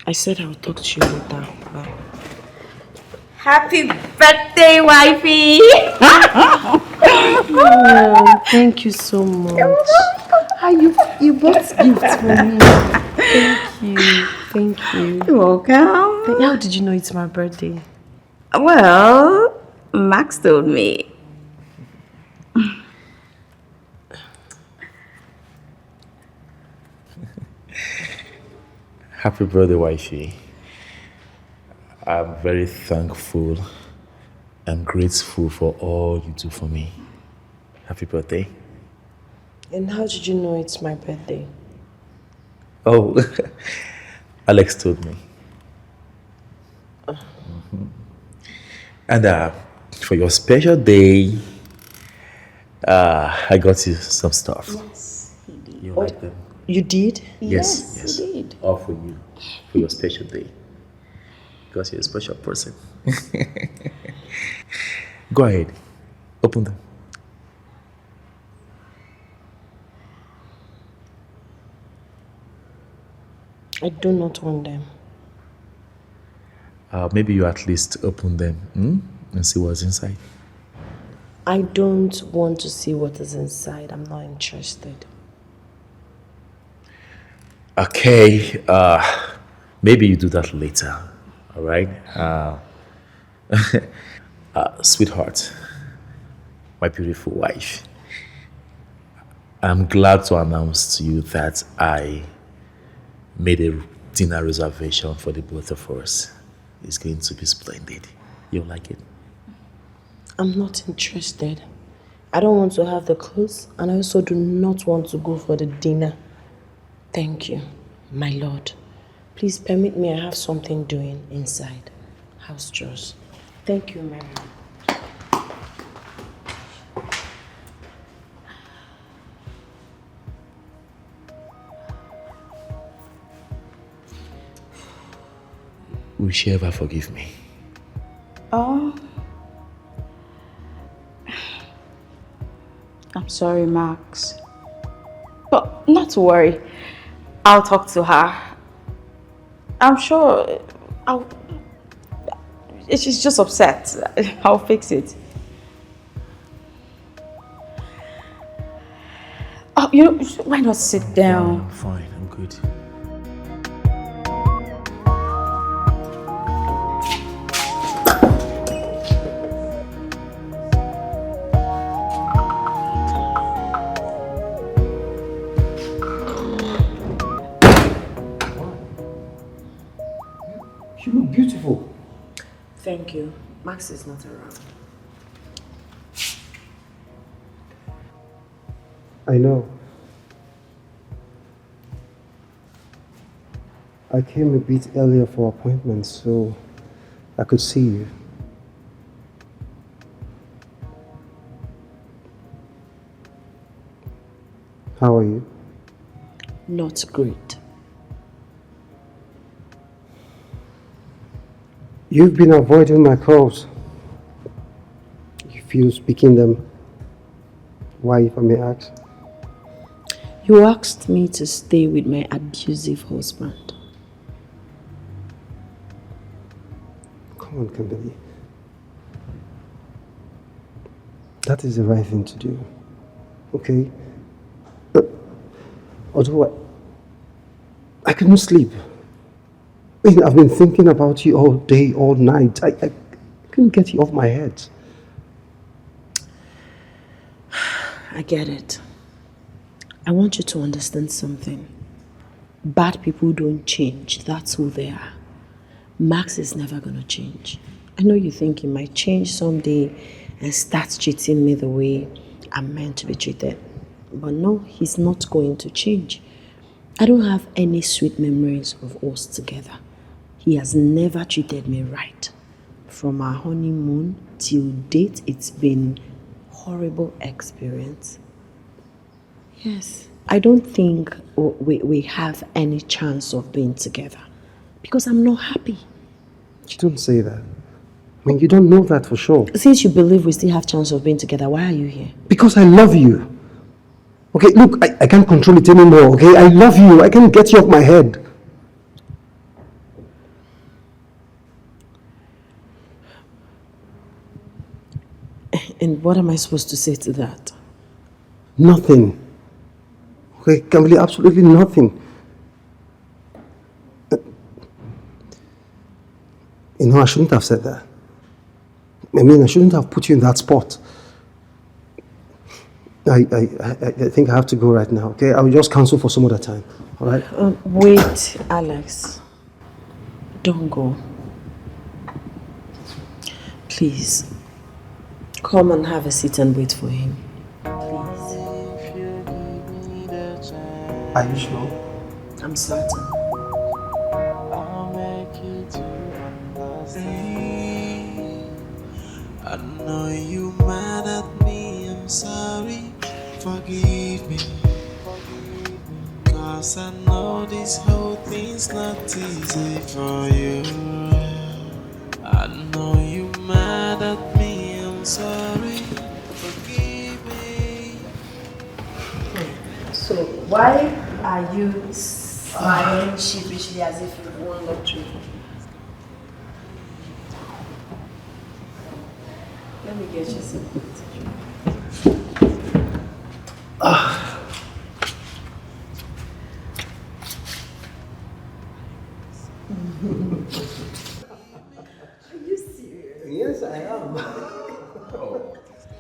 I said I'll talk to you later. Bye. Happy birthday, wifey! Oh, thank you so much. You bought gifts for me. Thank you. Thank you. You're welcome. How did you know it's my birthday? Well, Max told me. Happy birthday, wifey. I'm very thankful and grateful for all you do for me. Happy birthday. And how did you know it's my birthday? Oh, Alex told me. Mhm. And for your special day, I got you some stuff. Yes, he did. You like them? You did? Yes. He did. All for you, for your special day. Because you're a special person. Go ahead, open them. I do not want them. Maybe you at least open them and see what's inside. I don't want to see what is inside. I'm not interested. Okay, maybe you do that later, all right? Sweetheart, my beautiful wife, I'm glad to announce to you that I made a dinner reservation for the both of us. It's going to be splendid. You'll like it. I'm not interested. I don't want to have the clothes, and I also do not want to go for the dinner. Thank you, my lord. Please permit me, I have something doing inside. House chores. Thank you, my lord. Will she ever forgive me? Oh, I'm sorry, Max. But not to worry. I'll talk to her. I'm sure she's just upset. I'll fix it. Oh, why not sit down? I'm fine, I'm good. You look beautiful. Thank you. Max is not around. I know. I came a bit earlier for appointments so I could see you. How are you? Not great. You've been avoiding my calls. You feel speaking them. Why, if I may ask? You asked me to stay with my abusive husband. Come on, Kimberly. That is the right thing to do. Okay? Although I couldn't sleep. I've been thinking about you all day, all night. I couldn't get you off my head. I get it. I want you to understand something. Bad people don't change. That's who they are. Max is never going to change. I know you think he might change someday and start treating me the way I'm meant to be treated. But no, he's not going to change. I don't have any sweet memories of us together. He has never treated me right. From our honeymoon till date, it's been horrible experience. Yes, I don't think we have any chance of being together because I'm not happy. You don't say that. I mean, you don't know that for sure. Since you believe we still have chance of being together, why are you here? Because I love you. Okay, look, I can't control it anymore, okay? I love you. I can't get you off my head. And what am I supposed to say to that? Nothing. Okay, Kimberly, absolutely nothing. You know, I shouldn't have said that. I mean, I shouldn't have put you in that spot. I think I have to go right now, okay? I will just cancel for some other time, all right? Wait, Alex. Don't go. Please. Come and have a seat and wait for him. Please. Are you sure? I'm certain. I'll make you to understand. I know you mad at me, I'm sorry. Forgive me. Cause I know this whole thing's not easy for you. I know you mad at me, I'm sorry. Forgive me. So, why are you smiling sheepishly as if you won lottery? Let me get you something. Are you serious? Yes, I am. Oh,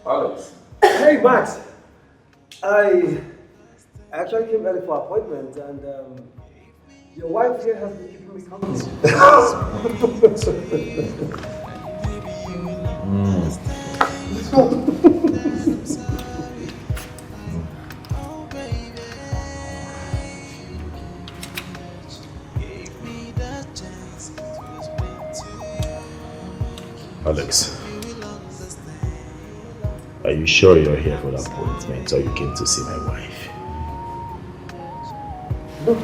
Alex. Hey, Max. I actually came early for appointment, and your wife here has been keeping me company. Let's go. Alex, are you sure you're here for the appointment or you came to see my wife? No,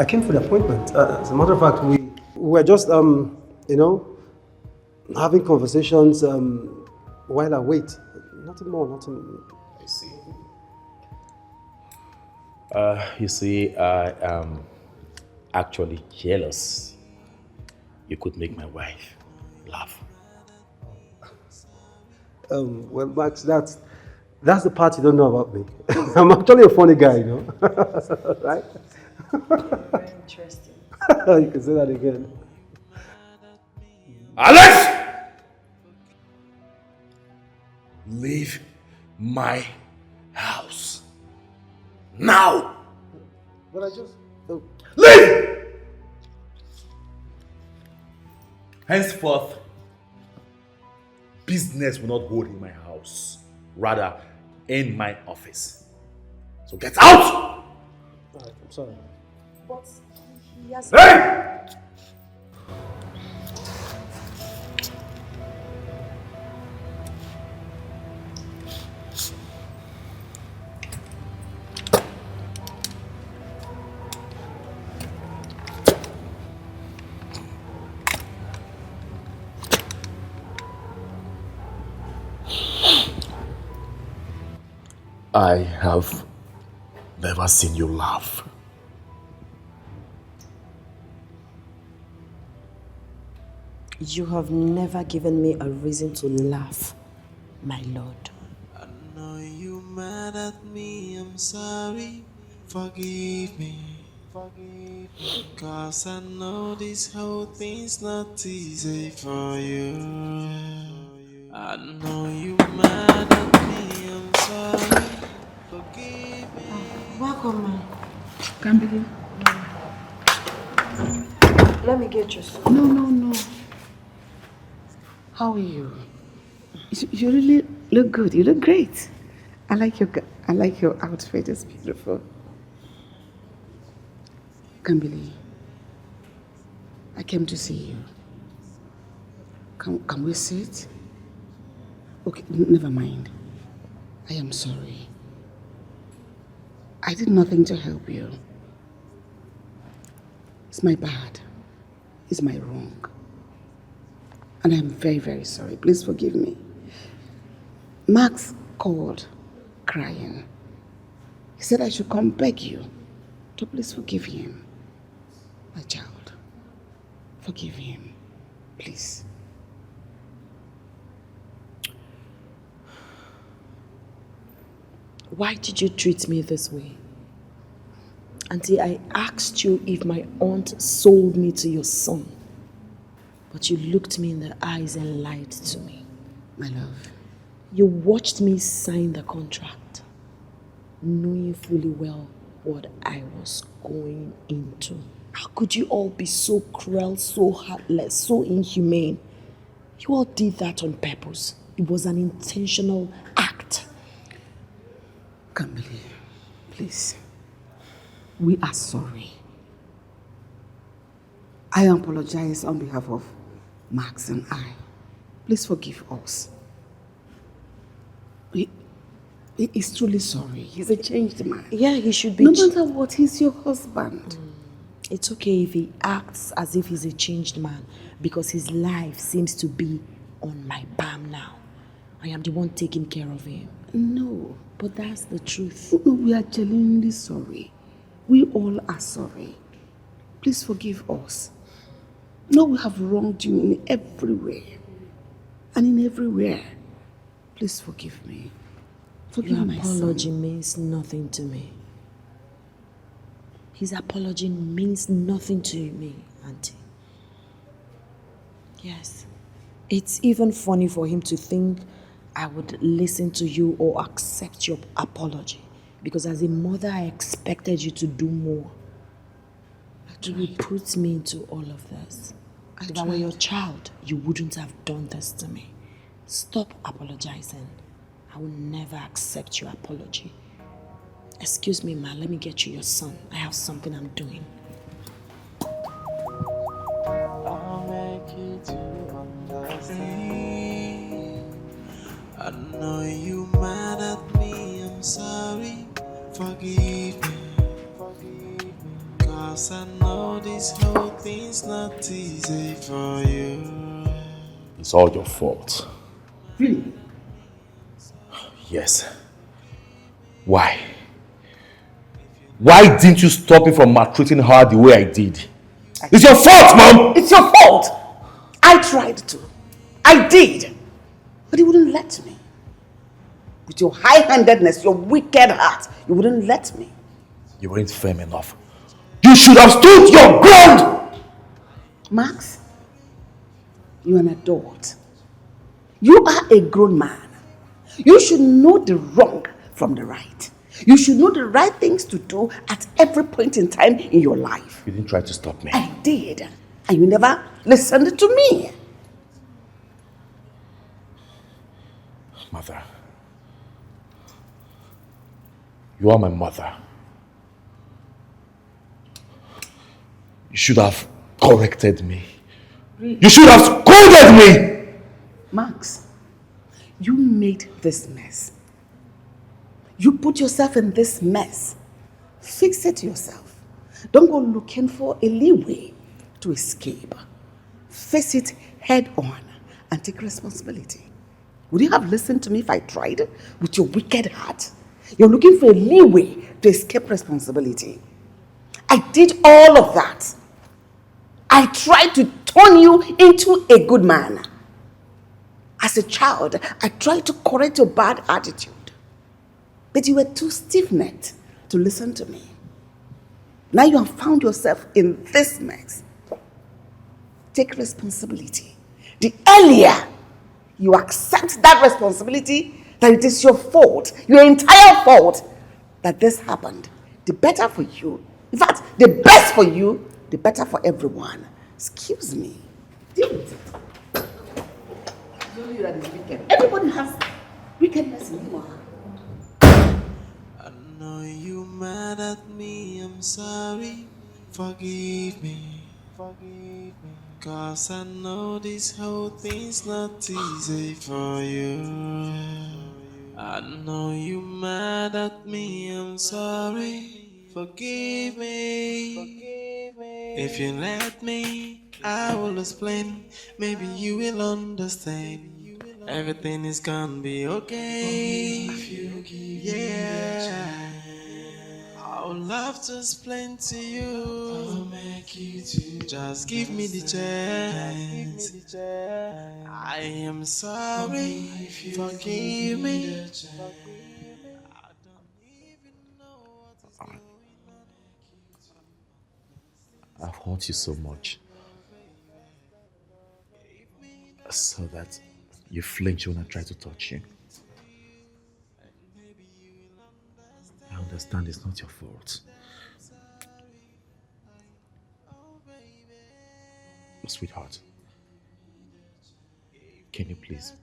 I came for the appointment. As a matter of fact, we we're just, you know, having conversations while I wait. Nothing more, nothing. I see. You see, I am actually jealous. You could make my wife laugh. Well, Max, that's the part you don't know about me. I'm actually a funny guy, you know. Right? Very interesting. You can say that again. Alex! Leave my house. Now! But I just... Oh. Leave! Henceforth, business will not hold in my house. Rather, in my office. So get out! Alright, I'm sorry. But he has... Hey! I have never seen you laugh. You have never given me a reason to laugh, my lord. I know you mad at me, I'm sorry. Forgive me. Cause I know this whole thing's not easy for you. I know you mad at me, I'm sorry. Forgive me. Welcome, man. Can't believe. Let me get you some. No. How are you? You really look good. You look great. I like your outfit. It's beautiful. Kambili, I came to see you. Can we sit? Okay, never mind. I am sorry. I did nothing to help you. It's my bad. It's my wrong. And I'm very, very sorry. Please forgive me. Max called crying. He said I should come beg you to please forgive him. My child, forgive him, please. Why did you treat me this way? Auntie, I asked you if my aunt sold me to your son. But you looked me in the eyes and lied to me. My love. You watched me sign the contract, knowing fully well what I was going into. How could you all be so cruel, so heartless, so inhumane? You all did that on purpose. It was an intentional act. Kamili, please. We are sorry. I apologize on behalf of Max and I. Please forgive us. He is truly sorry. He's a changed man. Yeah, he should be. No matter what, he's your husband. It's okay if he acts as if he's a changed man because his life seems to be on my palm now. I am the one taking care of him. No. But that's the truth. No, we are genuinely sorry. We all are sorry. Please forgive us. No, we have wronged you in every way. And in everywhere. Please forgive me. Forgive Your my apology son. means nothing to me. His apology means nothing to me, Auntie. Yes. It's even funny for him to think I would listen to you or accept your apology. Because as a mother, I expected you to do more. You would put me into all of this. If I were your child, you wouldn't have done this to me. Stop apologizing. I will never accept your apology. Excuse me, ma, let me get you your son. I have something I'm doing. I'll make you to understand. I know you mad at me, I'm sorry. Forgive me. 'Cause I know this whole thing's not easy for you. It's all your fault. Really? Yes. Why? Why didn't you stop me from maltreating her the way I did? It's your fault, Mom! It's your fault! I tried to. I did. But you wouldn't let me. With your high-handedness, your wicked heart, you wouldn't let me. You weren't firm enough. You should have stood your ground! Max, you're an adult. You are a grown man. You should know the wrong from the right. You should know the right things to do at every point in time in your life. You didn't try to stop me. I did. And you never listened to me. Mother. You are my mother. You should have corrected me. Really? You should have scolded me! Max, you made this mess. You put yourself in this mess. Fix it yourself. Don't go looking for a leeway to escape. Face it head on and take responsibility. Would you have listened to me if I tried with your wicked heart? You're looking for a leeway to escape responsibility. I did all of that. I tried to turn you into a good man. As a child, I tried to correct your bad attitude. But you were too stiff-necked to listen to me. Now you have found yourself in this mess. Take responsibility. The earlier you accept that responsibility, that it is your fault, your entire fault, that this happened, the better for you. In fact, the best for you, the better for everyone. Excuse me. Deal with it. It's only you that is wicked. Everybody has wickedness in you. I know you mad at me, I'm sorry. Forgive me. 'Cause I know this whole thing's not easy for you. I know you mad at me, I'm sorry. Forgive me. If you let me, I will explain. Maybe you will understand. Everything is gonna be okay. Yeah. I would love to explain to you. I'll make you to. Just give me the chance. I am sorry. Forgive me. I don't even know what is going on. I've hurt you so much. So that you flinch when I try to touch you. I understand it's not your fault. Sweetheart, can you please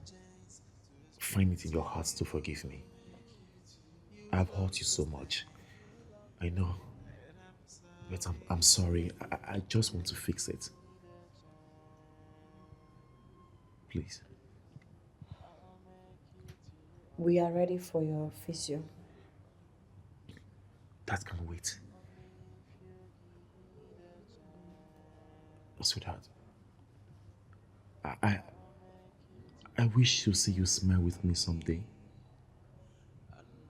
find it in your heart to forgive me? I've hurt you so much. I know. But I'm sorry. I just want to fix it. Please. We are ready for your physio. That can wait. Sweetheart, I wish to see you smile with me someday.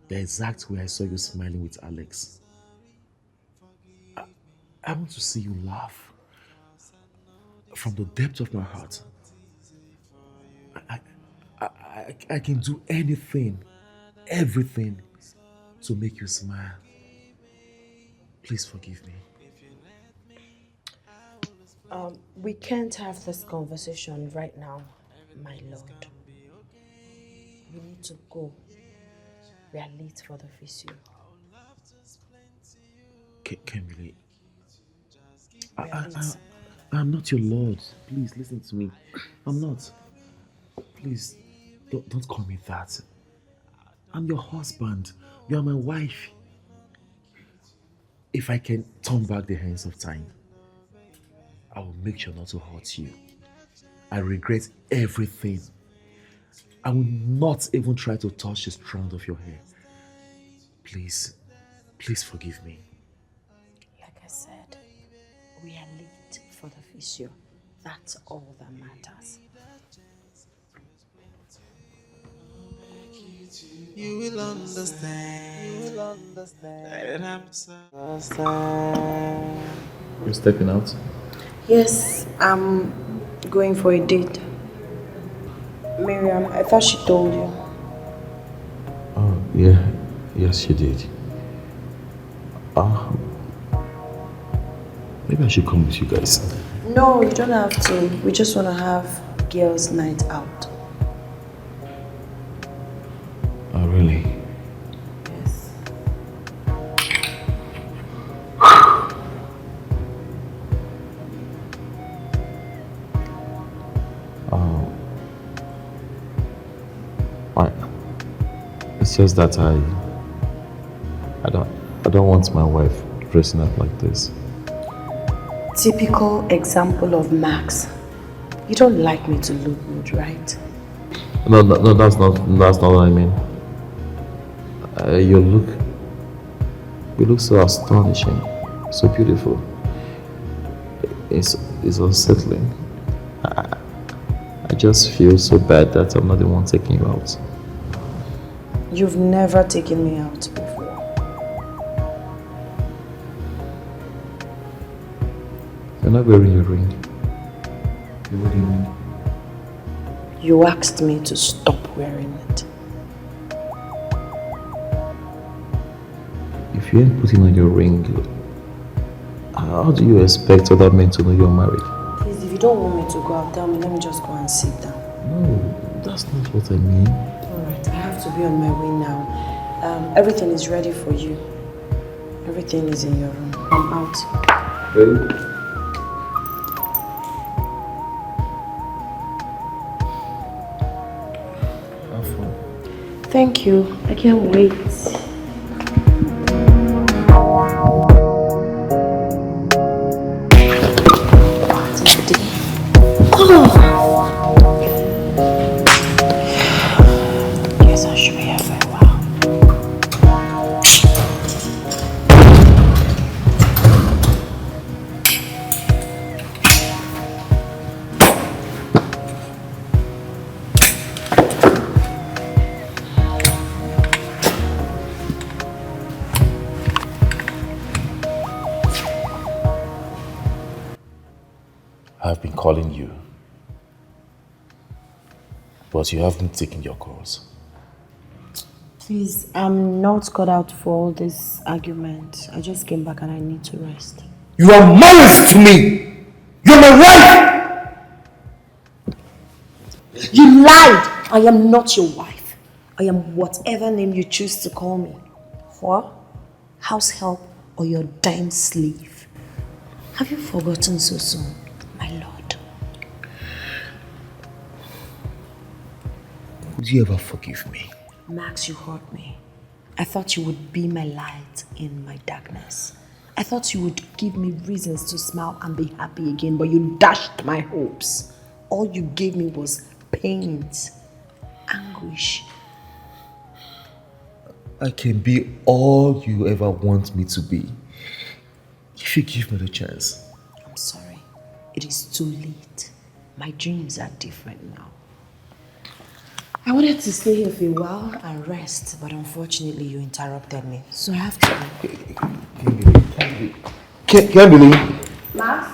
The exact way I saw you smiling with Alex. I want to see you laugh from the depth of my heart. I can do anything, everything to make you smile. Please forgive me. We can't have this conversation right now, my lord. We need to go. We are late for the physio. Kimberly, We are late. I'm not your lord. Please listen to me. I'm not. Please, don't call me that. I'm your husband. You are my wife. If I can turn back the hands of time, I will make sure not to hurt you. I regret everything. I will not even try to touch the strand of your hair. Please, please forgive me. Like I said, We are late for the physio. That's all that matters. You will understand. You will understand. That I'm You're stepping out? Yes, I'm going for a date. Miriam, I thought she told you. Oh, yeah. Yes, she did. Maybe I should come with you guys. No, you don't have to. We just want to have girls' night out. Oh, really? Yes. I, it's just that I don't want my wife dressing up like this. Typical example of Max. You don't like me to look good, right? No, that's not what I mean. You look so astonishing, so beautiful. It's unsettling. I just feel so bad that I'm not the one taking you out. You've never taken me out before. You're not wearing your ring. You're wearing your ring. You asked me to stop wearing it. If you ain't putting on your ring, how do you expect other men to know you're married? Please, if you don't want me to go out, tell me. Let me just go and sit down. No, that's not what I mean. Alright, I have to be on my way now. Everything is ready for you. Everything is in your room. I'm out. Babe? Thank you. I can't wait. Yes, I should be here for a while. I've been calling you, but you haven't taken your calls. Please, I'm not cut out for all this argument. I just came back and I need to rest. You are married to me! You're my wife! You lied! I am not your wife. I am whatever name you choose to call me. What? House help or your dime slave? Have you forgotten so soon, my lord? Would you ever forgive me? Max, you hurt me. I thought you would be my light in my darkness. I thought you would give me reasons to smile and be happy again, but you dashed my hopes. All you gave me was pains, anguish. I can be all you ever want me to be. If you give me the chance. I'm sorry. It is too late. My dreams are different now. I wanted to stay here for a while and rest, but unfortunately you interrupted me. So I have to leave. Can't believe. Max?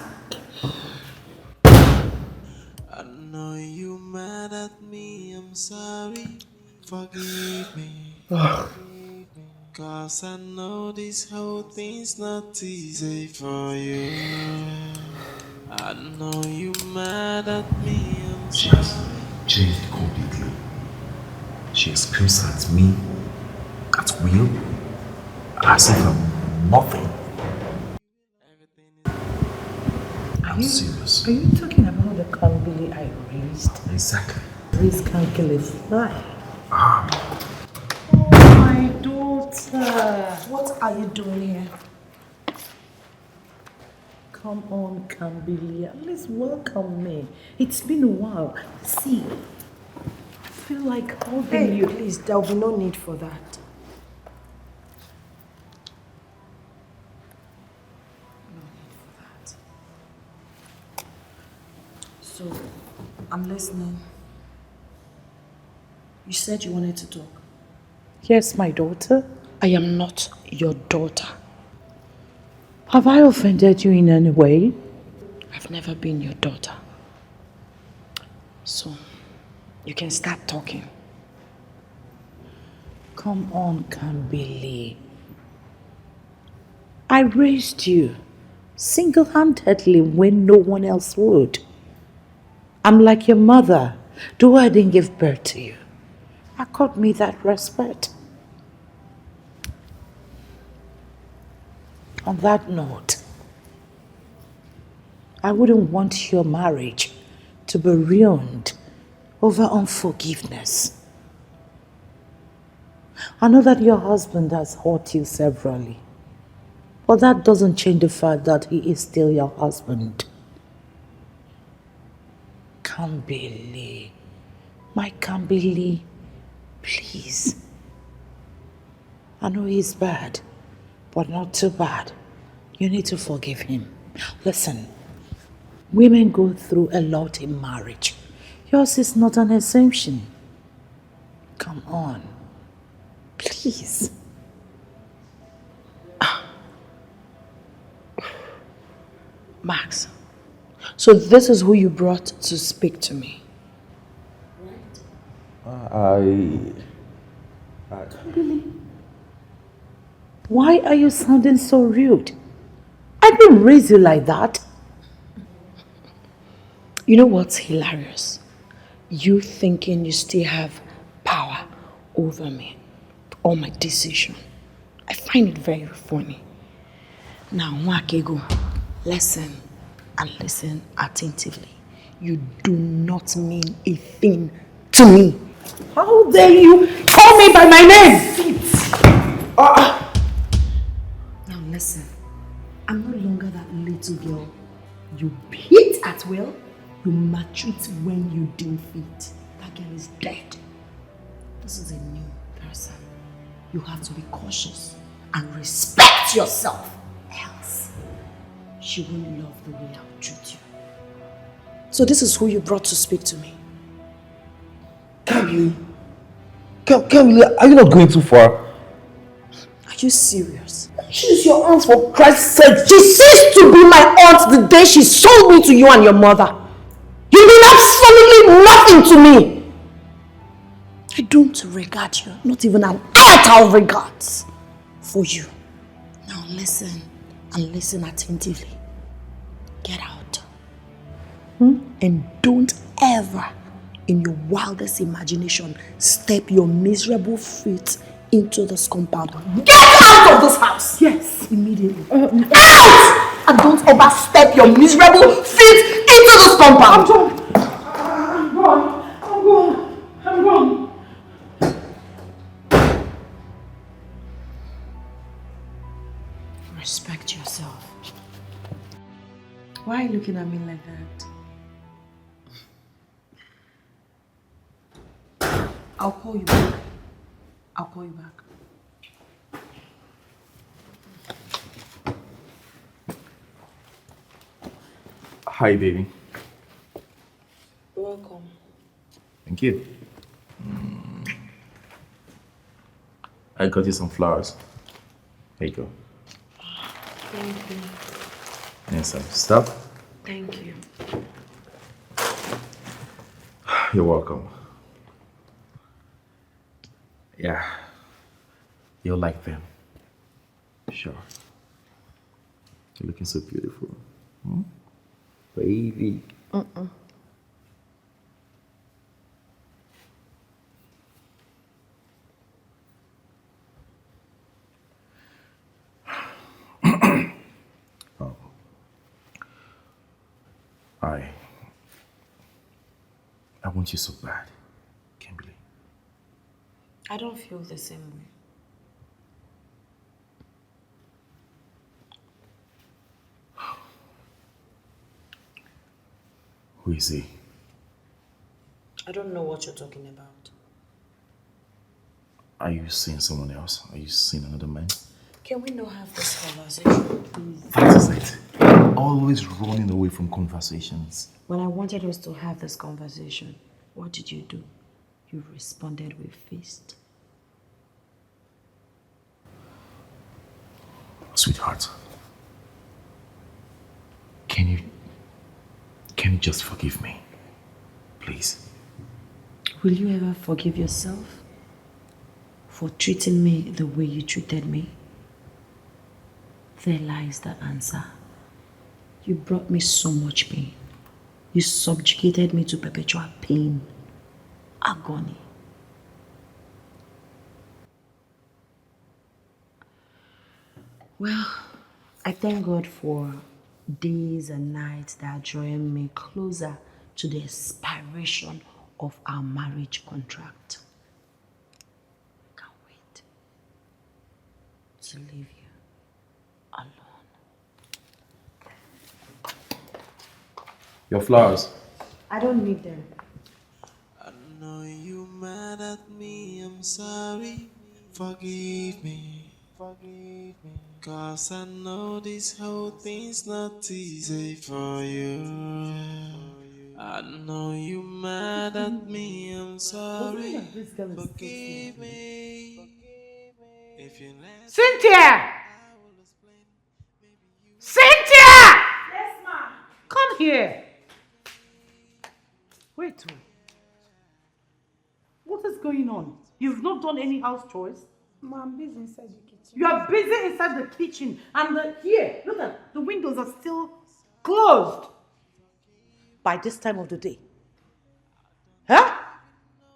I know you mad at me, I'm sorry. Forgive me. Cause I know this whole thing's not easy for you. I know you mad at me, I'm She has sorry. changed completely. She screams at me at will, as if I'm nothing. I'm serious. Are you talking about the Kambili I raised? Exactly. Raised can't kill a fly. My daughter. What are you doing here? Come on, Kambili. At least welcome me. It's been a while. See, I feel like holding Hey, you. please, there will be no need for that. No need for that. I'm listening. You said you wanted to talk. Yes, my daughter. I am not your daughter. Have I offended you in any way? I've never been your daughter. So, you can start talking. Come on, Kambili. I raised you single-handedly when no one else would. I'm like your mother, though I didn't give birth to you. Accord me that respect. On that note, I wouldn't want your marriage to be ruined over unforgiveness. I know that your husband has hurt you severally, but that doesn't change the fact that he is still your husband. Kambili, my Kambili, please. I know he's bad, but not too bad. You need to forgive him. Listen, women go through a lot in marriage. Yours is not an exemption. Come on, please. Max, so this is who you brought to speak to me. Why are you sounding so rude? I didn't raise you like that. You know what's hilarious? You thinking you still have power over me or my decision. I find it very funny. Now, Nwakego, listen and listen attentively. You do not mean a thing to me. How dare you call me by my name? Now listen, I'm no longer that little girl. You beat at will, you maltreat when you deem fit. That girl is dead. This is a new person. You have to be cautious and respect yourself. Else, she won't love the way I'll treat you. So this is who you brought to speak to me. Kamili, are you not going too far? Are you serious? She's your aunt, for Christ's sake. She ceased to be my aunt the day she sold me to you and your mother. You mean absolutely nothing to me. I don't regard you, not even an iota of regards for you. Now listen, and listen attentively. Get out. And don't ever, in your wildest imagination, step your miserable feet into this compound. Get out of this house! Yes. Immediately. Out! And don't ever step your miserable feet into this compound. I'm gone. Respect yourself. Why are you looking at me like that? I'll call you back. Hi, baby. Welcome. Thank you. I got you some flowers. There you go. Thank you. And some stuff. Thank you. You're welcome. Yeah. You'll like them. Sure. You're looking so beautiful. Baby. Oh. I want you so bad, Kimberly. I don't feel the same way. Who is he? I don't know what you're talking about. Are you seeing someone else? Are you seeing another man? Can we not have this conversation, please? That is it. always running away from conversations. When I wanted us to have this conversation, what did you do? You responded with fist. Sweetheart, can you just forgive me? Please. Will you ever forgive yourself for treating me the way you treated me? There lies the answer. You brought me so much pain. You subjugated me to perpetual pain, agony. Well, I thank God for days and nights that are drawing me closer to the expiration of our marriage contract. I can't wait to leave you alone. Your flowers. I don't need them. I know you mad at me, I'm sorry. Forgive me. Cause I know this whole thing's not easy for you. I know you mad at me, I'm sorry. Forgive me. If you let Cynthia! Cynthia! Yes, ma'am. Come here. Wait. What is going on? You've not done any house chores? Mom, I'm busy inside the kitchen. You are busy inside the kitchen and here, look at the windows are still closed by this time of the day. Huh?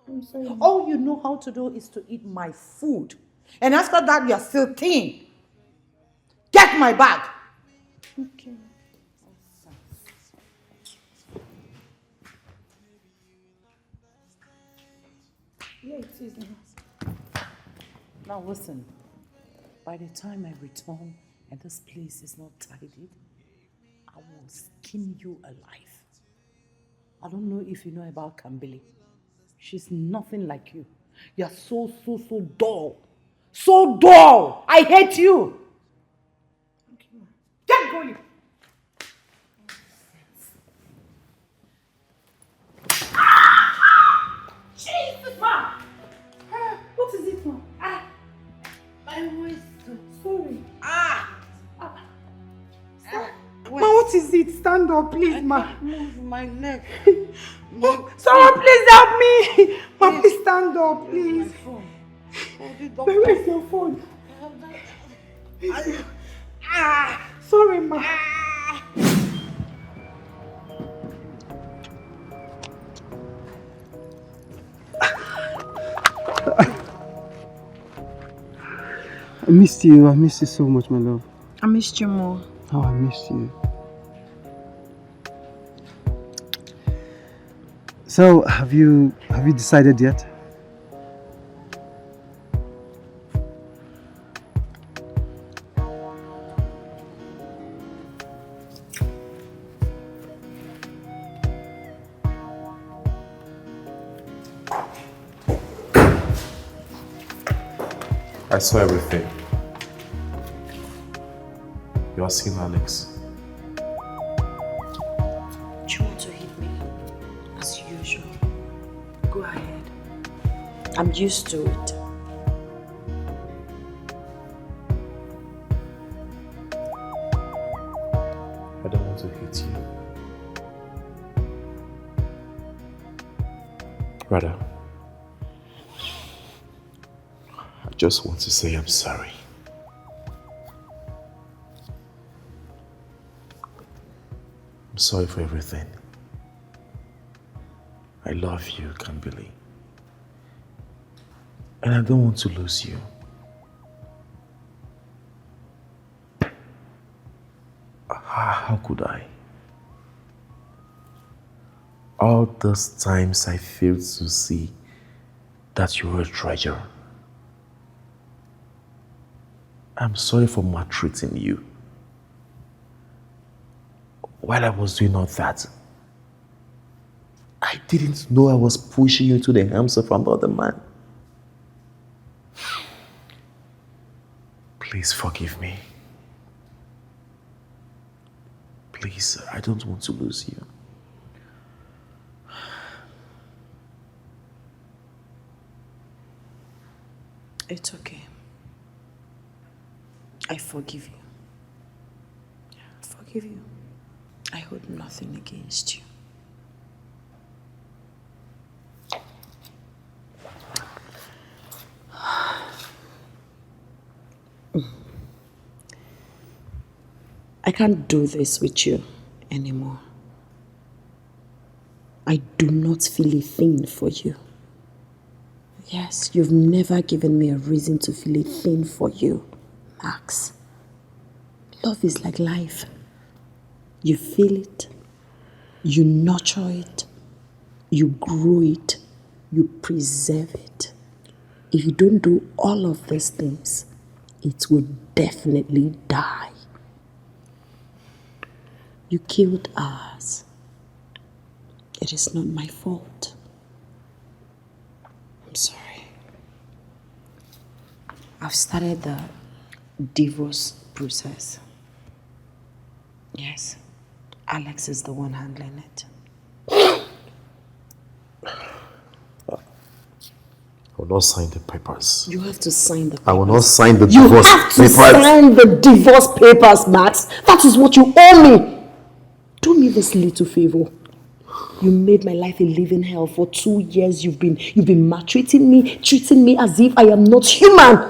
I'm sorry. All you know how to do is to eat my food. And after that, you are still thin. Get my bag. Okay. Yeah, it is. Now listen, by the time I return and this place is not tidied, I will skin you alive. I don't know if you know about Kambili. She's nothing like you. You're so dull. So dull! I hate you! Get going! Jesus, ma! What is it, ma? My waist. Sorry. Ma, what is it? Stand up, please, ma. Move my neck. Someone please help me! Ma, please stand up, please. My phone. Oh, the doctor. Where is your phone? Sorry, ma. I missed you. I missed you so much, my love. I missed you more. Oh, I missed you. So, have you decided yet? I saw everything. You are seeing Alex. Do you want to hit me? As usual. Go ahead. I'm used to it. I don't want to hit you. Rather, I just want to say I'm sorry. I'm sorry for everything. I love you, Kambili. And I don't want to lose you. How could I? All those times I failed to see that you were a treasure. I'm sorry for maltreating you. While I was doing all that, I didn't know I was pushing you into the arms of another man. Please forgive me. Please, I don't want to lose you. It's okay. I forgive you. I forgive you. I hold nothing against you. I can't do this with you anymore. I do not feel a thing for you. Yes, you've never given me a reason to feel a thing for you, Max. Love is like life. You feel it, you nurture it, you grow it, you preserve it. If you don't do all of these things, it will definitely die. You killed ours. It is not my fault. I'm sorry. I've started the divorce process. Yes, Alex is the one handling it. I will not sign the papers. You have to sign the papers. I will not sign the divorce papers. You have to sign the divorce papers, Max. That is what you owe me. Do me this little favor. You made my life a living hell. For 2 years you've been maltreating me, treating me as if I am not human.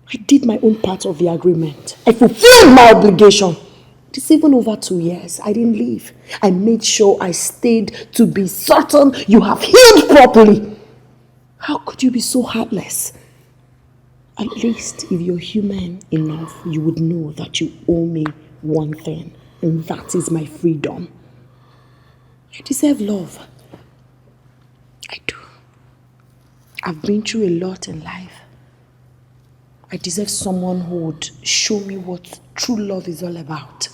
I did my own part of the agreement. I fulfilled my obligation. It's even over 2 years. I didn't leave. I made sure I stayed to be certain you have healed properly. How could you be so heartless? At least if you're human enough, you would know that you owe me one thing, and that is my freedom. I deserve love. I do. I've been through a lot in life. I deserve someone who would show me what true love is all about.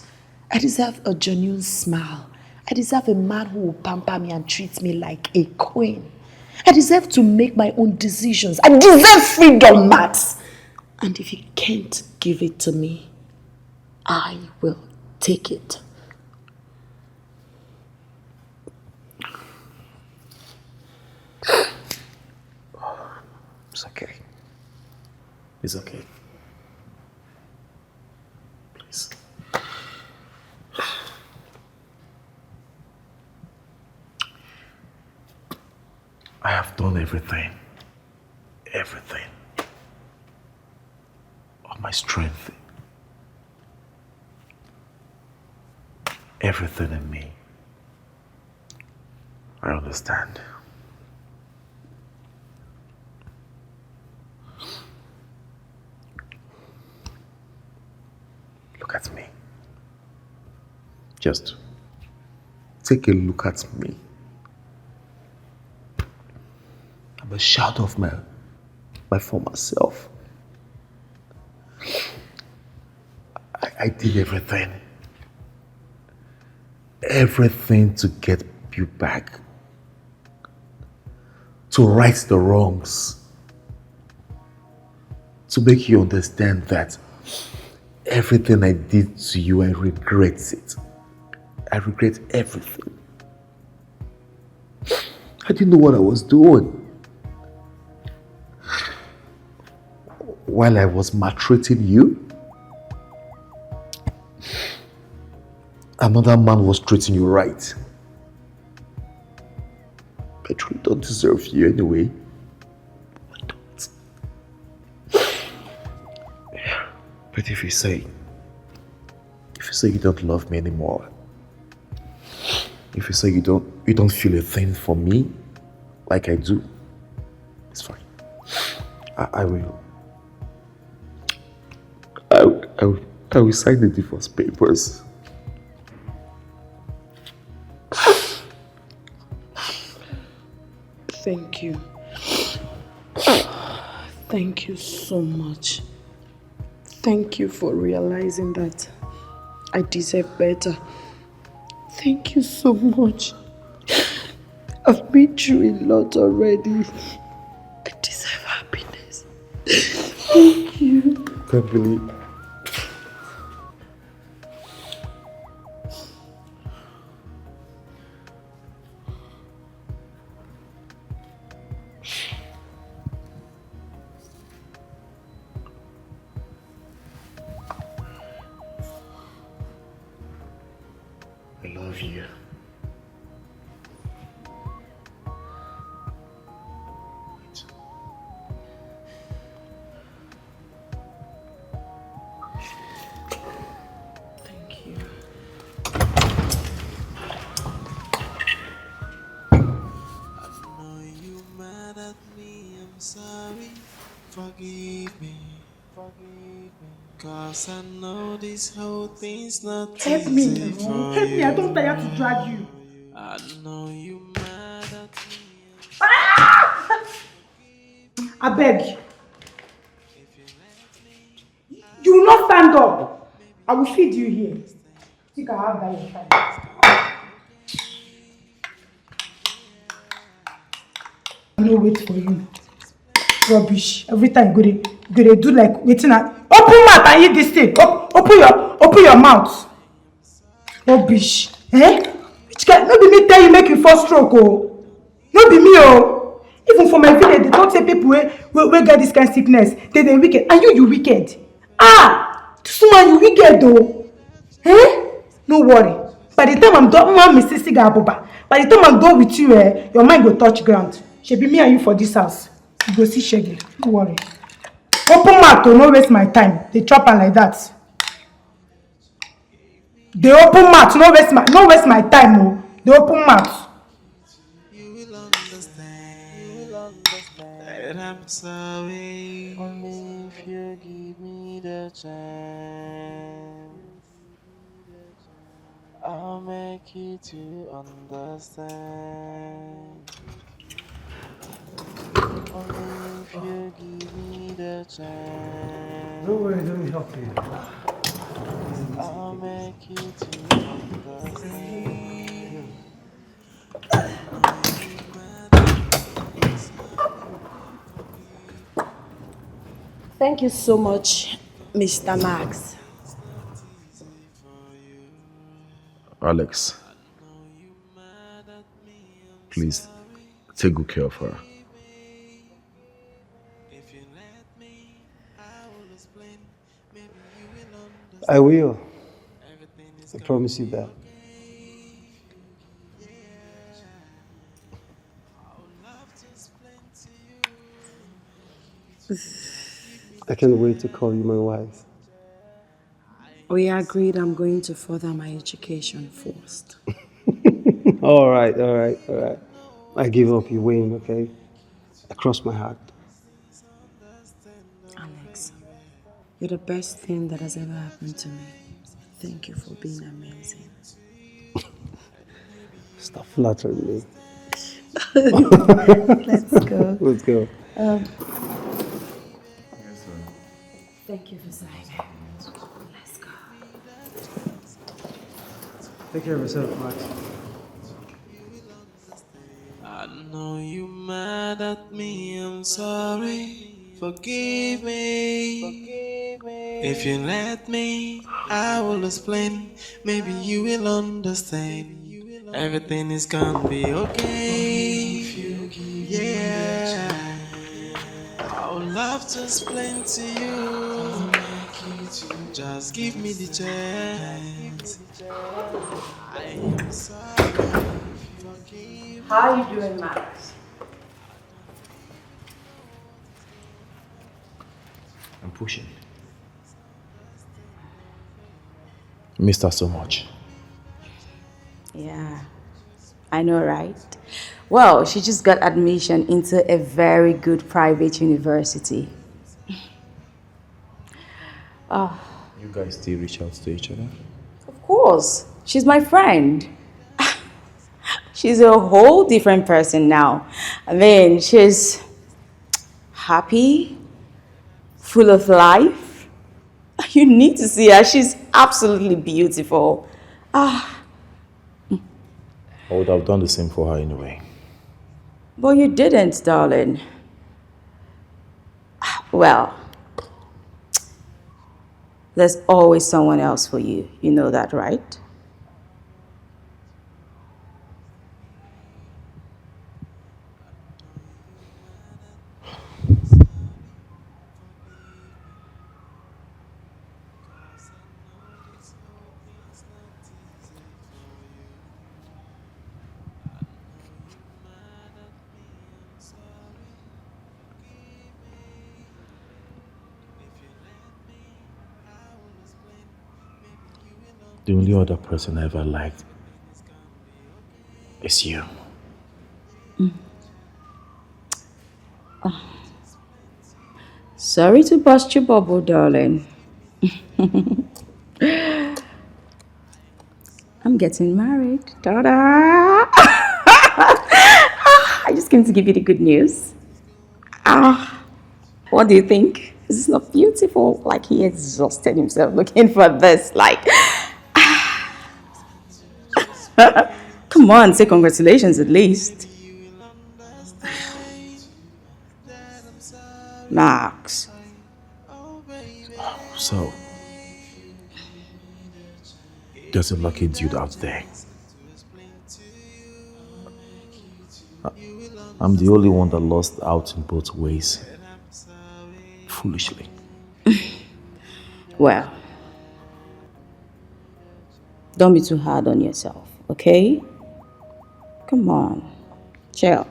I deserve a genuine smile. I deserve a man who will pamper me and treat me like a queen. I deserve to make my own decisions. I deserve freedom, Max. And if you can't give it to me, I will take it. It's okay. It's okay. Please. I have done everything. Everything. Of my strength. Everything in me. I understand. Look at me. Just take a look at me. I'm a shadow of my former self. I did everything. Everything to get you back. To right the wrongs. To make you understand that everything I did to you, I regret it. I regret everything. I didn't know what I was doing. While I was maltreating you, another man was treating you right. I truly don't deserve you anyway. I don't. But if you say you don't love me anymore, if you say you don't feel a thing for me like I do, it's fine. I will sign the divorce papers. Thank you. Thank you so much. Thank you for realizing that I deserve better. Thank you so much. I've been through a lot already. I deserve happiness. Thank you. Can't believe. love you. Thank you. Know you mad at me, I'm sorry. Forgive me. Cause I know this whole thing's not Help me easy now. for Help me. I you. don't tire to drag you. I know you mad at me. I beg. You will not stand up. I will feed you here. Think I have that in time. I no wait for you. Rubbish. Every time go dey do like waiting at open mouth and eat this thing. Open your mouth. Rubbish. Eh? Which guy? No be me tell you make you first stroke oh. No be me oh. Even for my village, they don't say people wey get this kind of sickness, they wicked. And you wicked. Ah! This woman, you wicked though. Eh? No worry. By the time I'm done, Mrs. Siga Abuba, by the time I'm done with you, your mind go touch ground. She be me and you for this house. You go see Shaggy. No worry. Open mouth to no waste my time. They chop her like that. They open mouth, no waste my time, oh. They open mouth. You will understand that I'm sorry. Only if you give me the chance, I'll make you to understand. Only if you give me the chance, Don't worry, let me help you. I'll make you to understand. Thank you so much, Mr. Max. Alex, please take good care of her. I will. I promise you that. I can't wait to call you my wife. We agreed I'm going to further my education first. All right. I give up, you win, okay? I cross my heart. Alex, you're the best thing that has ever happened to me. Thank you for being amazing. Stop flattering me. Let's go. Let's go. Thank you for signing. Let's go. Take care of yourself, Max. I know you mad at me, I'm sorry. Forgive me. If you let me, I will explain. Maybe you will understand. Everything is gonna be okay. Yeah. I would love to explain to you. Just give me the chance. I am sorry. Forgive How are you doing, Max? I'm pushing. Missed her so much. Yeah, I know, right? Well, she just got admission into a very good private university. You guys still reach out to each other? Of course, she's my friend. She's a whole different person now. I mean, she's happy, full of life. You need to see her. She's absolutely beautiful. I would have done the same for her anyway. But you didn't, darling. Well, there's always someone else for you. You know that, right? The only other person I ever liked is you. Sorry to bust your bubble, darling. I'm getting married. Ta-da! I just came to give you the good news. What do you think? Is this not beautiful? Like he exhausted himself looking for this. Like, come on, say congratulations at least. Max. So, there's a lucky dude out there. I'm the only one that lost out in both ways. Foolishly. Well, don't be too hard on yourself, okay? Come on, chill.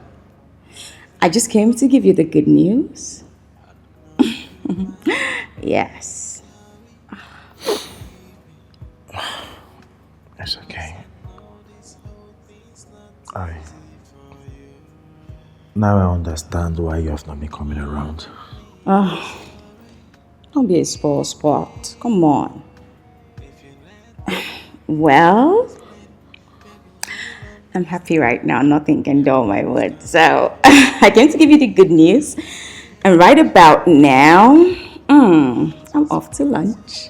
I just came to give you the good news. Yes. It's okay. Now I understand why you have not been coming around. Don't be a spoil sport. Come on. Well, I'm happy right now. Nothing can dull my mood. So I came to give you the good news. And right about now, I'm off to lunch.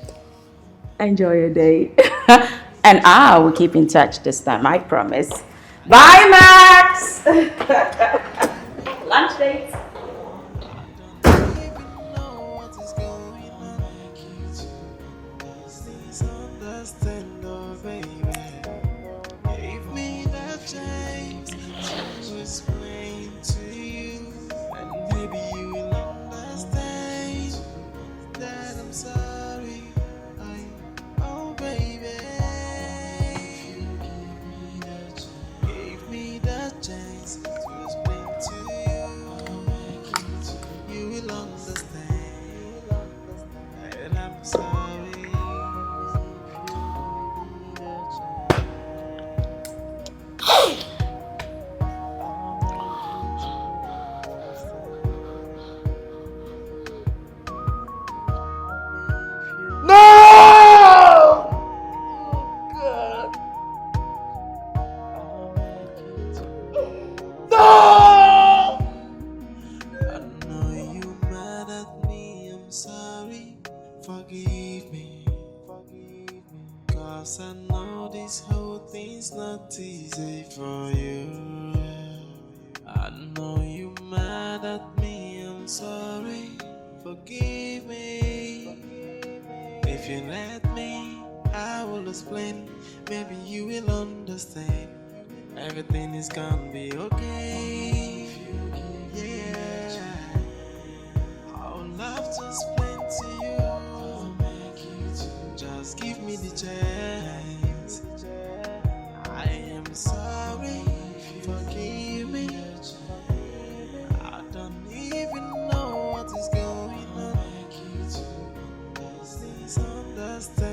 Enjoy your day. And I will keep in touch this time, I promise. Bye, Max! Lunch date. Understand, oh baby. Give me the chance to explain to you, and maybe you will understand that I'm sorry. Oh baby, give me the chance to explain to you, you will understand that I'm sorry. Forgive me, cause I know this whole thing's not easy for you. I know you mad at me, I'm sorry, forgive me. If you let me, I will explain, maybe you will understand. Everything is gonna be okay. Yeah, I would love to explain to you. Just give me the chance. I am sorry, forgive me. I don't even know what is going on. Please understand.